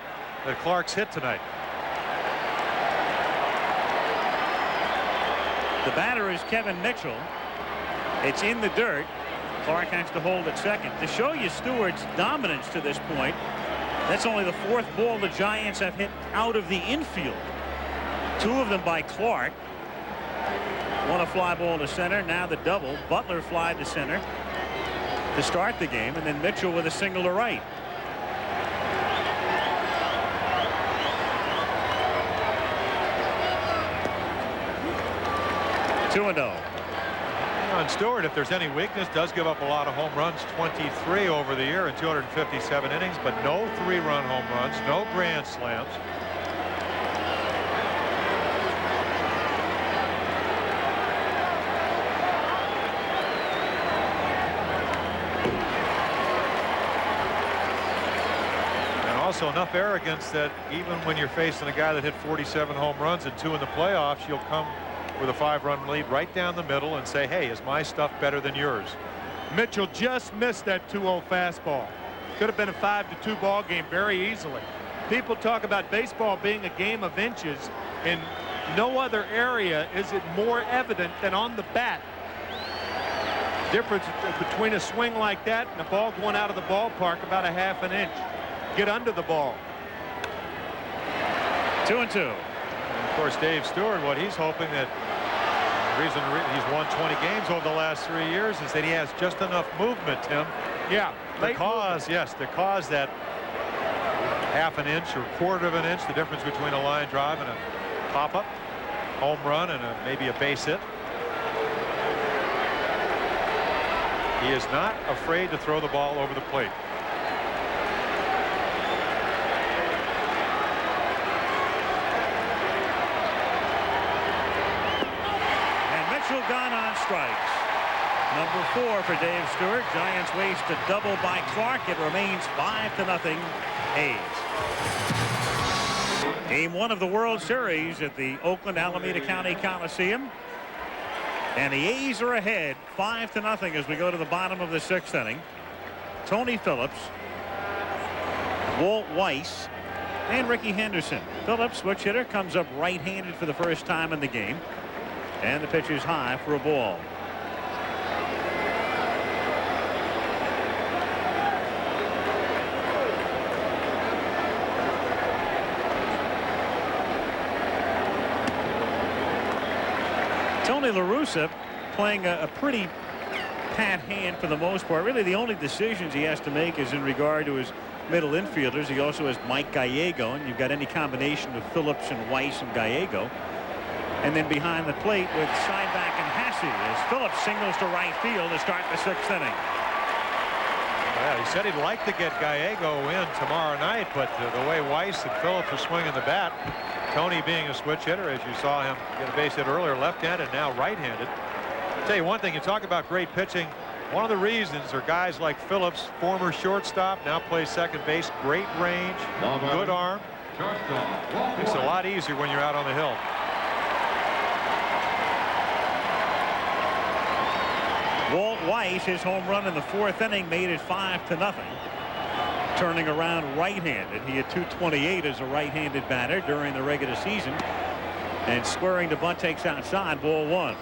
that Clark's hit tonight. The batter is Kevin Mitchell. It's in the dirt. Clark has to hold at second. To show you Stewart's dominance to this point, that's only the 4th ball the Giants have hit out of the infield. 2 of them by Clark. 1 a fly ball to center. Now the double. Butler fly to center to start the game, and then Mitchell with a single to right. And Stewart, if there's any weakness, does give up a lot of home runs, 23 over the year in 257 innings, but no 3-run home runs, no grand slams. And also enough arrogance that even when you're facing a guy that hit 47 home runs and 2 in the playoffs, you'll come with a 5-run lead right down the middle and say, hey, is my stuff better than yours? Mitchell just missed that 2-0 fastball. Could have been a 5-2 ball game very easily. People talk about baseball being a game of inches. In no other area is it more evident than on the bat. Difference between a swing like that and a ball going out of the ballpark about a ½ an inch. Get under the ball. 2-2. And of course, Dave Stewart, what he's hoping that the reason he's won 20 games over the last 3 years is that he has just enough movement, Tim. Yeah. To cause that ½ an inch or quarter of an inch, the difference between a line drive and a pop-up, home run, and maybe a base hit. He is not afraid to throw the ball over the plate. And Mitchell gone on strikes. Number 4 for Dave Stewart. Giants waste a double by Clark. It remains 5-0 A's. Game 1 of the World Series at the Oakland Alameda County Coliseum. And the A's are ahead 5-0 as we go to the bottom of the 6th inning. Tony Phillips, Walt Weiss, and Ricky Henderson. Phillips, switch hitter, comes up right-handed for the first time in the game. And the pitch is high for a ball. Tony La Russa playing a pretty pat hand for the most part. Really, the only decisions he has to make is in regard to his middle infielders. He also has Mike Gallego, and you've got any combination of Phillips and Weiss and Gallego. And then behind the plate with Steinbach and Hasse as Phillips singles to right field to start the 6th inning. Yeah, he said he'd like to get Gallego in tomorrow night, but the way Weiss and Phillips are swinging the bat, Tony being a switch hitter, as you saw him get a base hit earlier, left-handed, now right-handed. I'll tell you one thing, you talk about great pitching. One of the reasons are guys like Phillips, former shortstop, now plays second base, great range, good arm. It's a lot easier when you're out on the hill. Walt Weiss, his home run in the 4th inning made it 5-0. Turning around right-handed. He had .228 as a right-handed batter during the regular season. And squaring the bunt takes outside, ball 1.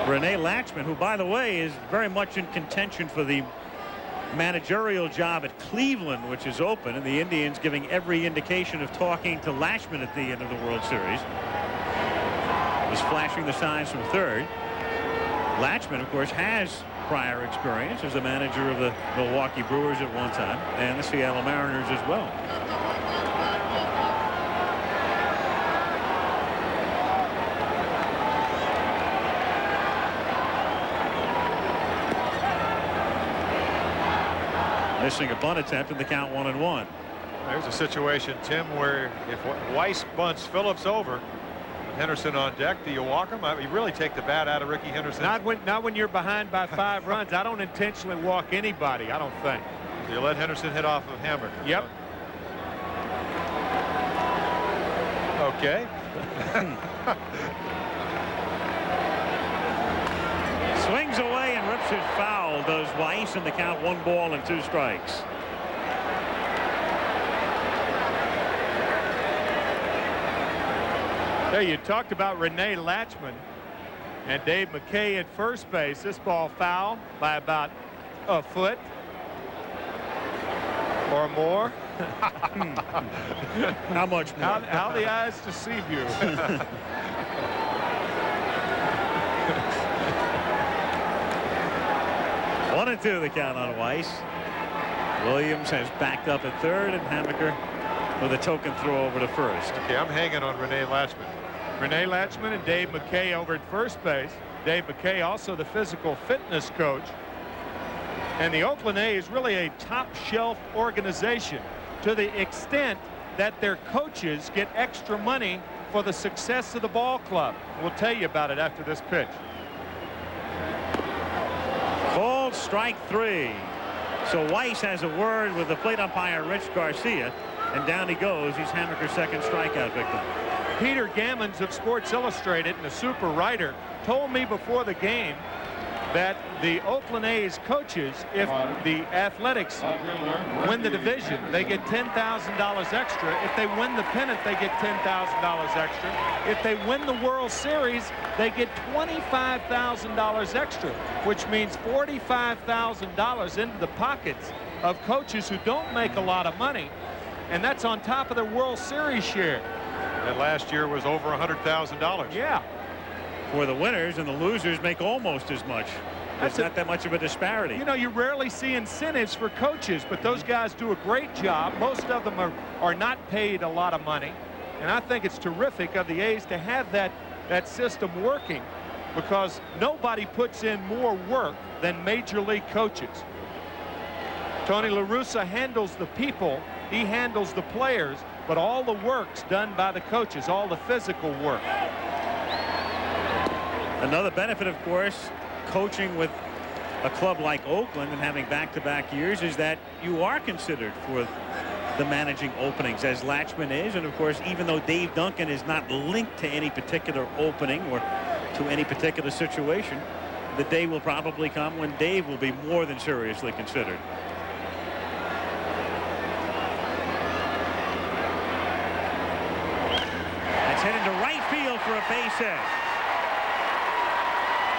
Rene Latchman, who, by the way, is very much in contention for the managerial job at Cleveland, which is open, and the Indians giving every indication of talking to Latchman at the end of the World Series. Was flashing the signs from third. Latchman, of course, has prior experience as the manager of the Milwaukee Brewers at one time and the Seattle Mariners as well. Missing a bunt attempt in the count 1-1. There's a situation, Tim, where if Weiss bunts Phillips over, Henderson on deck, do you walk him? You really take the bat out of Ricky Henderson. Not when you're behind by 5 runs. I don't intentionally walk anybody, I don't think. So you let Henderson hit off of Hammer. Yep. Okay. Swings away and rips it foul, does Weiss, in the count 1 ball and 2 strikes. There, you talked about Rene Latchman and Dave McKay at first base. This ball foul by about a foot or more. How much more? How the eyes deceive you. 1-2 the count on Weiss. Williams has backed up at third, and Hammaker with a token throw over to first. Okay, I'm hanging on Rene Latchman. Rene Latchman and Dave McKay over at first base. Dave McKay, also the physical fitness coach. And the Oakland A's really a top shelf organization to the extent that their coaches get extra money for the success of the ball club. We'll tell you about it after this pitch. Ball, strike 3. So Weiss has a word with the plate umpire Rich Garcia, and down he goes. He's Hammaker's second strikeout victim. Peter Gammons of Sports Illustrated and a super writer told me before the game that the Oakland A's coaches, if the Athletics win the division, they get $10,000 extra. If they win the pennant, they get $10,000 extra. If they win the World Series, they get $25,000 extra, which means $45,000 into the pockets of coaches who don't make a lot of money, and that's on top of their World Series share. That last year was over $100,000. Yeah. For the winners, and the losers make almost as much. There's not that much of a disparity. You know, you rarely see incentives for coaches, but those guys do a great job. Most of them are not paid a lot of money, and I think it's terrific of the A's to have that system working, because nobody puts in more work than major league coaches. Tony La Russa handles the people, he handles the players, but all the work's done by the coaches, all the physical work. Another benefit, of course, coaching with a club like Oakland and having back-to-back years is that you are considered for the managing openings, as Latchman is. And of course, even though Dave Duncan is not linked to any particular opening or to any particular situation, the day will probably come when Dave will be more than seriously considered. That's hit into right field for a base hit.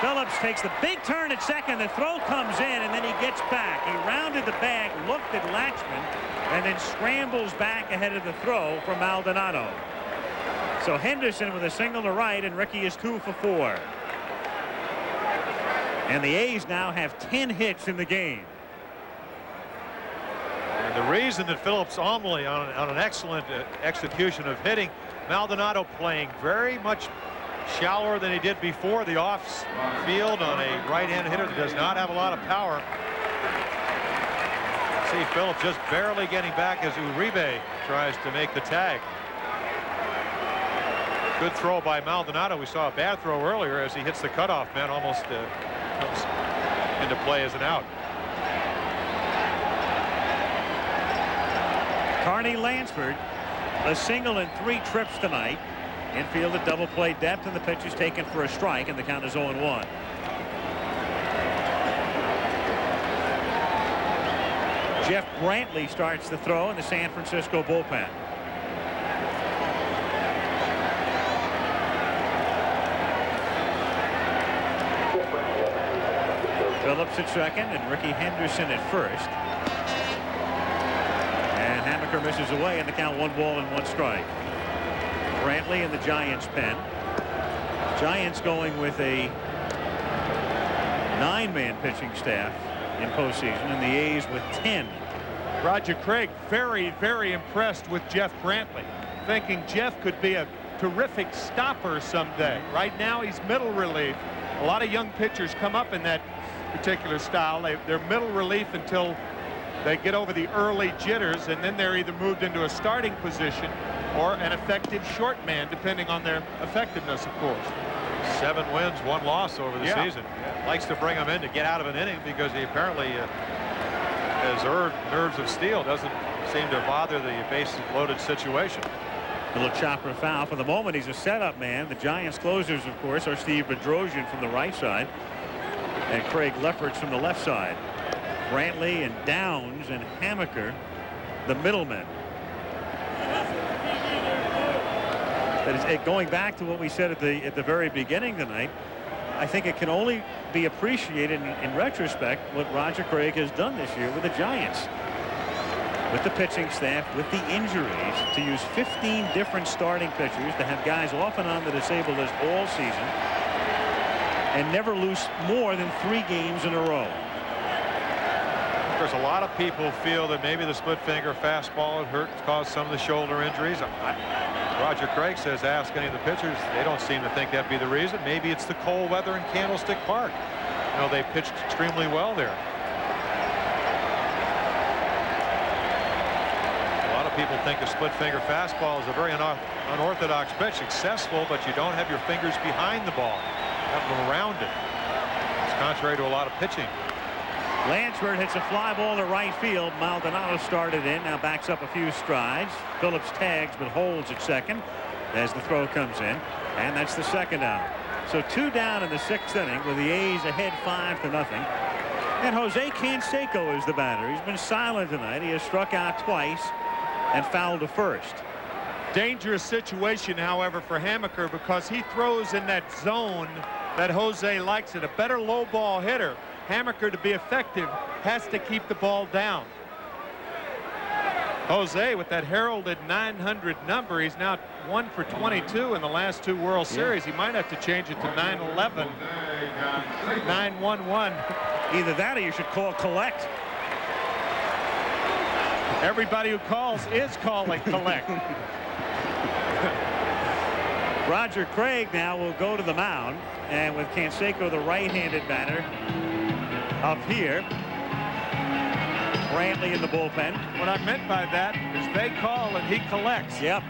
Phillips takes the big turn at second. The throw comes in, and then he gets back. He rounded the bag, looked at Latchman, and then scrambles back ahead of the throw for Maldonado. So Henderson with a single to right, and Ricky is 2 for 4. And the A's now have 10 hits in the game. And the reason that Phillips only on an excellent execution of hitting, Maldonado playing very much shallower than he did before the off field on a right-hand hitter that does not have a lot of power. See Phillips just barely getting back as Uribe tries to make the tag. Good throw by Maldonado. We saw a bad throw earlier as he hits the cutoff man, almost comes into play as an out. Carney Lansford, a single and 3 trips tonight. Infield at double play depth, and the pitch is taken for a strike, and the count is 0-1. Jeff Brantley starts the throw in the San Francisco bullpen. Phillips at second and Ricky Henderson at first. And Hamaker misses away, and the count 1 ball and 1 strike. Brantley in the Giants pen. Giants going with a 9-man pitching staff in postseason, and the A's with 10. Roger Craig very, very impressed with Jeff Brantley, thinking Jeff could be a terrific stopper someday. Right now he's middle relief. A lot of young pitchers come up in that particular style. They're middle relief until they get over the early jitters, and then they're either moved into a starting position or an effective short man, depending on their effectiveness, of course. 7 wins, 1 loss over the season. Likes to bring him in to get out of an inning because he apparently has earned nerves of steel. Doesn't seem to bother the bases loaded situation. A little chopper foul. For the moment, he's a setup man. The Giants closers, of course, are Steve Bedrosian from the right side and Craig Lefferts from the left side. Brantley and Downs and Hamaker, the middlemen. Going back to what we said at the very beginning tonight, I think it can only be appreciated in retrospect what Roger Craig has done this year with the Giants, with the pitching staff, with the injuries, to use 15 different starting pitchers, to have guys off and on the disabled list all season, and never lose more than 3 games in a row. Of course, a lot of people feel that maybe the split finger fastball caused some of the shoulder injuries. Roger Craig says ask any of the pitchers. They don't seem to think that'd be the reason. Maybe it's the cold weather in Candlestick Park. You know, they pitched extremely well there. A lot of people think a split finger fastball is a very unorthodox pitch. Successful, but you don't have your fingers behind the ball. You have them around it. It's contrary to a lot of pitching. Lansford hits a fly ball to right field. Maldonado started in, now backs up a few strides. Phillips tags but holds at second as the throw comes in, and that's the second out. So 2 down in the 6th inning with the A's ahead 5-0. And Jose Canseco is the batter. He's been silent tonight. He has struck out twice and fouled to first. Dangerous situation, however, for Hammaker, because he throws in that zone that Jose likes it. A better low ball hitter, Hammaker, to be effective, has to keep the ball down. Jose, with that heralded 900 number, he's now 1 for 22 in the last 2 World Series. He might have to change it to 911, 911. Either that or you should call collect. Everybody who calls is calling collect. Roger Craig now will go to the mound, and with Canseco, the right-handed batter, up here. Brantley in the bullpen. What I meant by that is they call and he collects. Yep.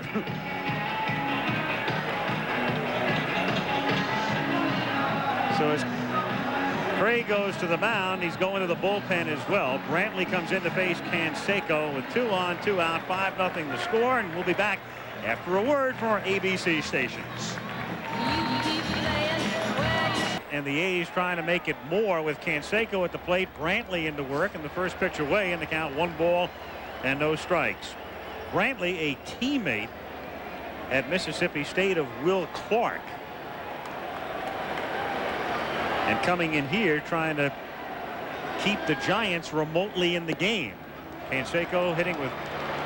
So as Craig goes to the mound, he's going to the bullpen as well. Brantley comes in to face Canseco with 2 on, 2 out, 5-0 the score, and we'll be back after a word from our ABC stations. And the A's trying to make it more with Canseco at the plate, Brantley into work, and the first pitch away, in the count 1 ball and no strikes. Brantley, a teammate at Mississippi State of Will Clark, and coming in here trying to keep the Giants remotely in the game. Canseco hitting with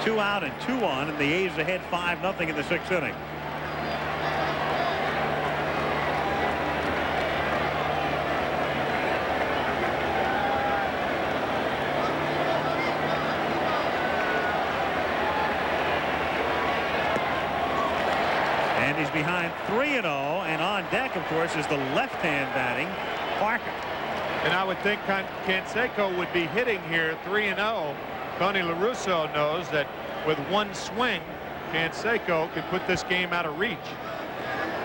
2 out and 2 on, and the A's ahead 5-0 in the 6th inning. And he's behind 3-0, and on deck, of course, is the left-hand batting Parker. And I would think Canseco would be hitting here 3-0. Tony La Russa knows that with 1 swing, Canseco can put this game out of reach.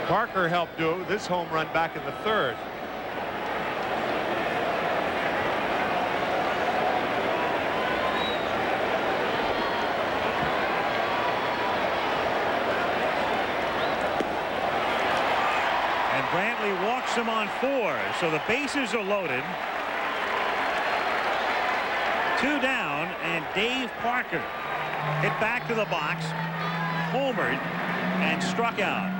Parker helped do it with this home run back in the 3rd. And Brantley walks him on 4, so the bases are loaded. 2 down, and Dave Parker hit back to the box, homered, and struck out.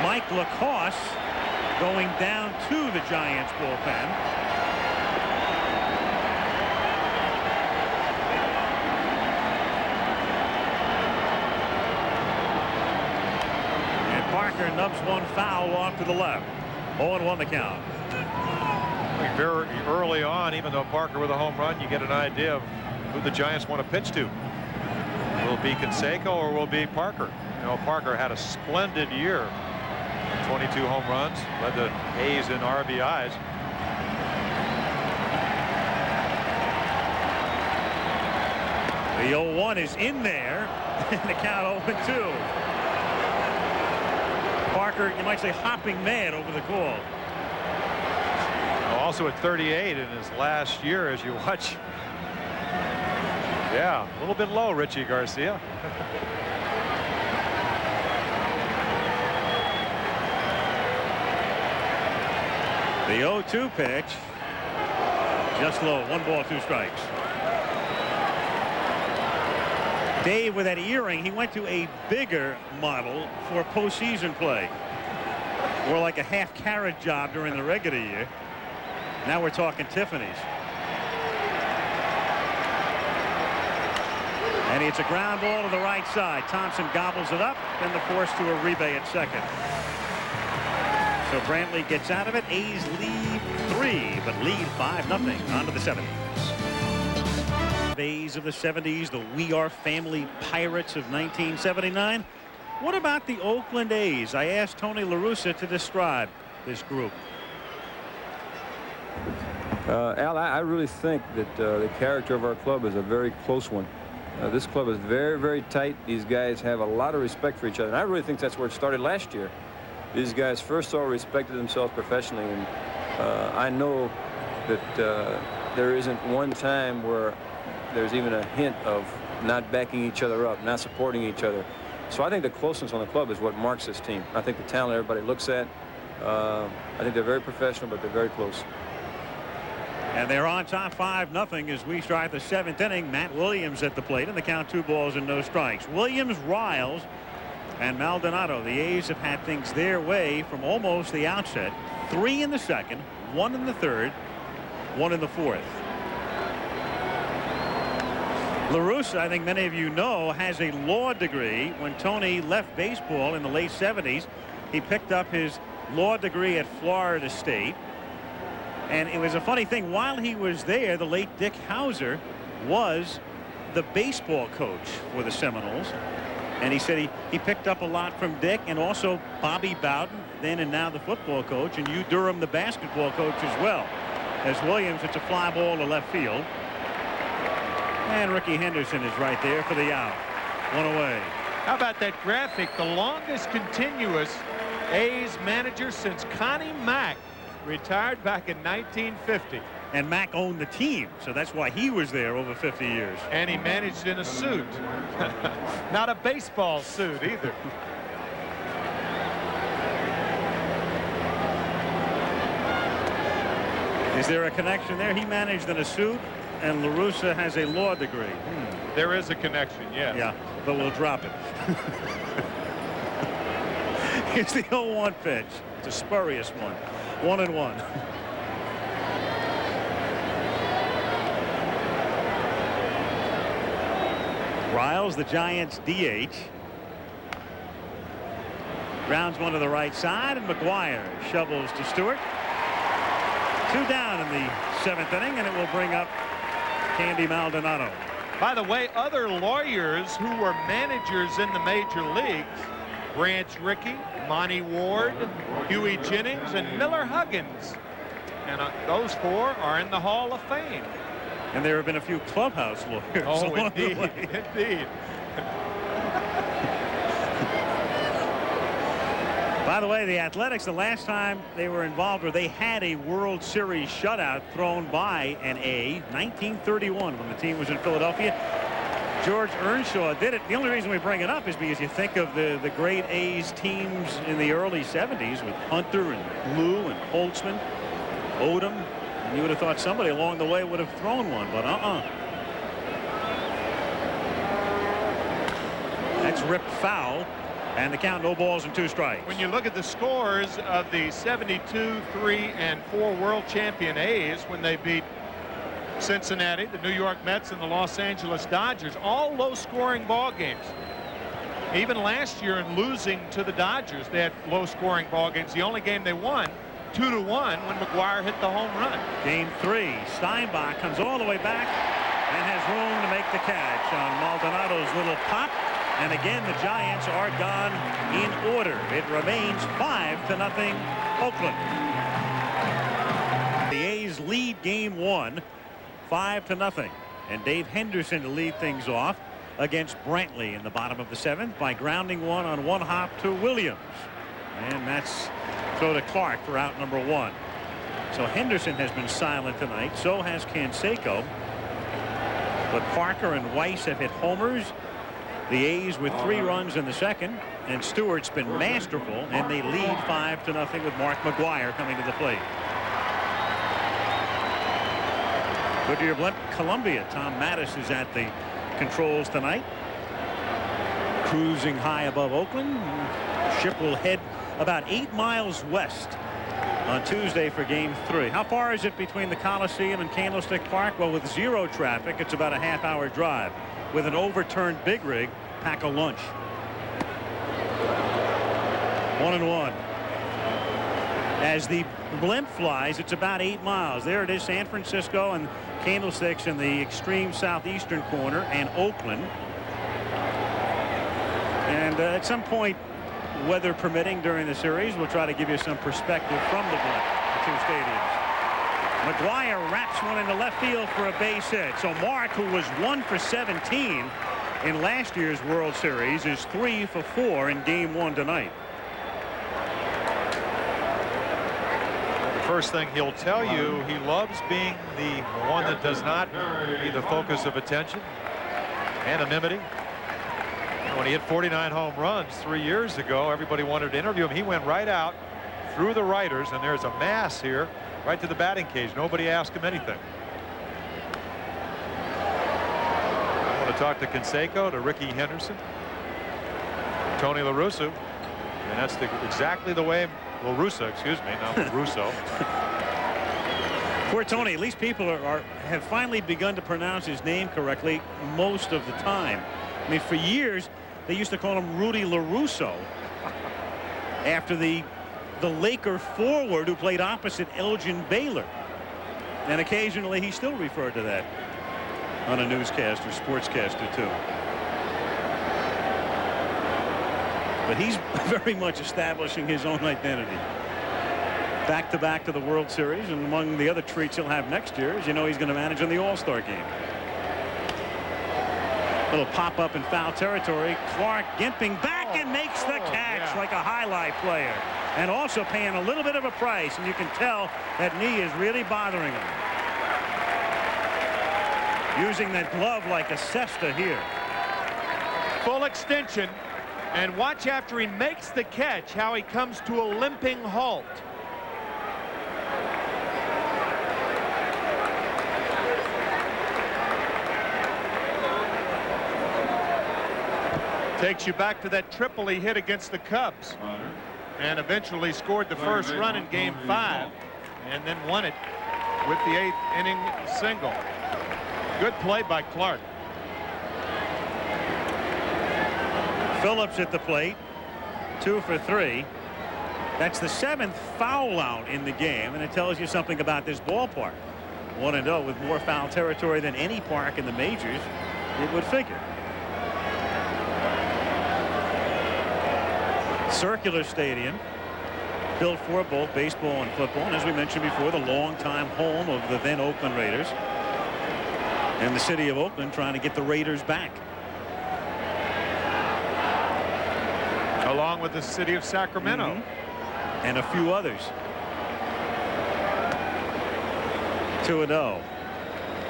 Mike Lacoste going down to the Giants bullpen. Parker nubs 1 foul off to the left. 0-1 the count. Very early on, even though Parker with a home run, you get an idea of who the Giants want to pitch to. Will it be Canseco or will it be Parker? You know, Parker had a splendid year. 22 home runs, led the A's in RBIs. The 0-1 is in there, and the count 0-2. Parker, you might say, hopping mad over the call. Also at 38 in his last year, as you watch. Yeah, a little bit low, Richie Garcia. The 0-2 pitch, just low. 1 ball, 2 strikes. Dave, with that earring, he went to a bigger model for postseason play. More like a half carrot job during the regular year. Now we're talking Tiffany's. And it's a ground ball to the right side. Thompson gobbles it up, and the force to Uribe at second. So Brantley gets out of it. A's lead 3, but lead 5-0 onto the 7th. A's of the 70s, the We Are Family Pirates of 1979. What about the Oakland A's? I asked Tony La Russa to describe this group. Al, I really think that the character of our club is a very close one. This club is very, very tight. These guys have a lot of respect for each other. And I really think that's where it started last year. These guys first all respected themselves professionally. And I know that there isn't one time where there's even a hint of not backing each other up, not supporting each other. So I think the closeness on the club is what marks this team. I think the talent everybody looks at, I think they're very professional, but they're very close. And they're on top 5-0 as we start the 7th inning. Matt Williams at the plate, and the count 2 balls and no strikes. Williams, Riles, and Maldonado. The A's have had things their way from almost the outset. 3 in the 2nd, 1 in the 3rd, 1 in the 4th. La Russa, I think many of you know, has a law degree. When Tony left baseball in the late 70s, he picked up his law degree at Florida State. And it was a funny thing. While he was there, the late Dick Hauser was the baseball coach for the Seminoles. And he said he picked up a lot from Dick, and also Bobby Bowden, then and now the football coach, and Hugh Durham, the basketball coach as well. As Williams, it's a fly ball to left field. And Ricky Henderson is right there for the out. 1 away. How about that graphic? The longest continuous A's manager since Connie Mack retired back in 1950. And Mack owned the team, so that's why he was there over 50 years. And he managed in a suit. Not a baseball suit either. Is there a connection there? He managed in a suit, and La Russa has a law degree. There is a connection, yes. Yeah, but we'll drop it. Here's the 0-1 pitch. It's a spurious one. 1-1. Riles, the Giants DH. Grounds one to the right side, and McGuire shovels to Stewart. 2 down in the 7th inning, and it will bring up Candy Maldonado. By the way, other lawyers who were managers in the major leagues, Branch Rickey, Monty Ward, Huey Jennings, and Miller Huggins. And those 4 are in the Hall of Fame. And there have been a few clubhouse lawyers. Oh, indeed, indeed. By the way, the Athletics, the last time they were involved, or they had a World Series shutout thrown by an A, 1931, when the team was in Philadelphia. George Earnshaw did it. The only reason we bring it up is because you think of the great A's teams in the early 70s with Hunter and Blue and Holtzman, Odom, and you would have thought somebody along the way would have thrown one, but That's ripped foul, and the count, no balls and 2 strikes. When you look at the scores of the 72, 3, and 4 world champion A's when they beat Cincinnati, the New York Mets, and the Los Angeles Dodgers, all low-scoring ball games. Even last year in losing to the Dodgers, they had low-scoring ball games. The only game they won, 2-1, when McGuire hit the home run. Game 3, Steinbach comes all the way back and has room to make the catch on Maldonado's little pop. And again, the Giants are gone in order. It remains 5-0 Oakland. The A's lead game 1. 5-0, and Dave Henderson to lead things off against Brantley in the bottom of the 7th by grounding one on 1 hop to Williams, and that's throw to Clark for out number 1. So Henderson has been silent tonight. So has Canseco, but Parker and Weiss have hit homers. The A's with 3 runs in the 2nd, and Stewart's been masterful, and they lead 5-0 with Mark McGuire coming to the plate. Goodyear Blimp, Columbia. Tom Mattis is at the controls tonight. Cruising high above Oakland. Ship will head about 8 miles west on Tuesday for game 3. How far is it between the Coliseum and Candlestick Park? Well, with 0 traffic, it's about a half-hour drive. With an overturned big rig, pack a lunch. 1-1. As the blimp flies, it's about 8 miles. There it is, San Francisco and Candlesticks in the extreme southeastern corner, and Oakland. And at some point, weather permitting during the series, we'll try to give you some perspective from the blimp, the 2 stadiums. McGuire wraps one into left field for a base hit. So Mark, who was 1 for 17 in last year's World Series, is 3 for 4 in Game 1 tonight. The first thing he'll tell you, he loves being the one that does not be the focus of attention. Anonymity. When he hit 49 home runs 3 years ago, everybody wanted to interview him. He went right out through the writers, and there's a mass here right to the batting cage. Nobody asked him anything. I want to talk to Canseco, to Ricky Henderson, Tony La Russa, and that's exactly the way La Russa, excuse me, not Russo. Poor Tony. At least people have finally begun to pronounce his name correctly most of the time. I mean, for years they used to call him Rudy LaRusso after the Laker forward who played opposite Elgin Baylor, and occasionally he still referred to that on a newscast or sportscaster too. But he's very much establishing his own identity. Back-to-back to the World Series, and among the other treats he'll have next year, as you know, he's going to manage in the All-Star game. Little pop-up in foul territory. Clark gimping back and makes the catch like a highlight player. And also paying a little bit of a price, and you can tell that knee is really bothering him. Using that glove like a cesta here. Full extension, and watch after he makes the catch how he comes to a limping halt. Takes you back to that triple he hit against the Cubs, and eventually scored the first run in Game 5, and then won it with the 8th inning single. Good play by Clark. Phillips at the plate, 2 for 3. That's the 7th foul out in the game, and it tells you something about this ballpark. 1-0 with more foul territory than any park in the majors, it would figure. Circular stadium, built for both baseball and football, and as we mentioned before, the longtime home of the then Oakland Raiders, and the city of Oakland trying to get the Raiders back, along with the city of Sacramento and a few others. 2-0.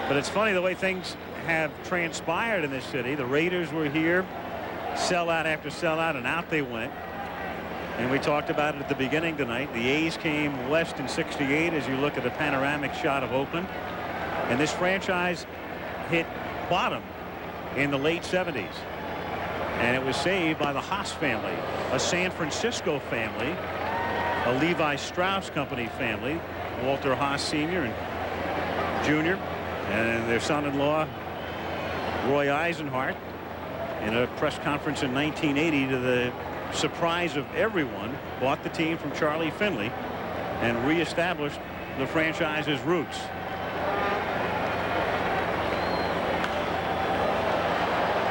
But it's funny the way things have transpired in this city. The Raiders were here, sellout after sellout, and out they went. And we talked about it at the beginning tonight. The A's came west in '68 as you look at a panoramic shot of Oakland. And this franchise hit bottom in the late 70s. And it was saved by the Haas family, a San Francisco family, a Levi Strauss Company family, Walter Haas Sr. and Jr., and their son-in-law, Roy Eisenhart, in a press conference in 1980 to the surprise of everyone, bought the team from Charlie Finley and reestablished the franchise's roots.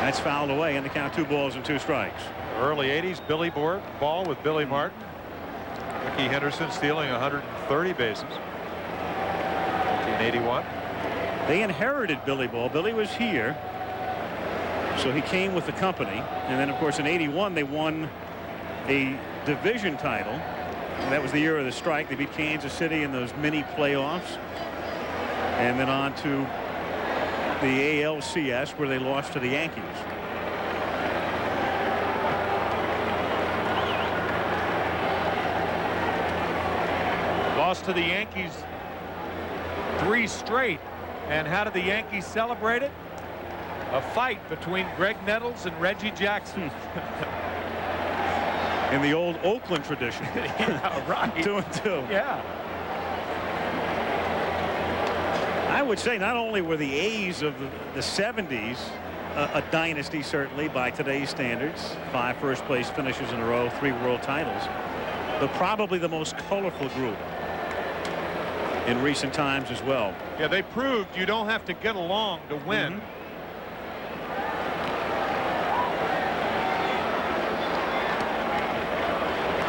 That's fouled away, and the count 2 balls and 2 strikes. Early 80s, Billy Ball with Billy Martin. Ricky Henderson stealing 130 bases. 1981. They inherited Billy Ball. Billy was here, so he came with the company. And then, of course, in '81, they won a division title. And that was the year of the strike. They beat Kansas City in those mini playoffs. And then on to the ALCS, where they lost to the Yankees. Lost to the Yankees 3 straight. And how did the Yankees celebrate it? A fight between Greg Nettles and Reggie Jackson. In the old Oakland tradition. Yeah, right. 2-2. Yeah. I would say not only were the A's of the 70s a dynasty, certainly by today's standards, 5 first-place finishes in a row, 3 world titles, but probably the most colorful group in recent times as well. Yeah, they proved you don't have to get along to win.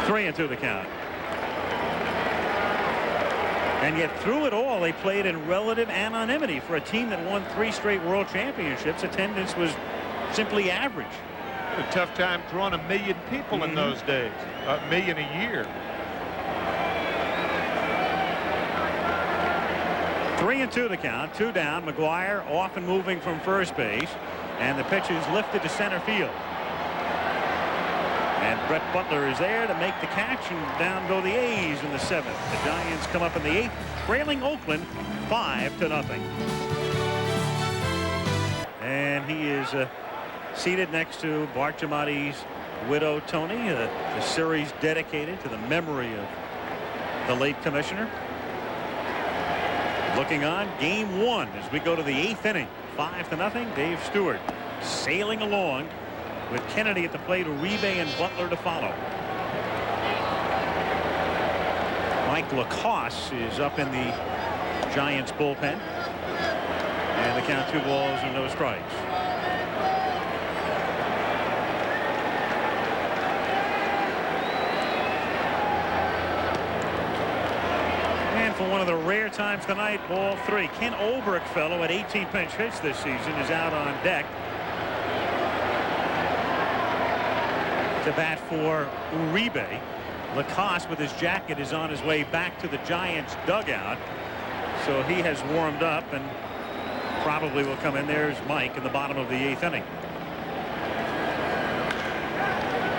3-2 the count. And yet through it all, they played in relative anonymity. For a team that won 3 straight world championships, attendance was simply average. A tough time drawing 1 million people in those days. 1 million a year. 3-2 the count. 2 down. McGuire off and moving from first base. And the pitch is lifted to center field. And Brett Butler is there to make the catch, and down go the A's in the 7th. The Giants come up in the 8th, trailing Oakland 5-0. And he is seated next to Bart Giamatti's widow, Tony. The series dedicated to the memory of the late commissioner. Looking on game 1 as we go to the 8th inning. 5-0. Dave Stewart sailing along with Kennedy at the plate, Uribe and Butler to follow. Mike Lacoste is up in the Giants bullpen. And the count 2 balls and no strikes. And for one of the rare times tonight, ball 3. Ken Olberich, fellow at 18 pinch hits this season, is out on deck to bat for Uribe. Lacoste with his jacket is on his way back to the Giants dugout. So he has warmed up and probably will come in. There's Mike in the bottom of the 8th inning.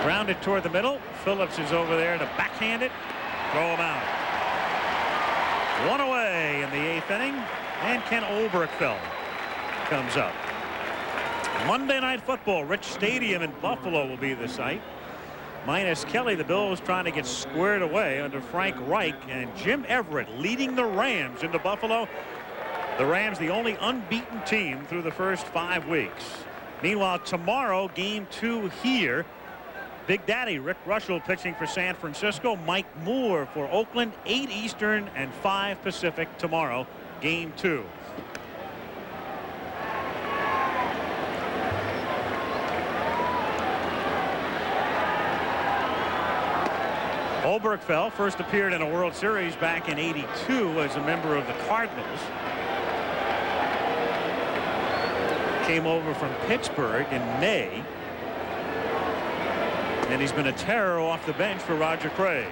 Grounded toward the middle. Phillips is over there to backhand it. Throw him out. 1 away in the 8th inning. And Ken Olberich comes up. Monday Night Football. Rich Stadium in Buffalo will be the site. Minus Kelly, the Bills trying to get squared away under Frank Reich, and Jim Everett leading the Rams into Buffalo. The Rams, the only unbeaten team through the first 5 weeks. Meanwhile, tomorrow, game 2 here. Big Daddy Rick Russell pitching for San Francisco. Mike Moore for Oakland. 8 Eastern and 5 Pacific tomorrow, game 2. Olberich first appeared in a World Series back in '82 as a member of the Cardinals. Came over from Pittsburgh in May. And he's been a terror off the bench for Roger Craig.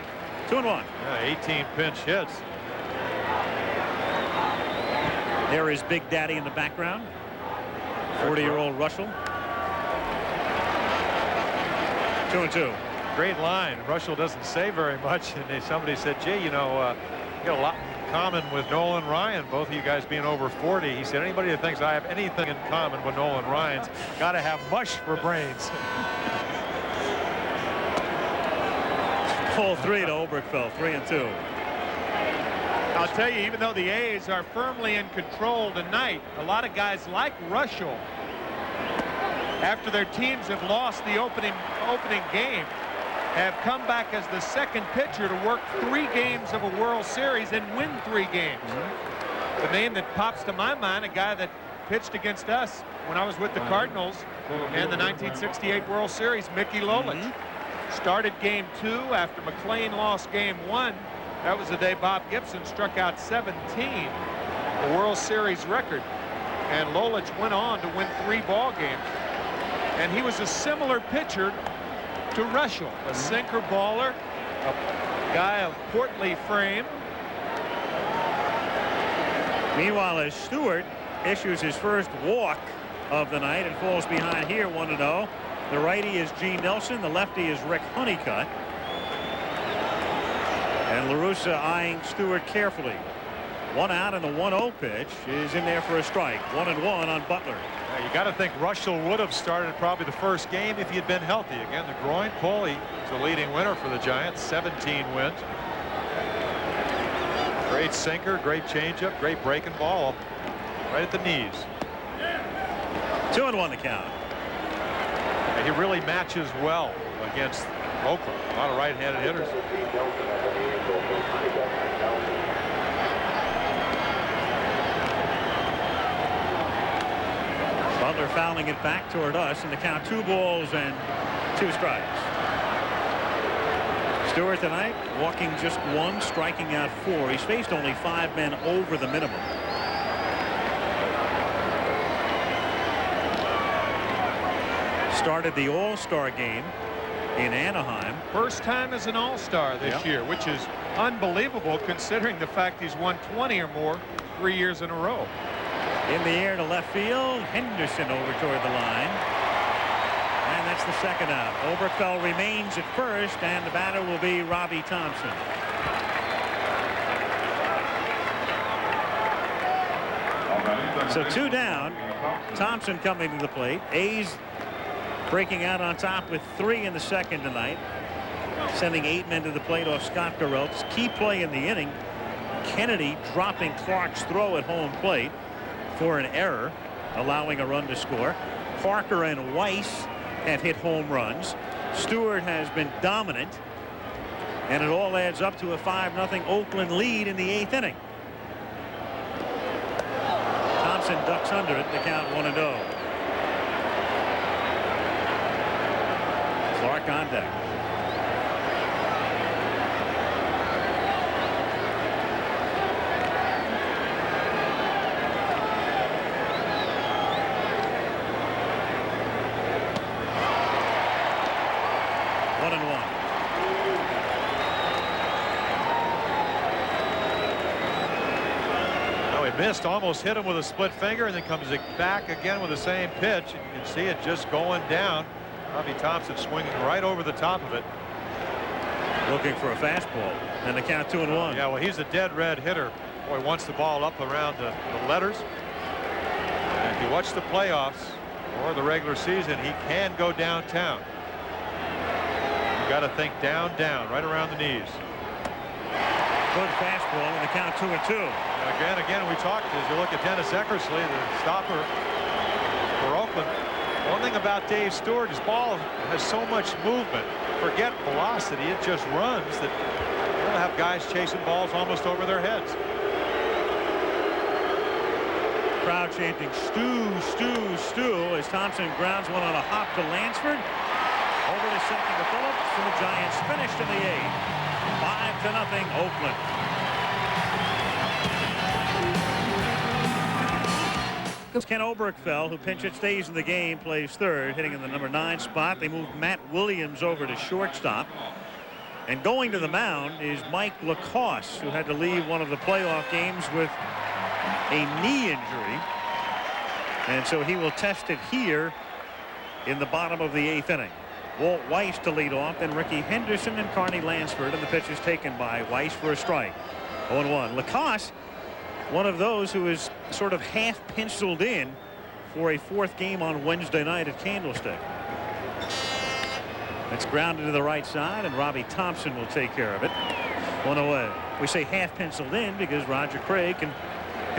2-1. Yeah, 18 pinch hits. There is Big Daddy in the background. 40-year-old Russell. 2-2. Great line. Russell doesn't say very much, and somebody said, "Jay, you know, you got a lot in common with Nolan Ryan, both of you guys being over 40." He said, "Anybody that thinks I have anything in common with Nolan Ryan's got to have mush for brains." Pull 3 to Olberich 3-2. I'll tell you, even though the A's are firmly in control tonight, a lot of guys like Russell, after their teams have lost the opening game, have come back as the second pitcher to work 3 games of a World Series and win 3 games. The name that pops to my mind, a guy that pitched against us when I was with the Cardinals in the 1968 World Series, Mickey Lolich. Started game 2 after McLean lost game 1. That was the day Bob Gibson struck out 17, a World Series record. And Lolich went on to win 3 ball games. And he was a similar pitcher to Russell, a sinker baller, a guy of portly frame. Meanwhile, as Stewart issues his first walk of the night and falls behind here 1-0. The righty is Gene Nelson. The lefty is Rick Honeycutt. And LaRussa eyeing Stewart carefully. 1 out, and the 1-0 pitch is in there for a strike. 1-1 on Butler. You got to think Russell would have started probably the first game if he had been healthy. Again, the groin pull. He's the leading winner for the Giants. 17 wins. Great sinker, great changeup, great breaking ball right at the knees. 2-1 the count. And he really matches well against Oakland. A lot of right-handed hitters. Butler fouling it back toward us, and the count 2 balls and 2 strikes. Stewart tonight walking just 1, striking out 4. He's faced only 5 men over the minimum. Started the All-Star game in Anaheim. First time as an All-Star this year, which is unbelievable considering the fact he's won 20 or more 3 years in a row. In the air to left field. Henderson over toward the line. And that's the second out. Oberkfell remains at first, and the batter will be Robbie Thompson. So 2 down. Thompson coming to the plate. A's breaking out on top with 3 in the second tonight. Sending 8 men to the plate off Scott Gereltz. Key play in the inning. Kennedy dropping Clark's throw at home plate for an error, allowing a run to score. Parker and Weiss have hit home runs. Stewart has been dominant, and it all adds up to a 5-0 Oakland lead in the 8th inning. Thompson ducks under it. The count 1-0. Clark on deck. Missed, almost hit him with a split finger, and then comes back again with the same pitch. And you can see it just going down. Robbie Thompson swinging right over the top of it. Looking for a fastball, and the count 2-1. Yeah, well, he's a dead red hitter. Boy, wants the ball up around the letters. And if you watch the playoffs or the regular season, he can go downtown. You got to think down, right around the knees. Good fastball, and the count 2-2. Again, we talked, as you look at Dennis Eckersley, the stopper for Oakland. One thing about Dave Stewart, his ball has so much movement. Forget velocity, it just runs that you'll have guys chasing balls almost over their heads. Crowd chanting Stew, Stew, Stew as Thompson grounds one on a hop to Lansford. Over to second to Phillips, and the Giants finished in the 8th. 5-0 Oakland. Ken Oberkfell, who pinch hit, stays in the game, plays third, hitting in the number 9 spot. They moved Matt Williams over to shortstop. And going to the mound is Mike Lacoste, who had to leave one of the playoff games with a knee injury. And so he will test it here in the bottom of the 8th inning. Walt Weiss to lead off, then Ricky Henderson and Carney Lansford, and the pitch is taken by Weiss for a strike. 0-1. Lacoste, one of those who is sort of half penciled in for a 4th game on Wednesday night at Candlestick. It's grounded to the right side, and Robbie Thompson will take care of it. 1 away. We say half penciled in because Roger Craig can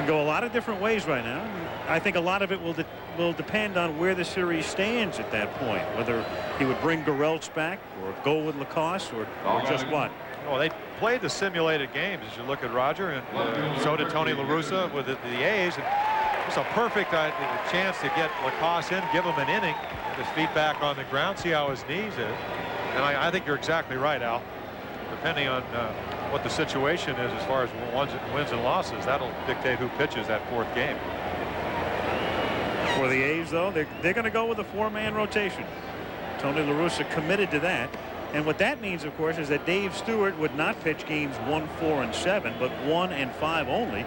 go a lot of different ways right now. I think a lot of it will depend on where the series stands at that point, whether he would bring Gereltz back or go with Lacoste or just what. Well, they played the simulated games as you look at Roger, and so did Tony La Russa with the A's. And it's a perfect chance to get Lacoste in, give him an inning, get his feet back on the ground, see how his knees is. And I think you're exactly right, Al. Depending on what the situation is as far as wins and losses, that'll dictate who pitches that 4th game. For the A's, though, they're going to go with a 4-man rotation. Tony La Russa committed to that. And what that means, of course, is that Dave Stewart would not pitch games 1, 4, and 7, but 1 and 5 only.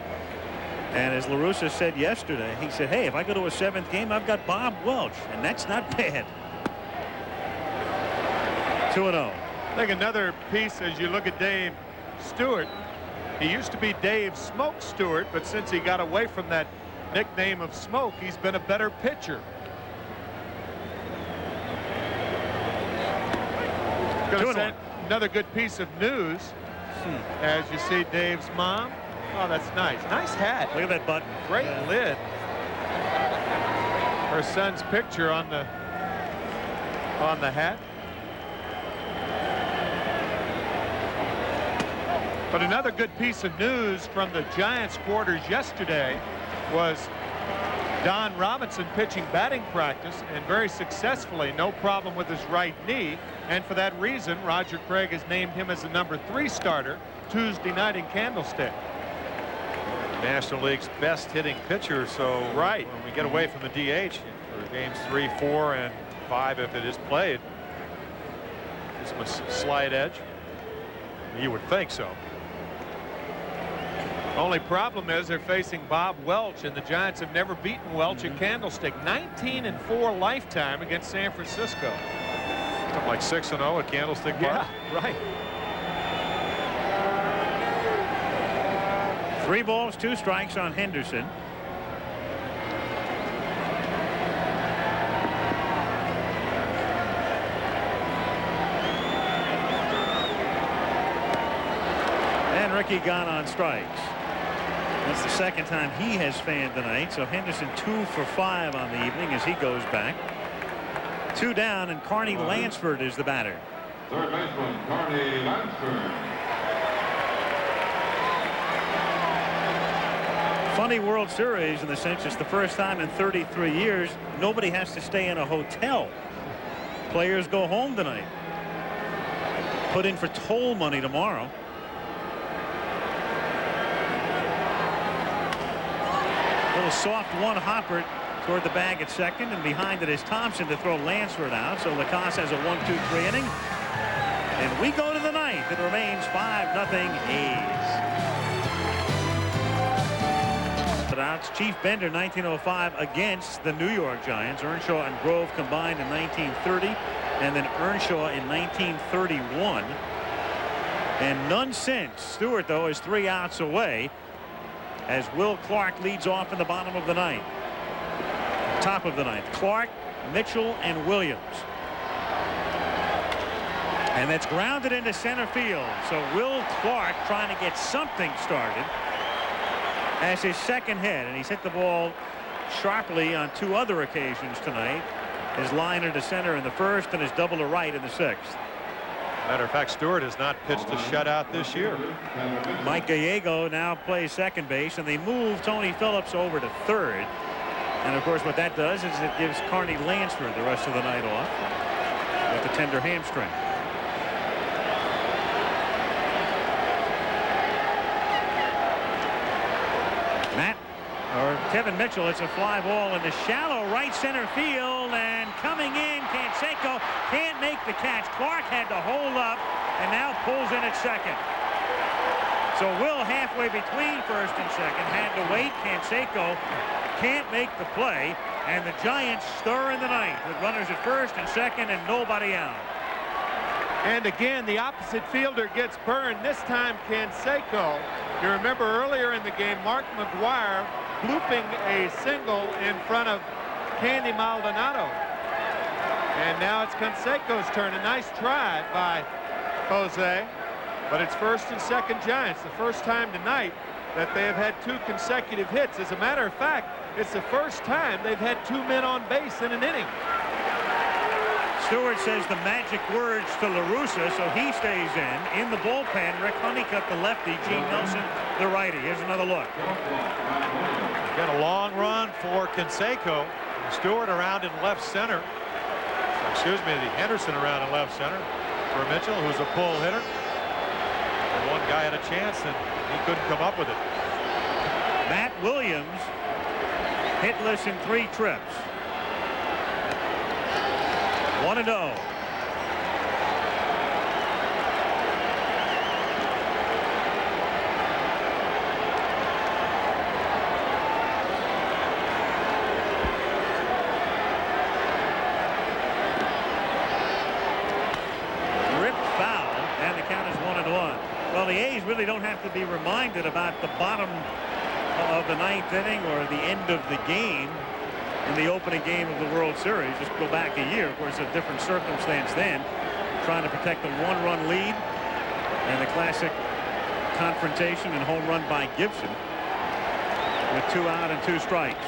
And as La Russa said yesterday, he said, hey, if I go to a 7th game, I've got Bob Welch, and that's not bad. 2-0. I think another piece as you look at Dave Stewart, he used to be Dave Smoke Stewart, but since he got away from that nickname of Smoke, he's been a better pitcher. Another good piece of news as you see Dave's mom. Oh, that's nice. Nice hat. Look at that button. Great lid. Her son's picture on the hat. But another good piece of news from the Giants quarters yesterday was Don Robinson pitching batting practice and very successfully, no problem with his right knee. And for that reason, Roger Craig has named him as the #3 starter Tuesday night in Candlestick. National League's best hitting pitcher, so right when we get away from the DH for games 3, 4, and 5, if it is played, gives him a slight edge. You would think so. Only problem is they're facing Bob Welch, and the Giants have never beaten Welch at Candlestick. 19-4 lifetime against San Francisco. Something like 6-0 at Candlestick Park. Yeah, right. 3 balls, 2 strikes on Henderson. And Ricky gone on strikes. That's the second time he has fanned tonight. So Henderson 2 for 5 on the evening as he goes back. 2 down, and Carney Lansford is the batter. Third baseman, Carney Lansford. Funny World Series in the sense it's the first time in 33 years nobody has to stay in a hotel. Players go home tonight. Put in for toll money tomorrow. Little soft one-hopper toward the bag at second, and behind it is Thompson to throw Lansford out. So Lacasse has a 1-2-3 inning. And we go to the ninth. It remains 5-0 A's. Outs. Chief Bender 1905 against the New York Giants. Earnshaw and Grove combined in 1930, and then Earnshaw in 1931. And none since. Stewart, though, is 3 outs away as Will Clark leads off in the bottom of the ninth. Top of the ninth. Clark, Mitchell, and Williams. And that's grounded into center field. So Will Clark trying to get something started as his second hit, and he's hit the ball sharply on 2 other occasions tonight. His liner to center in the first and his double to right in the 6th. Matter of fact, Stewart has not pitched a shutout this year. Mike Gallego now plays second base, and they move Tony Phillips over to third. And of course what that does is it gives Carney Lansford the rest of the night off with the tender hamstring. Kevin Mitchell, it's a fly ball in the shallow right center field, and coming in, Canseco can't make the catch. Clark had to hold up and now pulls in at second. So Will, halfway between first and second, had to wait. Canseco can't make the play, and the Giants stir in the ninth with runners at first and second and nobody out. And again, the opposite fielder gets burned. This time Canseco. You remember earlier in the game, Mark McGuire blooping a single in front of Candy Maldonado. And now it's Canseco's turn. A nice try by Jose, but it's first and second Giants. The first time tonight that they have had 2 consecutive hits. As a matter of fact, it's the first time they've had 2 men on base in an inning. Stewart says the magic words to La Russa, so he stays in the bullpen. Rick Honeycutt, the lefty. Gene Nelson, the righty. Here's another look. Got a long run for Canseco. Stewart around in left center. Excuse me, the Henderson around in left center for Mitchell, who's a pull hitter. And one guy had a chance, and he couldn't come up with it. Matt Williams hitless in 3 trips. 1-0. Rip foul, and the count is 1-1. Well, the A's really don't have to be reminded about the bottom of the 9th inning or the end of the game in the opening game of the World Series. Just go back a year. Of course, a different circumstance then, trying to protect the 1-run lead, and the classic confrontation and home run by Gibson with 2 out and 2 strikes,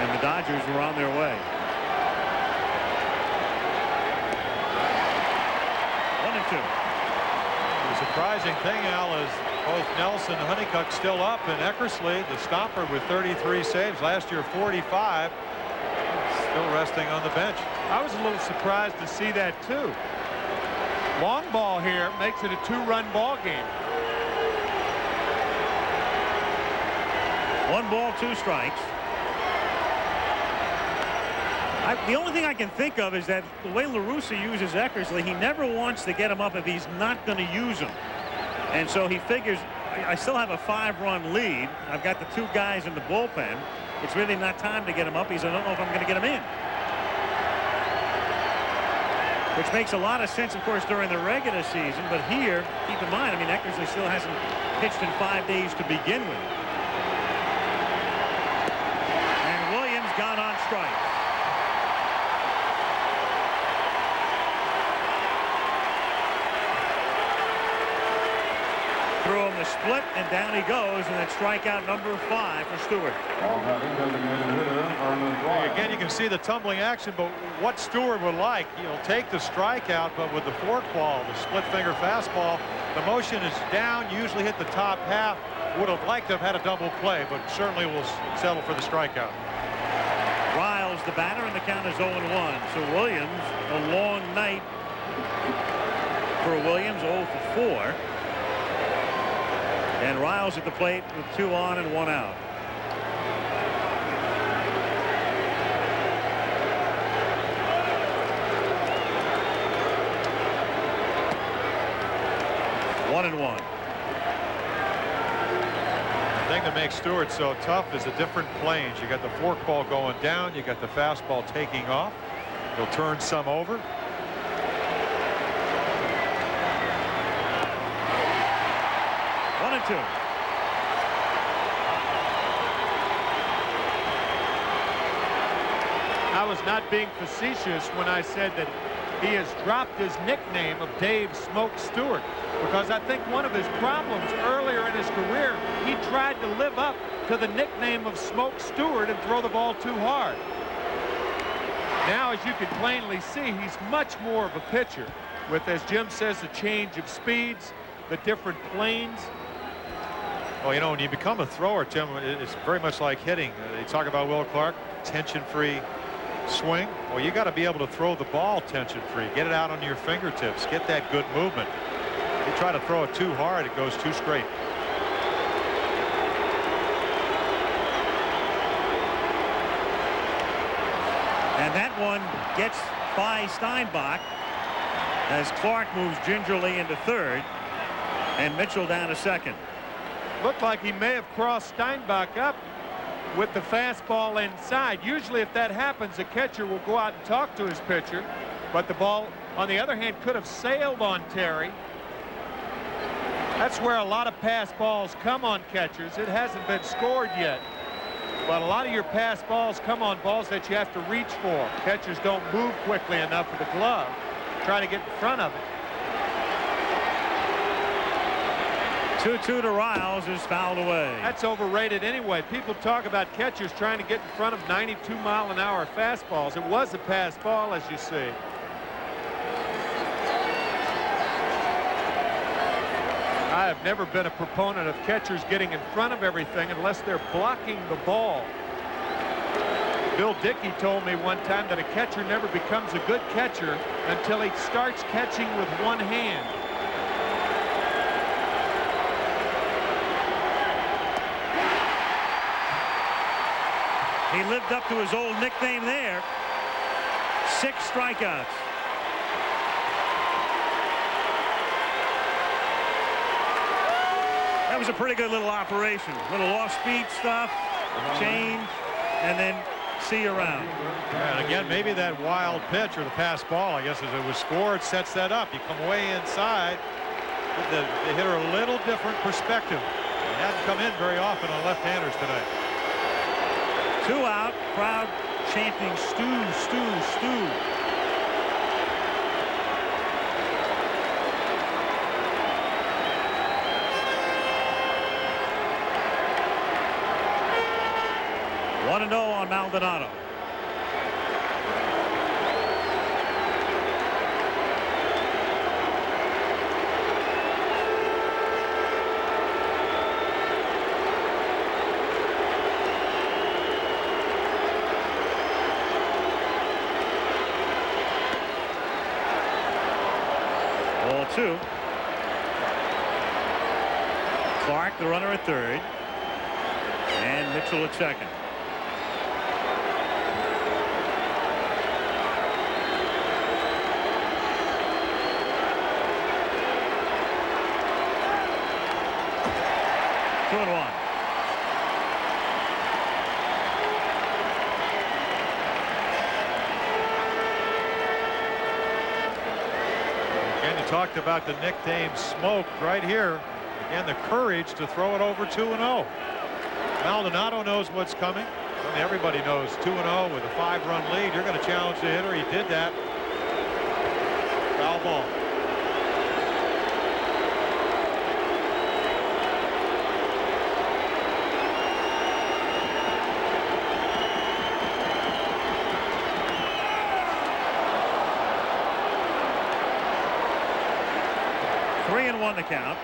and the Dodgers were on their way. 1-2. He was surprising thing, Al, is both Nelson and Honeycutt still up, and Eckersley, the stopper, with 33 saves. Last year, 45. Still resting on the bench. I was a little surprised to see that, too. Long ball here makes it a 2-run ball game. 1 ball, 2 strikes. The only thing I can think of is that the way La Russa uses Eckersley, he never wants to get him up if he's not going to use him. And so he figures, I still have a 5-run lead. I've got the 2 guys in the bullpen. It's really not time to get him up. He said, I don't know if I'm going to get him in. Which makes a lot of sense, of course, during the regular season. But here, keep in mind, I mean, Eckersley still hasn't pitched in 5 days to begin with. And Williams gone on strike. Threw him the split, and down he goes, and that's strikeout number 5 for Stewart. Again, you can see the tumbling action, but what Stewart would like, he'll take the strikeout, but with the fork ball, the split finger fastball, the motion is down, usually hit the top half. Would have liked to have had a double play, but certainly will settle for the strikeout. Riles, the batter, and the count is 0-1. So Williams, a long night for Williams, 0 for 4. And Riles at the plate with 2 on and 1 out. One and 1. The thing that makes Stewart so tough is the different planes. You got the forkball going down, you got the fastball taking off. He'll turn some over. I was not being facetious when I said that he has dropped his nickname of Dave Smoke Stewart, because I think one of his problems earlier in his career, he tried to live up to the nickname of Smoke Stewart and throw the ball too hard. Now, as you can plainly see, he's much more of a pitcher with, as Jim says, the change of speeds, the different planes. Well, you know, when you become a thrower, Tim, it's very much like hitting. They talk about Will Clark, tension-free swing. Well, you got to be able to throw the ball tension-free, get it out on your fingertips, get that good movement. You try to throw it too hard, it goes too straight. And that one gets by Steinbach as Clark moves gingerly into third and Mitchell down to second. Looked like he may have crossed Steinbach up with the fastball inside. Usually if that happens, the catcher will go out and talk to his pitcher, but the ball, on the other hand, could have sailed on Terry. That's where a lot of pass balls come on catchers. It hasn't been scored yet, but a lot of your pass balls come on balls that you have to reach for. Catchers don't move quickly enough with the glove. Try to get in front of it. 2-2 to Riles is fouled away. That's overrated anyway. People talk about catchers trying to get in front of 92-mile-an-hour fastballs. It was a pass ball, as you see. I have never been a proponent of catchers getting in front of everything unless they're blocking the ball. Bill Dickey told me one time that a catcher never becomes a good catcher until he starts catching with one hand. He lived up to his old nickname there. 6 strikeouts. That was a pretty good little operation. Little off-speed stuff, change, and then see you around. And again, maybe that wild pitch or the pass ball, I guess, as it was scored, sets that up. You come way inside, give the hitter a little different perspective. He hadn't come in very often on left-handers tonight. 2 out, crowd chanting Stew, Stew, Stew. One and 0 on Maldonado. 2. Clark, the runner at third, and Mitchell at second. Two and one. Again, you talked about the nickname Smoke right here. Again, the courage to throw it over 2-0. Maldonado knows what's coming. I mean, everybody knows 2-0 with a 5-run lead. You're going to challenge the hitter. He did that. Foul ball. Three and one to count.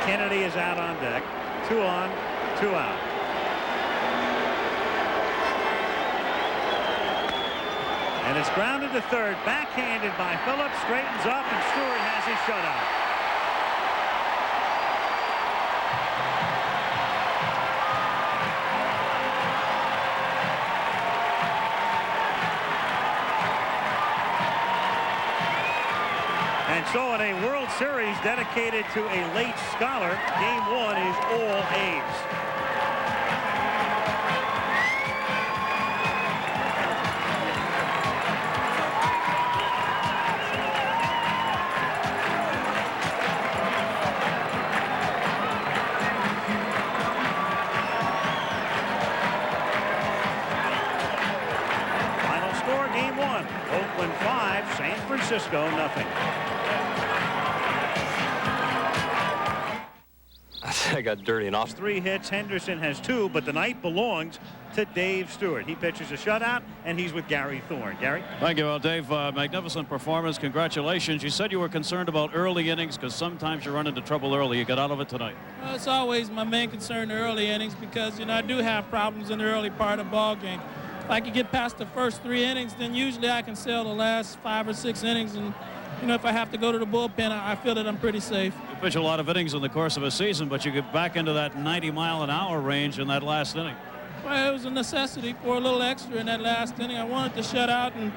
Kennedy is out on deck. 2 on, 2 out. And it's grounded to third, backhanded by Phillips, straightens up, and Stewart has his shutout. And so in a World Series dedicated to a late scholar, Game 1 is all A's. Final score, Game 1. Oakland 5, San Francisco nothing. I got dirty and off. 3 hits. Henderson has 2, but the night belongs to Dave Stewart. He pitches a shutout, and he's with Gary Thorne. Gary? Thank you. Well, Dave, magnificent performance. Congratulations. You said you were concerned about early innings because sometimes you run into trouble early. You got out of it tonight. Well, it's always my main concern, the early innings, because, you know, I do have problems in the early part of the ball game. If I can get past the first 3 innings, then usually I can sail the last 5 or 6 innings, and you know, if I have to go to the bullpen, I feel that I'm pretty safe. You pitch a lot of innings in the course of a season, but you get back into that 90-mile-an-hour range in that last inning. Well, it was a necessity for a little extra in that last inning. I wanted to shut out, and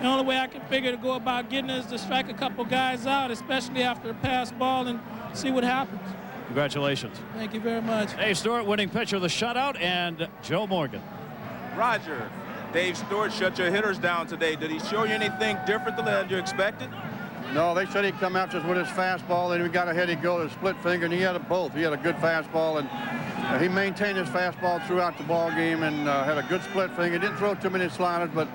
the only way I can figure to go about getting it is to strike a couple guys out, especially after a pass ball, and see what happens. Congratulations. Thank you very much. Dave Stewart, winning pitcher of the shutout, and Joe Morgan. Roger, Dave Stewart shut your hitters down today. Did he show you anything different than you expected? No, they said he'd come after us with his fastball, and we got ahead, he'd go to the split finger, and he had both. He had a good fastball, and he maintained his fastball throughout the ball game and had a good split finger. Didn't throw too many sliders, but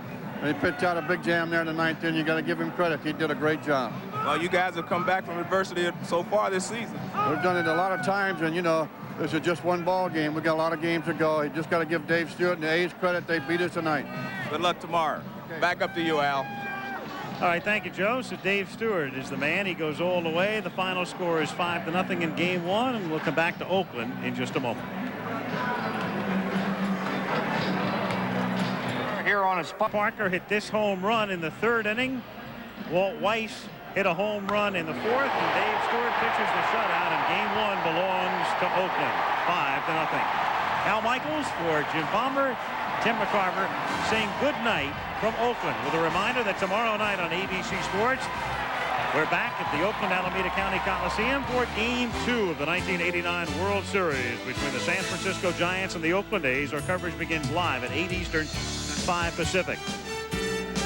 he pitched out a big jam there in the 9th inning. You got to give him credit. He did a great job. Well, you guys have come back from adversity so far this season. We've done it a lot of times, and, you know, this is just one ball game. We got a lot of games to go. You just got to give Dave Stewart and the A's credit. They beat us tonight. Good luck tomorrow. Okay. Back up to you, Al. All right, thank you, Joe. So Dave Stewart is the man. He goes all the way. The final score is 5-0 in Game 1, and we'll come back to Oakland in just a moment. Here on his Parker hit this home run in the 3rd inning. Walt Weiss hit a home run in the 4th, and Dave Stewart pitches the shutout, and Game 1 belongs to Oakland, 5-0. Al Michaels for Jim Palmer, Tim McCarver saying good night from Oakland with a reminder that tomorrow night on ABC Sports, we're back at the Oakland Alameda County Coliseum for Game 2 of the 1989 World Series between the San Francisco Giants and the Oakland A's. Our coverage begins live at 8 Eastern, 5 Pacific.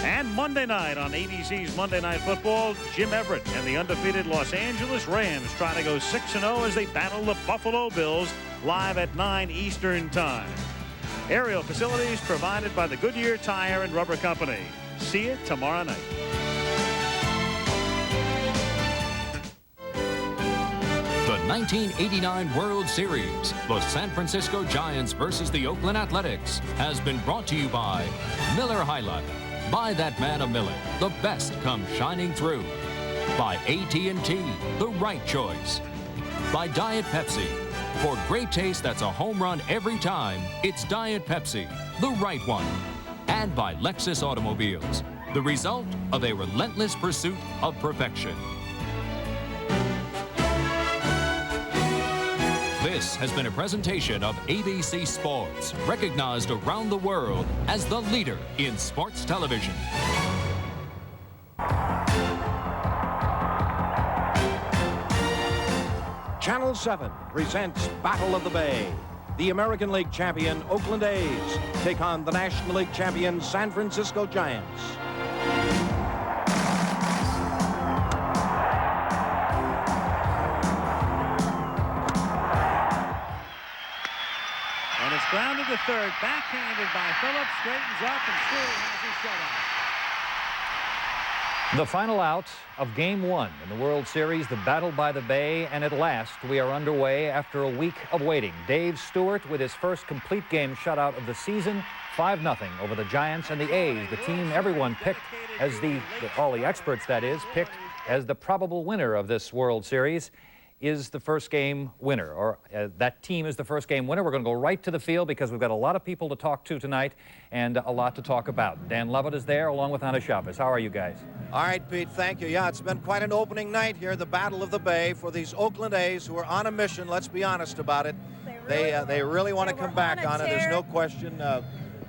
And Monday night on ABC's Monday Night Football, Jim Everett and the undefeated Los Angeles Rams try to go 6-0 as they battle the Buffalo Bills live at 9 Eastern Time. Aerial facilities provided by the Goodyear Tire and Rubber Company. See you tomorrow night. The 1989 World Series, the San Francisco Giants versus the Oakland Athletics, has been brought to you by Miller High Life. Buy that man a Miller. The best comes shining through. By AT&T, the right choice. By Diet Pepsi. For great taste that's a home run every time, it's Diet Pepsi, the right one. And by Lexus Automobiles. the result of a relentless pursuit of perfection. This has been a presentation of ABC Sports, recognized around the world as the leader in sports television. Channel 7 presents Battle of the Bay. The American League champion Oakland A's take on the National League champion San Francisco Giants. And it's grounded to third, backhanded by Phillips, straightens up, and Stewart has his shutout. The final out of Game 1 in the World Series, the Battle by the Bay, and at last we are underway after a week of waiting. Dave Stewart with his first complete game shutout of the season, 5-0 over the Giants and the A's, the team everyone picked as all the experts, that is, picked as the probable winner of this World Series. Is the first game winner, or that team is the first game winner. We're going to go right to the field because we've got a lot of people to talk to tonight and a lot to talk about. Dan Lovett is there along with Anna Chavez. How are you guys? All right, Pete, thank you. Yeah, it's been quite an opening night here, the Battle of the Bay, for these Oakland A's who are on a mission. Let's be honest about it. They really want to come back on it. There's no question.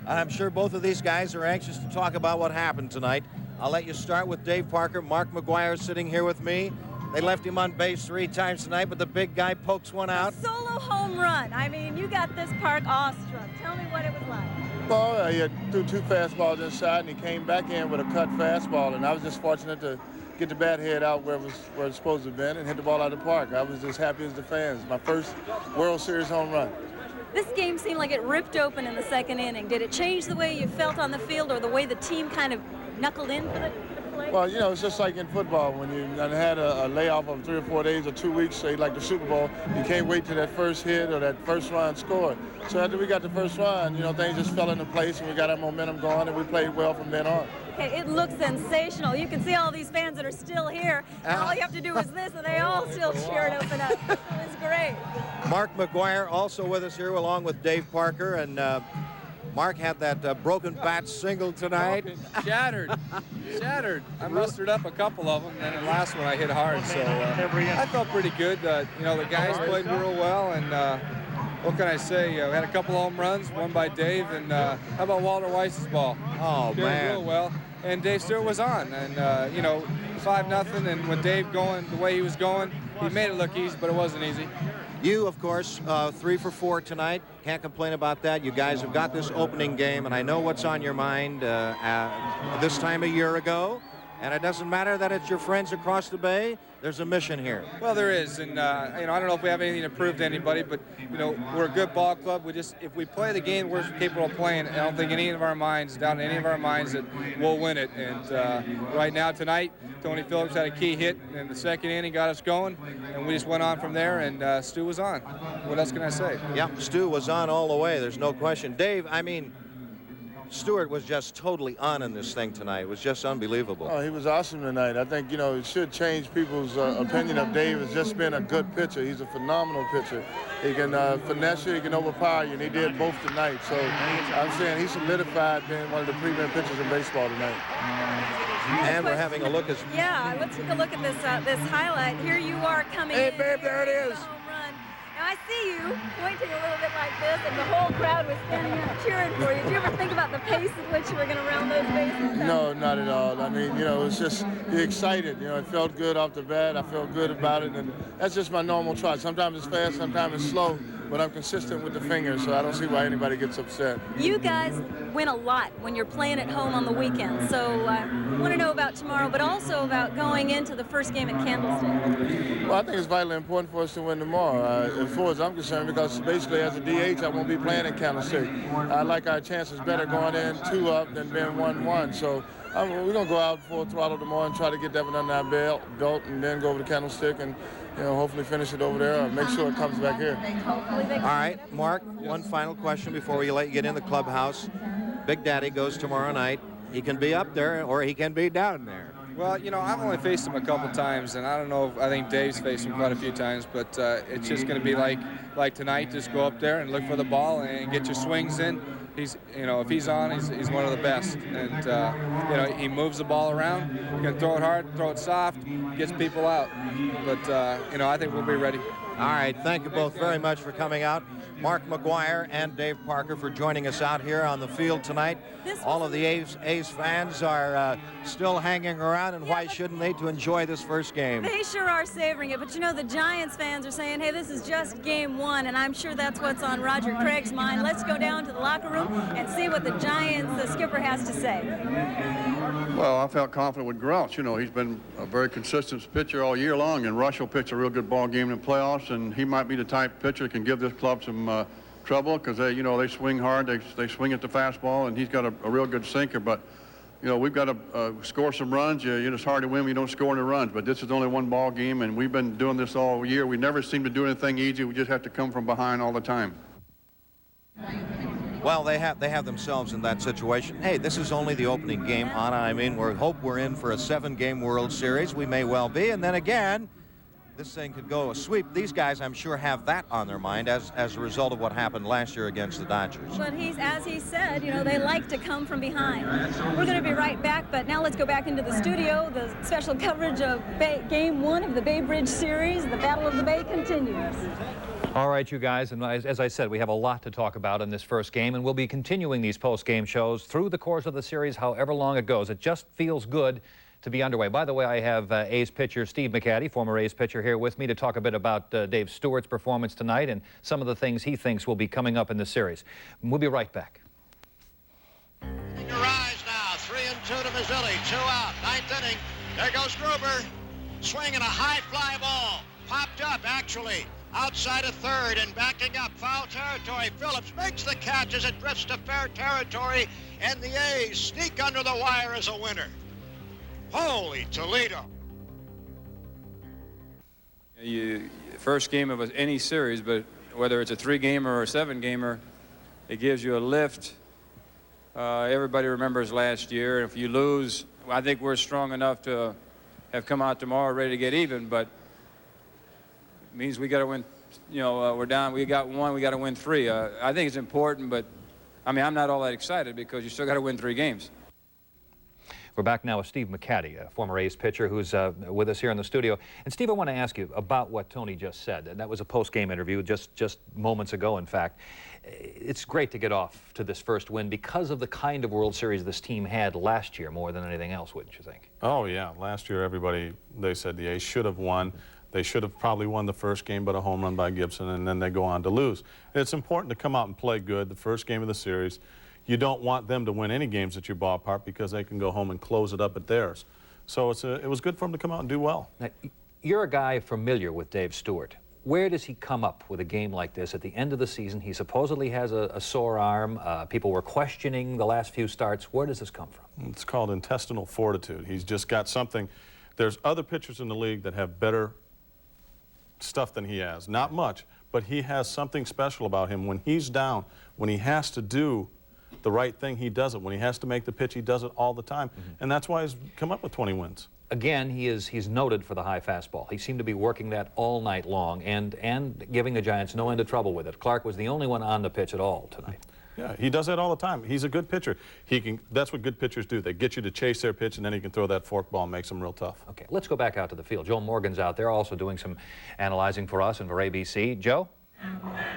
I'm sure both of these guys are anxious to talk about what happened tonight. I'll let you start with Dave Parker. Mark McGuire sitting here with me. They left him on base 3 times tonight, but the big guy pokes one out. Solo home run. I mean, you got this park awestruck. Tell me what it was like. Well, he threw 2 fastballs inside, and he came back in with a cut fastball, and I was just fortunate to get the bat head out where it's supposed to have been and hit the ball out of the park. I was just happy as the fans. My first World Series home run. This game seemed like it ripped open in the second inning. Did it change the way you felt on the field or the way the team kind of knuckled in for the play? Well, you know, it's just like in football. When you had a layoff of 3 or 4 days or 2 weeks, say like the Super Bowl, you can't wait till that first hit or that first run scored. So after we got the first run, you know, things just fell into place and we got our momentum going and we played well from then on. Okay, it looks sensational. You can see all these fans that are still here, and all you have to do is this, and they all still cheer it open up. It was great. Mark McGuire also with us here along with Dave Parker, and Mark had that broken bat single tonight. Shattered. I mustered up a couple of them, and then the last one I hit hard, so I felt pretty good. You know, the guys played real well, and what can I say? We had a couple home runs, one by Dave, and how about Walter Weiss's ball? Oh, did man. Real well, and Dave Stewart was on, and you know, 5-0, and with Dave going the way he was going, he made it look easy, but it wasn't easy. You, of course, 3 for 4 tonight. Can't complain about that. You guys have got this opening game, and I know what's on your mind this time a year ago. And it doesn't matter that it's your friends across the bay. There's a mission here. Well, there is, and you know, I don't know if we have anything to prove to anybody, but you know, we're a good ball club. If we play the game we're capable of playing, I don't think any of our minds, down in any of our minds, that we'll win it. And right now tonight, Tony Phillips had a key hit in the second inning, got us going, and we just went on from there. And Stu was on. What else can I say? Yeah, Stu was on all the way. There's no question. Dave, I mean, Stewart was just totally on in this thing tonight. It was just unbelievable. Oh, he was awesome tonight. I think, you know, it should change people's opinion of Dave as just being a good pitcher. He's a phenomenal pitcher. He can finesse you, he can overpower you, and he did both tonight. So I'm saying he solidified being one of the premier pitchers in baseball tonight. And we're having a look at... Yeah, let's take a look at this highlight. Here you are coming in. Hey, babe, there it is. Now, I see you pointing a little bit like this, and the whole crowd was standing up cheering for you. Did you ever think about the pace at which you were going to round those bases? No, not at all. I mean, you know, it's just you're excited. You know, it felt good off the bat. I felt good about it, and that's just my normal trot. Sometimes it's fast, sometimes it's slow, but I'm consistent with the fingers, so I don't see why anybody gets upset. You guys win a lot when you're playing at home on the weekend, so I want to know about tomorrow, but also about going into the first game at Candlestick. Well, I think it's vitally important for us to win tomorrow, as far as I'm concerned, because basically as a DH, I won't be playing in Candlestick. I like our chances better going in 2 up than being 1-1. So we're going to go out full throttle tomorrow and try to get that one under our belt and then go over to Candlestick and, you know, hopefully finish it over there or make sure it comes back here. All right, Mark, one final question before we let you get in the clubhouse. Big Daddy goes tomorrow night. He can be up there or he can be down there. Well, you know, I've only faced him a couple times, and I don't know. I think Dave's faced him quite a few times, but it's just going to be like tonight. Just go up there and look for the ball and get your swings in. he's, you know, if he's on, he's one of the best. And, you know, he moves the ball around. You can throw it hard, throw it soft, gets people out. But, you know, I think we'll be ready. All right, thank you both very much for coming out. Mark McGuire and Dave Parker for joining us out here on the field tonight. All of the A's fans are still hanging around, and why shouldn't they, to enjoy this first game? They sure are savoring it, but you know, the Giants fans are saying, hey, this is just game one, and I'm sure that's what's on Roger Craig's mind. Let's go down to the locker room and see what the Giants skipper has to say. Well, I felt confident with Grouch. You know, he's been a very consistent pitcher all year long, and Rush will pitch a real good ball game in the playoffs, and he might be the type of pitcher that can give this club some trouble, because they, you know, they swing hard, they swing at the fastball, and he's got a real good sinker. But, you know, we've got to score some runs. It's hard to win when you don't score any runs, but this is only one ball game, and we've been doing this all year. We never seem to do anything easy. We just have to come from behind all the time. Well, they have themselves in that situation. Hey, this is only the opening game, Anna. I mean, we hope we're in for a 7-game World Series. We may well be, and then again, this thing could go a sweep. These guys, I'm sure, have that on their mind as a result of what happened last year against the Dodgers. But as he said, you know, they like to come from behind. We're going to be right back, but now let's go back into the studio. The special coverage of Game 1 of the Bay Bridge Series. The Battle of the Bay continues. All right, you guys, and as I said, we have a lot to talk about in this first game, and we'll be continuing these post-game shows through the course of the series, however long it goes. It just feels good to be underway. By the way, I have A's pitcher Steve McCatty, former A's pitcher, here with me to talk a bit about Dave Stewart's performance tonight and some of the things he thinks will be coming up in the series. We'll be right back. Rise now, 3-2 to Mazzilli, 2 out, 9th inning. There goes Gruber, swinging a high fly ball, popped up actually. Outside of third and backing up, foul territory. Phillips makes the catch as it drifts to fair territory, and the A's sneak under the wire as a winner. Holy Toledo. First game of any series, but whether it's a 3-gamer or a 7-gamer, it gives you a lift. Everybody remembers last year. If you lose, I think we're strong enough to have come out tomorrow ready to get even, but it means we got to win. You know, we're down. We got 1. We got to win 3. I think it's important, but I mean, I'm not all that excited because you still got to win 3 games. We're back now with Steve McCatty, a former A's pitcher who's with us here in the studio. And Steve, I want to ask you about what Tony just said. And that was a post-game interview just moments ago, in fact. It's great to get off to this first win because of the kind of World Series this team had last year more than anything else, wouldn't you think? Oh, yeah. Last year, they said the A's should have won. They should have probably won the first game, but a home run by Gibson, and then they go on to lose. It's important to come out and play good the first game of the series. You don't want them to win any games at your ballpark because they can go home and close it up at theirs. So it was good for them to come out and do well. Now, you're a guy familiar with Dave Stewart. Where does he come up with a game like this at the end of the season? He supposedly has a sore arm. People were questioning the last few starts. Where does this come from? It's called intestinal fortitude. He's just got something. There's other pitchers in the league that have better stuff than he has. Not much, but he has something special about him. When he's down, when he has to do the right thing, he does it. When he has to make the pitch, he does it all the time. And that's why he's come up with 20 wins. Again, he's noted for the high fastball. He seemed to be working that all night long and giving the Giants no end of trouble with it. Clark was the only one on the pitch at all tonight. Yeah, he does that all the time. He's a good pitcher. That's what good pitchers do. They get you to chase their pitch, and then he can throw that fork ball and makes them real tough. Okay, let's go back out to the field. Joe Morgan's out there also doing some analyzing for us and for ABC. Joe?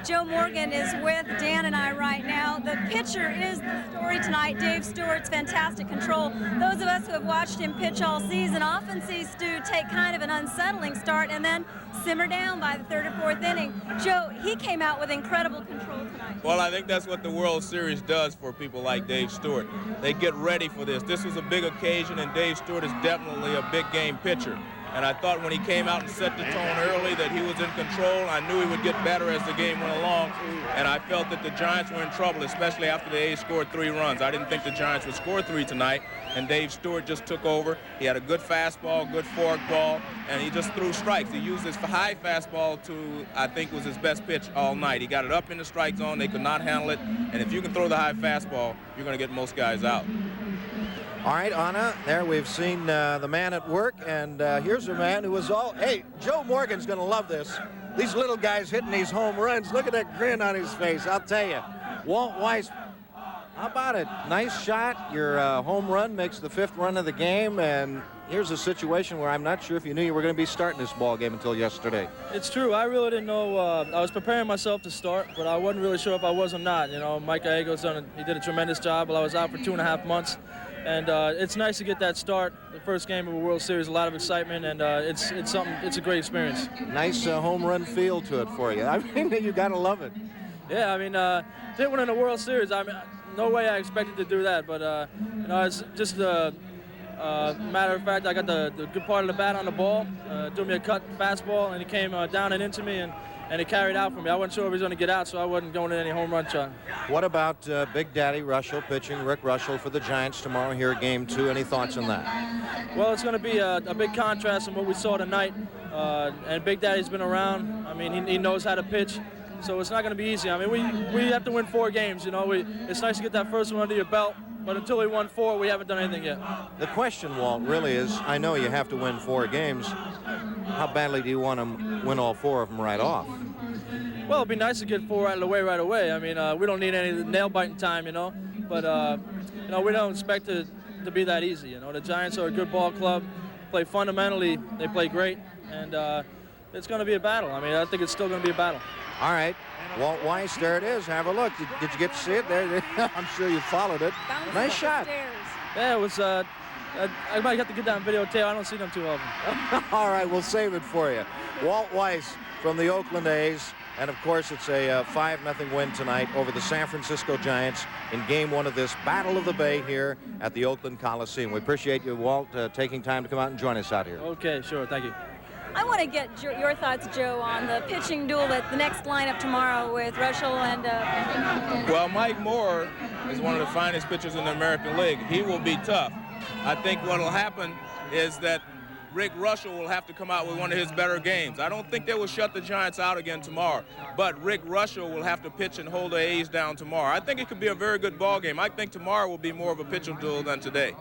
Joe Morgan is with Dan and I right now. The pitcher is the story tonight. Dave Stewart's fantastic control. Those of us who have watched him pitch all season often see Stu take kind of an unsettling start and then simmer down by the 3rd or 4th inning. Joe, he came out with incredible control tonight. Well, I think that's what the World Series does for people like Dave Stewart. They get ready for this. This was a big occasion, and Dave Stewart is definitely a big game pitcher. And I thought when he came out and set the tone early that he was in control. I knew he would get better as the game went along. And I felt that the Giants were in trouble, especially after the A's scored 3 runs. I didn't think the Giants would score 3 tonight. And Dave Stewart just took over. He had a good fastball, good fork ball, and he just threw strikes. He used his high fastball to, I think, was his best pitch all night. He got it up in the strike zone. They could not handle it. And if you can throw the high fastball, you're going to get most guys out. All right, Anna, there we've seen the man at work, and here's a man who was all, hey, Joe Morgan's going to love this. These little guys hitting these home runs. Look at that grin on his face, I'll tell you. Walt Weiss about it? Nice shot. Your home run makes the 5th run of the game, and here's a situation where I'm not sure if you knew you were going to be starting this ball game until yesterday. It's true. I really didn't know. I was preparing myself to start, but I wasn't really sure if I was or not. You know, Mike Gallego's he did a tremendous job while I was out for 2.5 months. And it's nice to get that start, the first game of a World Series, a lot of excitement, and it's a great experience. Nice home run feel to it for you. I mean, you got to love it. Yeah, I mean, to win in the World Series, I mean, no way I expected to do that, but, you know, it's just a matter of fact, I got the good part of the bat on the ball, threw me a cut fastball, and he came down and into me, and it carried out for me. I wasn't sure if he was going to get out, so I wasn't going in any home run shot. What about Big Daddy Russell pitching, Rick Russell for the Giants tomorrow here at Game 2? Any thoughts on that? Well, it's going to be a big contrast from what we saw tonight. And Big Daddy's been around. I mean, he knows how to pitch, so it's not going to be easy. I mean, we have to win 4 games. You know, it's nice to get that first one under your belt, but until we won 4, we haven't done anything yet. The question, Walt, really is, I know you have to win 4 games. How badly do you want to win all 4 of them right off? Well, it'd be nice to get 4 out of the way right away. I mean, we don't need any nail-biting time, you know. But, you know, we don't expect it to be that easy, you know. The Giants are a good ball club. Play fundamentally, they play great. And it's going to be a battle. I mean, I think it's still going to be a battle. All right. Walt Weiss, there it is. Have a look. Did you get to see it? There, I'm sure you followed it. Nice shot. Yeah, it was, I might have to get down videotape. I don't see them too often. All right, we'll save it for you. Walt Weiss from the Oakland A's. And, of course, it's a 5-0 win tonight over the San Francisco Giants in Game 1 of this Battle of the Bay here at the Oakland Coliseum. We appreciate you, Walt, taking time to come out and join us out here. Okay, sure. Thank you. I want to get your thoughts, Joe, on the pitching duel at the next lineup tomorrow with Russell and... Well, Mike Moore is one of the finest pitchers in the American League. He will be tough. I think what will happen is that Rick Russell will have to come out with one of his better games. I don't think they will shut the Giants out again tomorrow, but Rick Russell will have to pitch and hold the A's down tomorrow. I think it could be a very good ball game. I think tomorrow will be more of a pitching duel than today.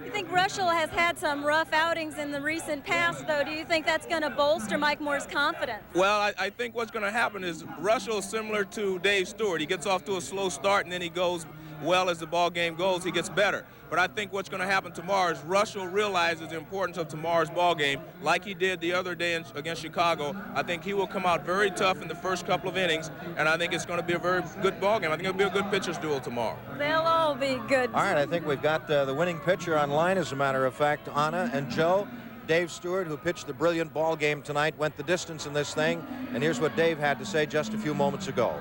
You think Russell has had some rough outings in the recent past, though? Do you think that's going to bolster Mike Moore's confidence? Well, I think what's going to happen is Russell is similar to Dave Stewart. He gets off to a slow start, and then he goes well as the ball game goes. He gets better. But I think what's going to happen tomorrow is Russell realizes the importance of tomorrow's ball game, like he did the other day against Chicago. I think he will come out very tough in the first couple of innings, and I think it's going to be a very good ball game. I think it'll be a good pitcher's duel tomorrow. They'll all be good. All right, I think we've got the winning pitcher online, as a matter of fact, Anna and Joe. Dave Stewart, who pitched the brilliant ball game tonight, went the distance in this thing, and here's what Dave had to say just a few moments ago.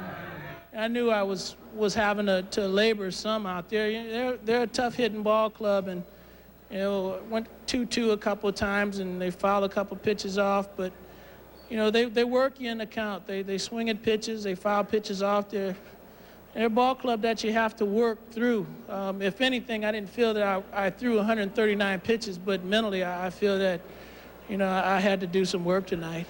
I knew I was having to labor some out there. They're a tough hitting ball club, and you know, went 2-2 a couple of times, and they fouled a couple pitches off. But you know, they work you in the count. They swing at pitches, they foul pitches off. They're a ball club that you have to work through. If anything, I didn't feel that I threw 139 pitches, but mentally I feel that, you know, I had to do some work tonight.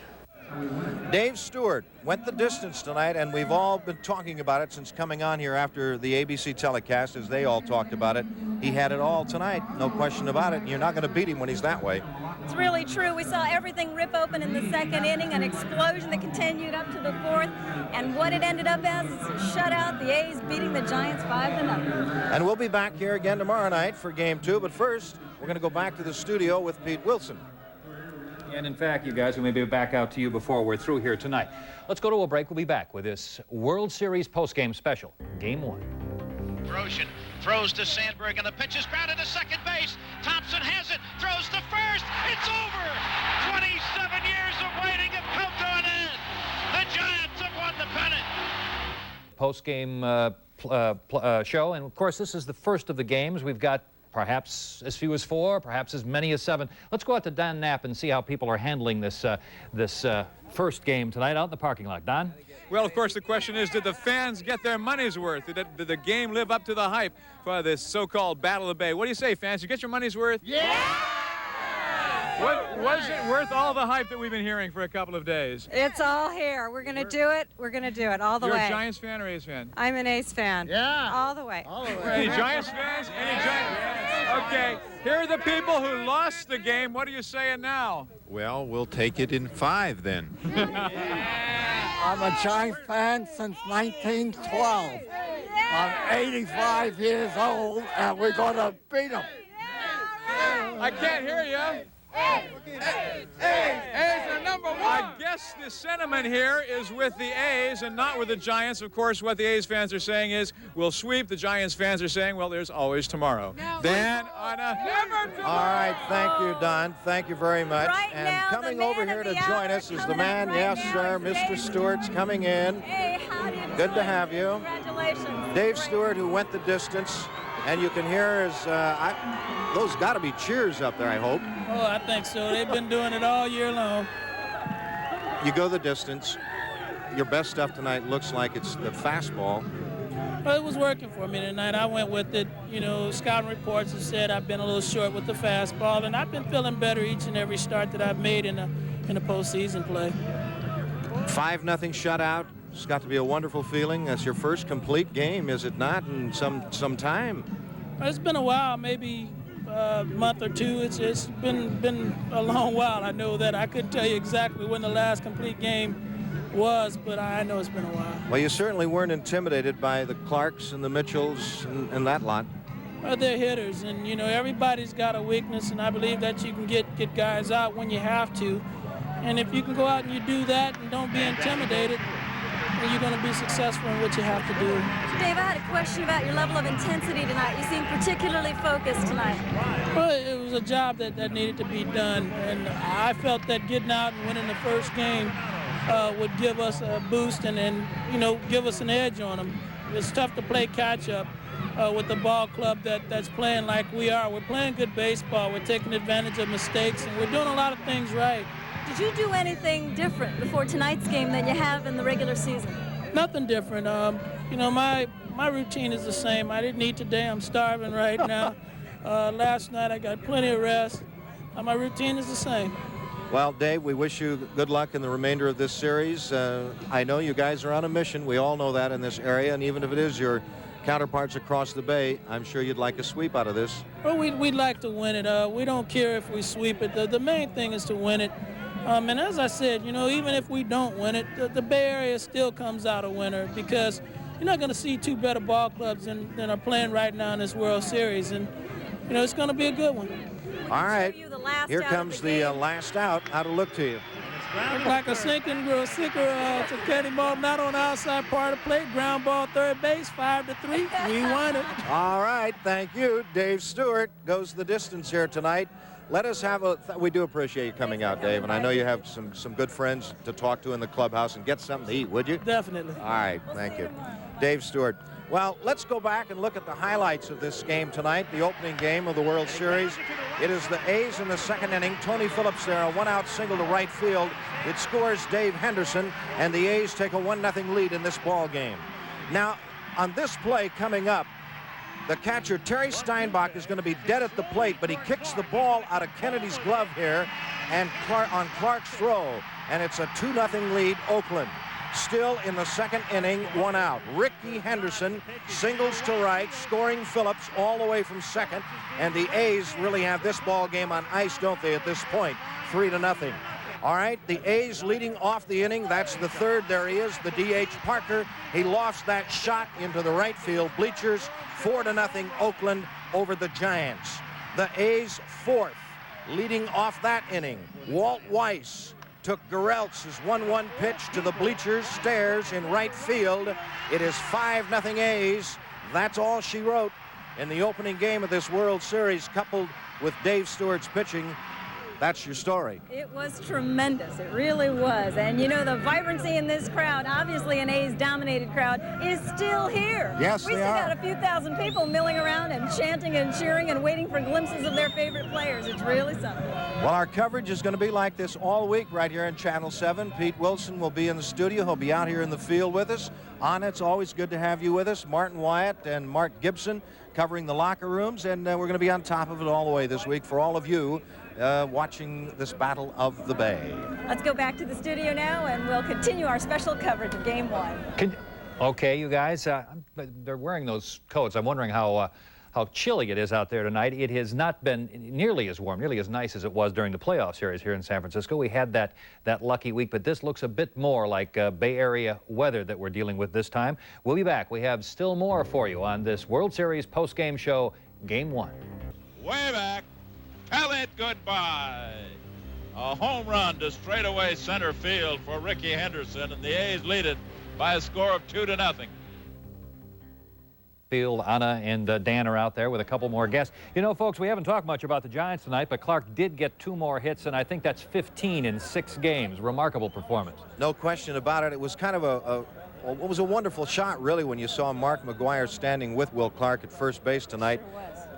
Dave Stewart went the distance tonight, and we've all been talking about it since coming on here after the ABC telecast, as they all talked about it. He had it all tonight, no question about it, and you're not going to beat him when he's that way. It's really true. We saw everything rip open in the second inning, an explosion that continued up to the 4th, and what it ended up as is a shutout, the A's beating the Giants 5-0. And we'll be back here again tomorrow night for Game 2, but first, we're going to go back to the studio with Pete Wilson. And in fact, you guys, we may be back out to you before we're through here tonight. Let's go to a break. We'll be back with this World Series postgame special, Game 1. Roshan throws to Sandberg, and the pitch is grounded to second base. Thompson has it, throws to first. It's over. 27 years of waiting have come to an end. The Giants have won the pennant. Postgame show, and of course, this is the first of the games. We've got perhaps as few as 4, perhaps as many as 7. Let's go out to Don Knapp and see how people are handling this first game tonight out in the parking lot. Don? Well, of course, the question is, did the fans get their money's worth? Did the game live up to the hype for this so-called Battle of the Bay? What do you say, fans? You get your money's worth? Yeah! Was it worth all the hype that we've been hearing for a couple of days? It's all here. We're going to do it. We're going to do it all the way. You're a Giants fan or A's fan? I'm an A's fan. Yeah. All the way. All the way. Any Giants fans? Any Giants fans? Okay, here are the people who lost the game. What are you saying now? Well, we'll take it in 5 then. I'm a Giants fan since 1912. Yeah! I'm 85 years old, and we're going to beat them. I can't hear you. A's are number one. I guess the sentiment here is with the A's and not with the Giants. Of course, what the A's fans are saying is we'll sweep. The Giants fans are saying, well, there's always tomorrow. Dan, Anna. All right, thank you, Don. Thank you very much. Right and now, coming over here to join us is the man, yes, sir, Mr. Stewart's coming in. Hey, how do you Good to have you. Congratulations. Dave Stewart, who went the distance, and you can hear his, those got to be cheers up there, I hope. Oh, I think so. They've been doing it all year long. You go the distance. Your best stuff tonight looks like it's the fastball. Well, it was working for me tonight. I went with it. You know, scouting reports have said I've been a little short with the fastball, and I've been feeling better each and every start that I've made in the postseason play. 5-0 shutout. It's got to be a wonderful feeling. That's your first complete game, is it not, in some time? It's been a while, maybe a month or two. It's been a long while. I know that. I couldn't tell you exactly when the last complete game was, but I know it's been a while. Well, you certainly weren't intimidated by the Clarks and the Mitchells and that lot. Well, they're hitters, and you know everybody's got a weakness, and I believe that you can get guys out when you have to. And if you can go out and you do that and don't be intimidated, then you're going to be successful in what you have to do. Dave, I had a question about your level of intensity tonight. You seem particularly focused tonight. Well, it was a job that needed to be done, and I felt that getting out and winning the first game would give us a boost and you know, give us an edge on them. It's tough to play catch-up with the ball club that's playing like we are. We're playing good baseball. We're taking advantage of mistakes, and we're doing a lot of things right. Did you do anything different before tonight's game than you have in the regular season? Nothing different. You know, my routine is the same. I didn't eat today. I'm starving right now. Last night I got plenty of rest. My routine is the same. Well, Dave, we wish you good luck in the remainder of this series. I know you guys are on a mission. We all know that in this area, and even if it is your counterparts across the bay, I'm sure you'd like a sweep out of this. Well, we'd like to win it. We don't care if we sweep it. The main thing is to win it. And as I said, you know, even if we don't win it, the Bay Area still comes out a winner, because you're not going to see two better ball clubs than are playing right now in this World Series. And, you know, it's going to be a good one. All right. Here comes the last out. How'd it look to you? Looked like a sinker to Kenny Ball, not on the outside part of the plate. Ground ball, third base, 5-3. We won it. All right. Thank you. Dave Stewart goes the distance here tonight. Let us have we do appreciate you coming out, Dave, and I know you have some good friends to talk to in the clubhouse, and get something to eat, would you? Definitely. All right, thank you. Dave Stewart. Well, let's go back and look at the highlights of this game tonight, the opening game of the World Series. It is the A's in the second inning. Tony Phillips there, a one-out single to right field. It scores Dave Henderson, and the A's take a 1-0 lead in this ball game. Now, on this play coming up, the catcher, Terry Steinbach, is going to be dead at the plate, but he kicks the ball out of Kennedy's glove here and on Clark's throw, and it's a 2-0 lead, Oakland. Still in the second inning, one out. Ricky Henderson singles to right, scoring Phillips all the way from second, and the A's really have this ball game on ice, don't they, at this point, 3-0. All right, the A's leading off the inning. That's the third. There he is, the DH Parker. He lost that shot into the right field bleachers. 4-0 Oakland over the Giants. The A's fourth, leading off that inning. Walt Weiss took Gereltz's 1-1 pitch to the bleachers stairs in right field. It is 5-0 A's. That's all she wrote in the opening game of this World Series, coupled with Dave Stewart's pitching. That's your story. It was tremendous. It really was. And, you know, the vibrancy in this crowd, obviously an A's-dominated crowd, is still here. Yes, we still got a few thousand people milling around and chanting and cheering and waiting for glimpses of their favorite players. It's really something. Well, our coverage is going to be like this all week right here in Channel 7. Pete Wilson will be in the studio. He'll be out here in the field with us. Anna, it's always good to have you with us. Martin Wyatt and Mark Gibson covering the locker rooms, and we're going to be on top of it all the way this week for all of you watching this Battle of the Bay. Let's go back to the studio now, and we'll continue our special coverage of Game 1. Okay, you guys, they're wearing those coats. I'm wondering how how chilly it is out there tonight. It has not been nearly as warm, nearly as nice as it was during the playoff series here in San Francisco. We had that lucky week, but this looks a bit more like Bay Area weather that we're dealing with this time. We'll be back. We have still more for you on this World Series post-game show, Game 1. Way back, tell it goodbye. A home run to straightaway center field for Ricky Henderson, and the A's lead it by a score of 2-0. Field, Anna and Dan are out there with a couple more guests. You know, folks, we haven't talked much about the Giants tonight, but Clark did get 2 more hits, and I think that's 15 in 6 games. Remarkable performance. No question about it. It was kind of it was a wonderful shot, really, when you saw Mark McGwire standing with Will Clark at first base tonight.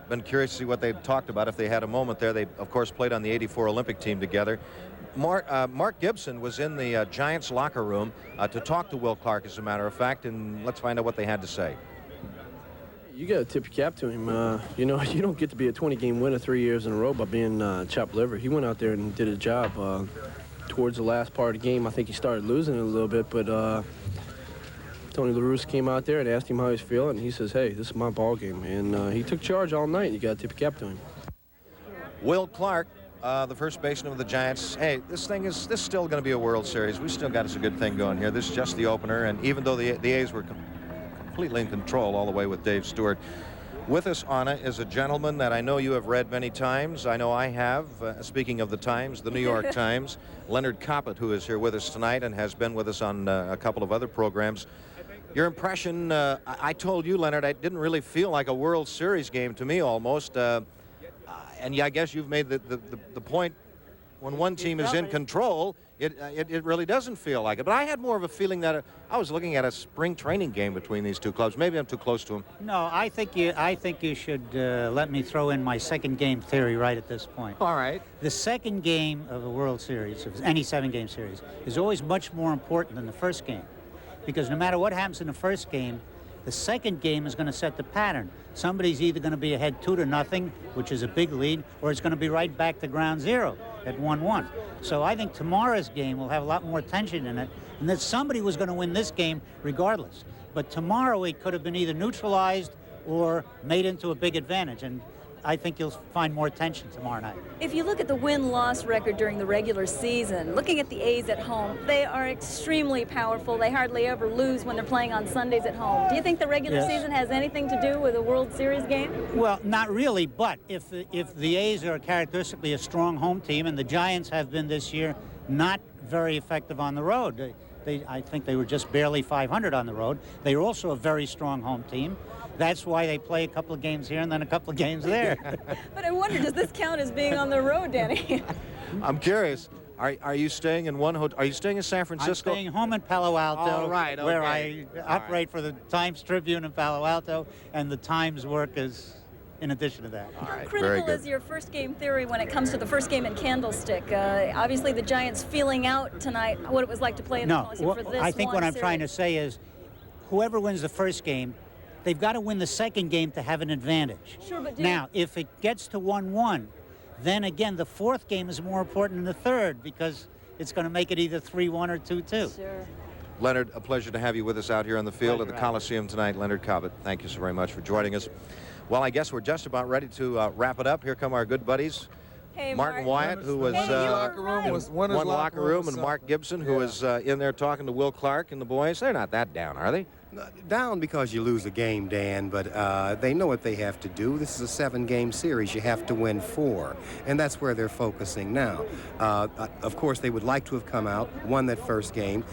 Been curious to see what they talked about if they had a moment there. They, of course, played on the '84 Olympic team together. Mark Gibson was in the Giants locker room to talk to Will Clark, as a matter of fact, and let's find out what they had to say. You got to tip your cap to him. You know, you don't get to be a 20-game winner 3 years in a row by being chopped liver. He went out there and did a job. Towards the last part of the game, I think he started losing it a little bit, but Tony La Russa came out there and asked him how he's feeling, and he says, hey, this is my ball game. And he took charge all night. You got to tip your cap to him. Will Clark, the first baseman of the Giants. Hey, this is still going to be a World Series. We still got us a good thing going here. This is just the opener, and even though the A's were completely in control all the way with Dave Stewart. With us, Anna, is a gentleman that I know you have read many times. I know I have. Speaking of the Times, the New York Times, Leonard Coppett, who is here with us tonight and has been with us on a couple of other programs. Your impression, I told you, Leonard, it didn't really feel like a World Series game to me almost. And yeah, I guess you've made the point, when one team is in control, it really doesn't feel like it. But I had more of a feeling that I was looking at a spring training game between these two clubs. Maybe I'm too close to them. No, I think you should let me throw in my second game theory right at this point. All right. The second game of a World Series, of any 7-game series, is always much more important than the first game. Because no matter what happens in the first game, the second game is going to set the pattern. Somebody's either going to be ahead 2-0, which is a big lead, or it's going to be right back to ground zero at 1-1. So I think tomorrow's game will have a lot more tension in it, and that somebody was going to win this game regardless. But tomorrow it could have been either neutralized or made into a big advantage, and I think you'll find more tension tomorrow night. If you look at the win-loss record during the regular season, looking at the A's at home, they are extremely powerful. They hardly ever lose when they're playing on Sundays at home. Do you think the regular season has anything to do with a World Series game? Well, not really, but if the A's are characteristically a strong home team, and the Giants have been this year not very effective on the road. I think they were just barely 500 on the road. They are also a very strong home team. That's why they play a couple of games here and then a couple of games there. But I wonder, does this count as being on the road, Danny? I'm curious. Are you staying in one hotel? Are you staying in San Francisco? I'm staying home in Palo Alto, okay. where I operate for the Times Tribune in Palo Alto, and the Times work is in addition to that. How critical is your first game theory when it comes to the first game in Candlestick? Obviously, the Giants feeling out tonight what it was like to play in the Coliseum for this I think what I'm series. trying to say is whoever wins the first game, they've got to win the second game to have an advantage. Sure, but now, if it gets to 1-1, then again, the fourth game is more important than the third because it's going to make it either 3-1 or 2-2. Sure. Leonard, a pleasure to have you with us out here on the field at the Coliseum tonight. Leonard Cobbett, thank you so very much for joining us. Well, I guess we're just about ready to wrap it up. Here come our good buddies. Hey, Martin Wyatt, who was in one locker room, and Mark Gibson, who was in there talking to Will Clark and the boys. They're not that down, are they? Down because you lose a game, Dan, but they know what they have to do. This is a 7-game series. You have to win 4, and that's where they're focusing now. Of course, they would like to have come out, won that first game,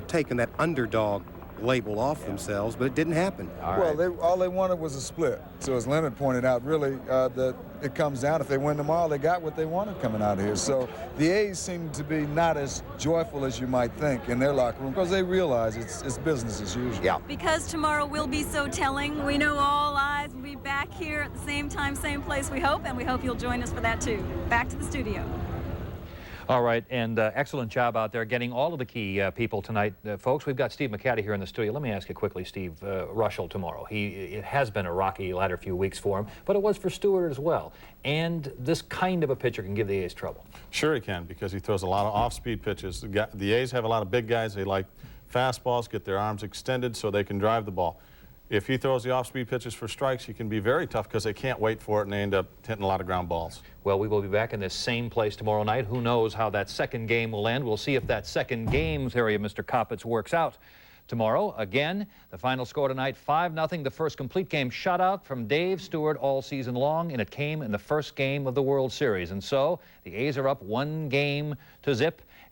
taken that underdog label off themselves, but it didn't happen. All they wanted was a split. So as Leonard pointed out, really, that it comes down, if they win tomorrow, they got what they wanted coming out of here. So the A's seem to be not as joyful as you might think in their locker room because they realize it's business as usual. Yeah. Because tomorrow will be so telling, we know all eyes will be back here at the same time, same place, we hope, and we hope you'll join us for that too. Back to the studio. All right, and excellent job out there getting all of the key people tonight. Folks, we've got Steve McCatty here in the studio. Let me ask you quickly, Steve, Russell tomorrow. It has been a rocky latter few weeks for him, but it was for Stewart as well. And this kind of a pitcher can give the A's trouble. Sure he can, because he throws a lot of off-speed pitches. The A's have a lot of big guys. They like fastballs, get their arms extended so they can drive the ball. if he throws the off-speed pitches for strikes, he can be very tough because they can't wait for it and they end up hitting a lot of ground balls. Well, we will be back in this same place tomorrow night. Who knows how that second game will end. We'll see if that second game theory of Mr. Coppets works out tomorrow. Again, the final score tonight, 5-0, the first complete game shutout from Dave Stewart all season long, and it came in the first game of the World Series. And so the A's are up 1-0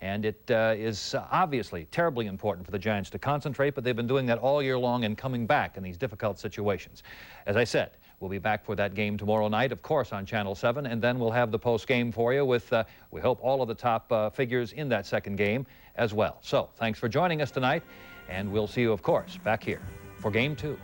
and it is obviously terribly important for the Giants to concentrate, but they've been doing that all year long and coming back in these difficult situations. As I said, we'll be back for that game tomorrow night, of course, on Channel 7, and then we'll have the post-game for you with, we hope, all of the top figures in that second game as well. So thanks for joining us tonight, and we'll see you, of course, back here for Game 2.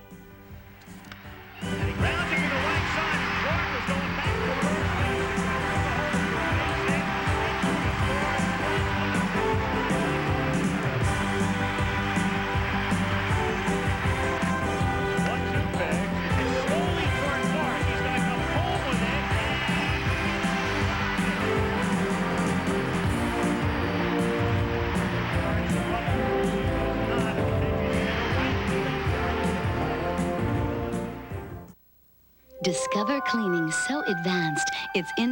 Discover cleaning so advanced, it's in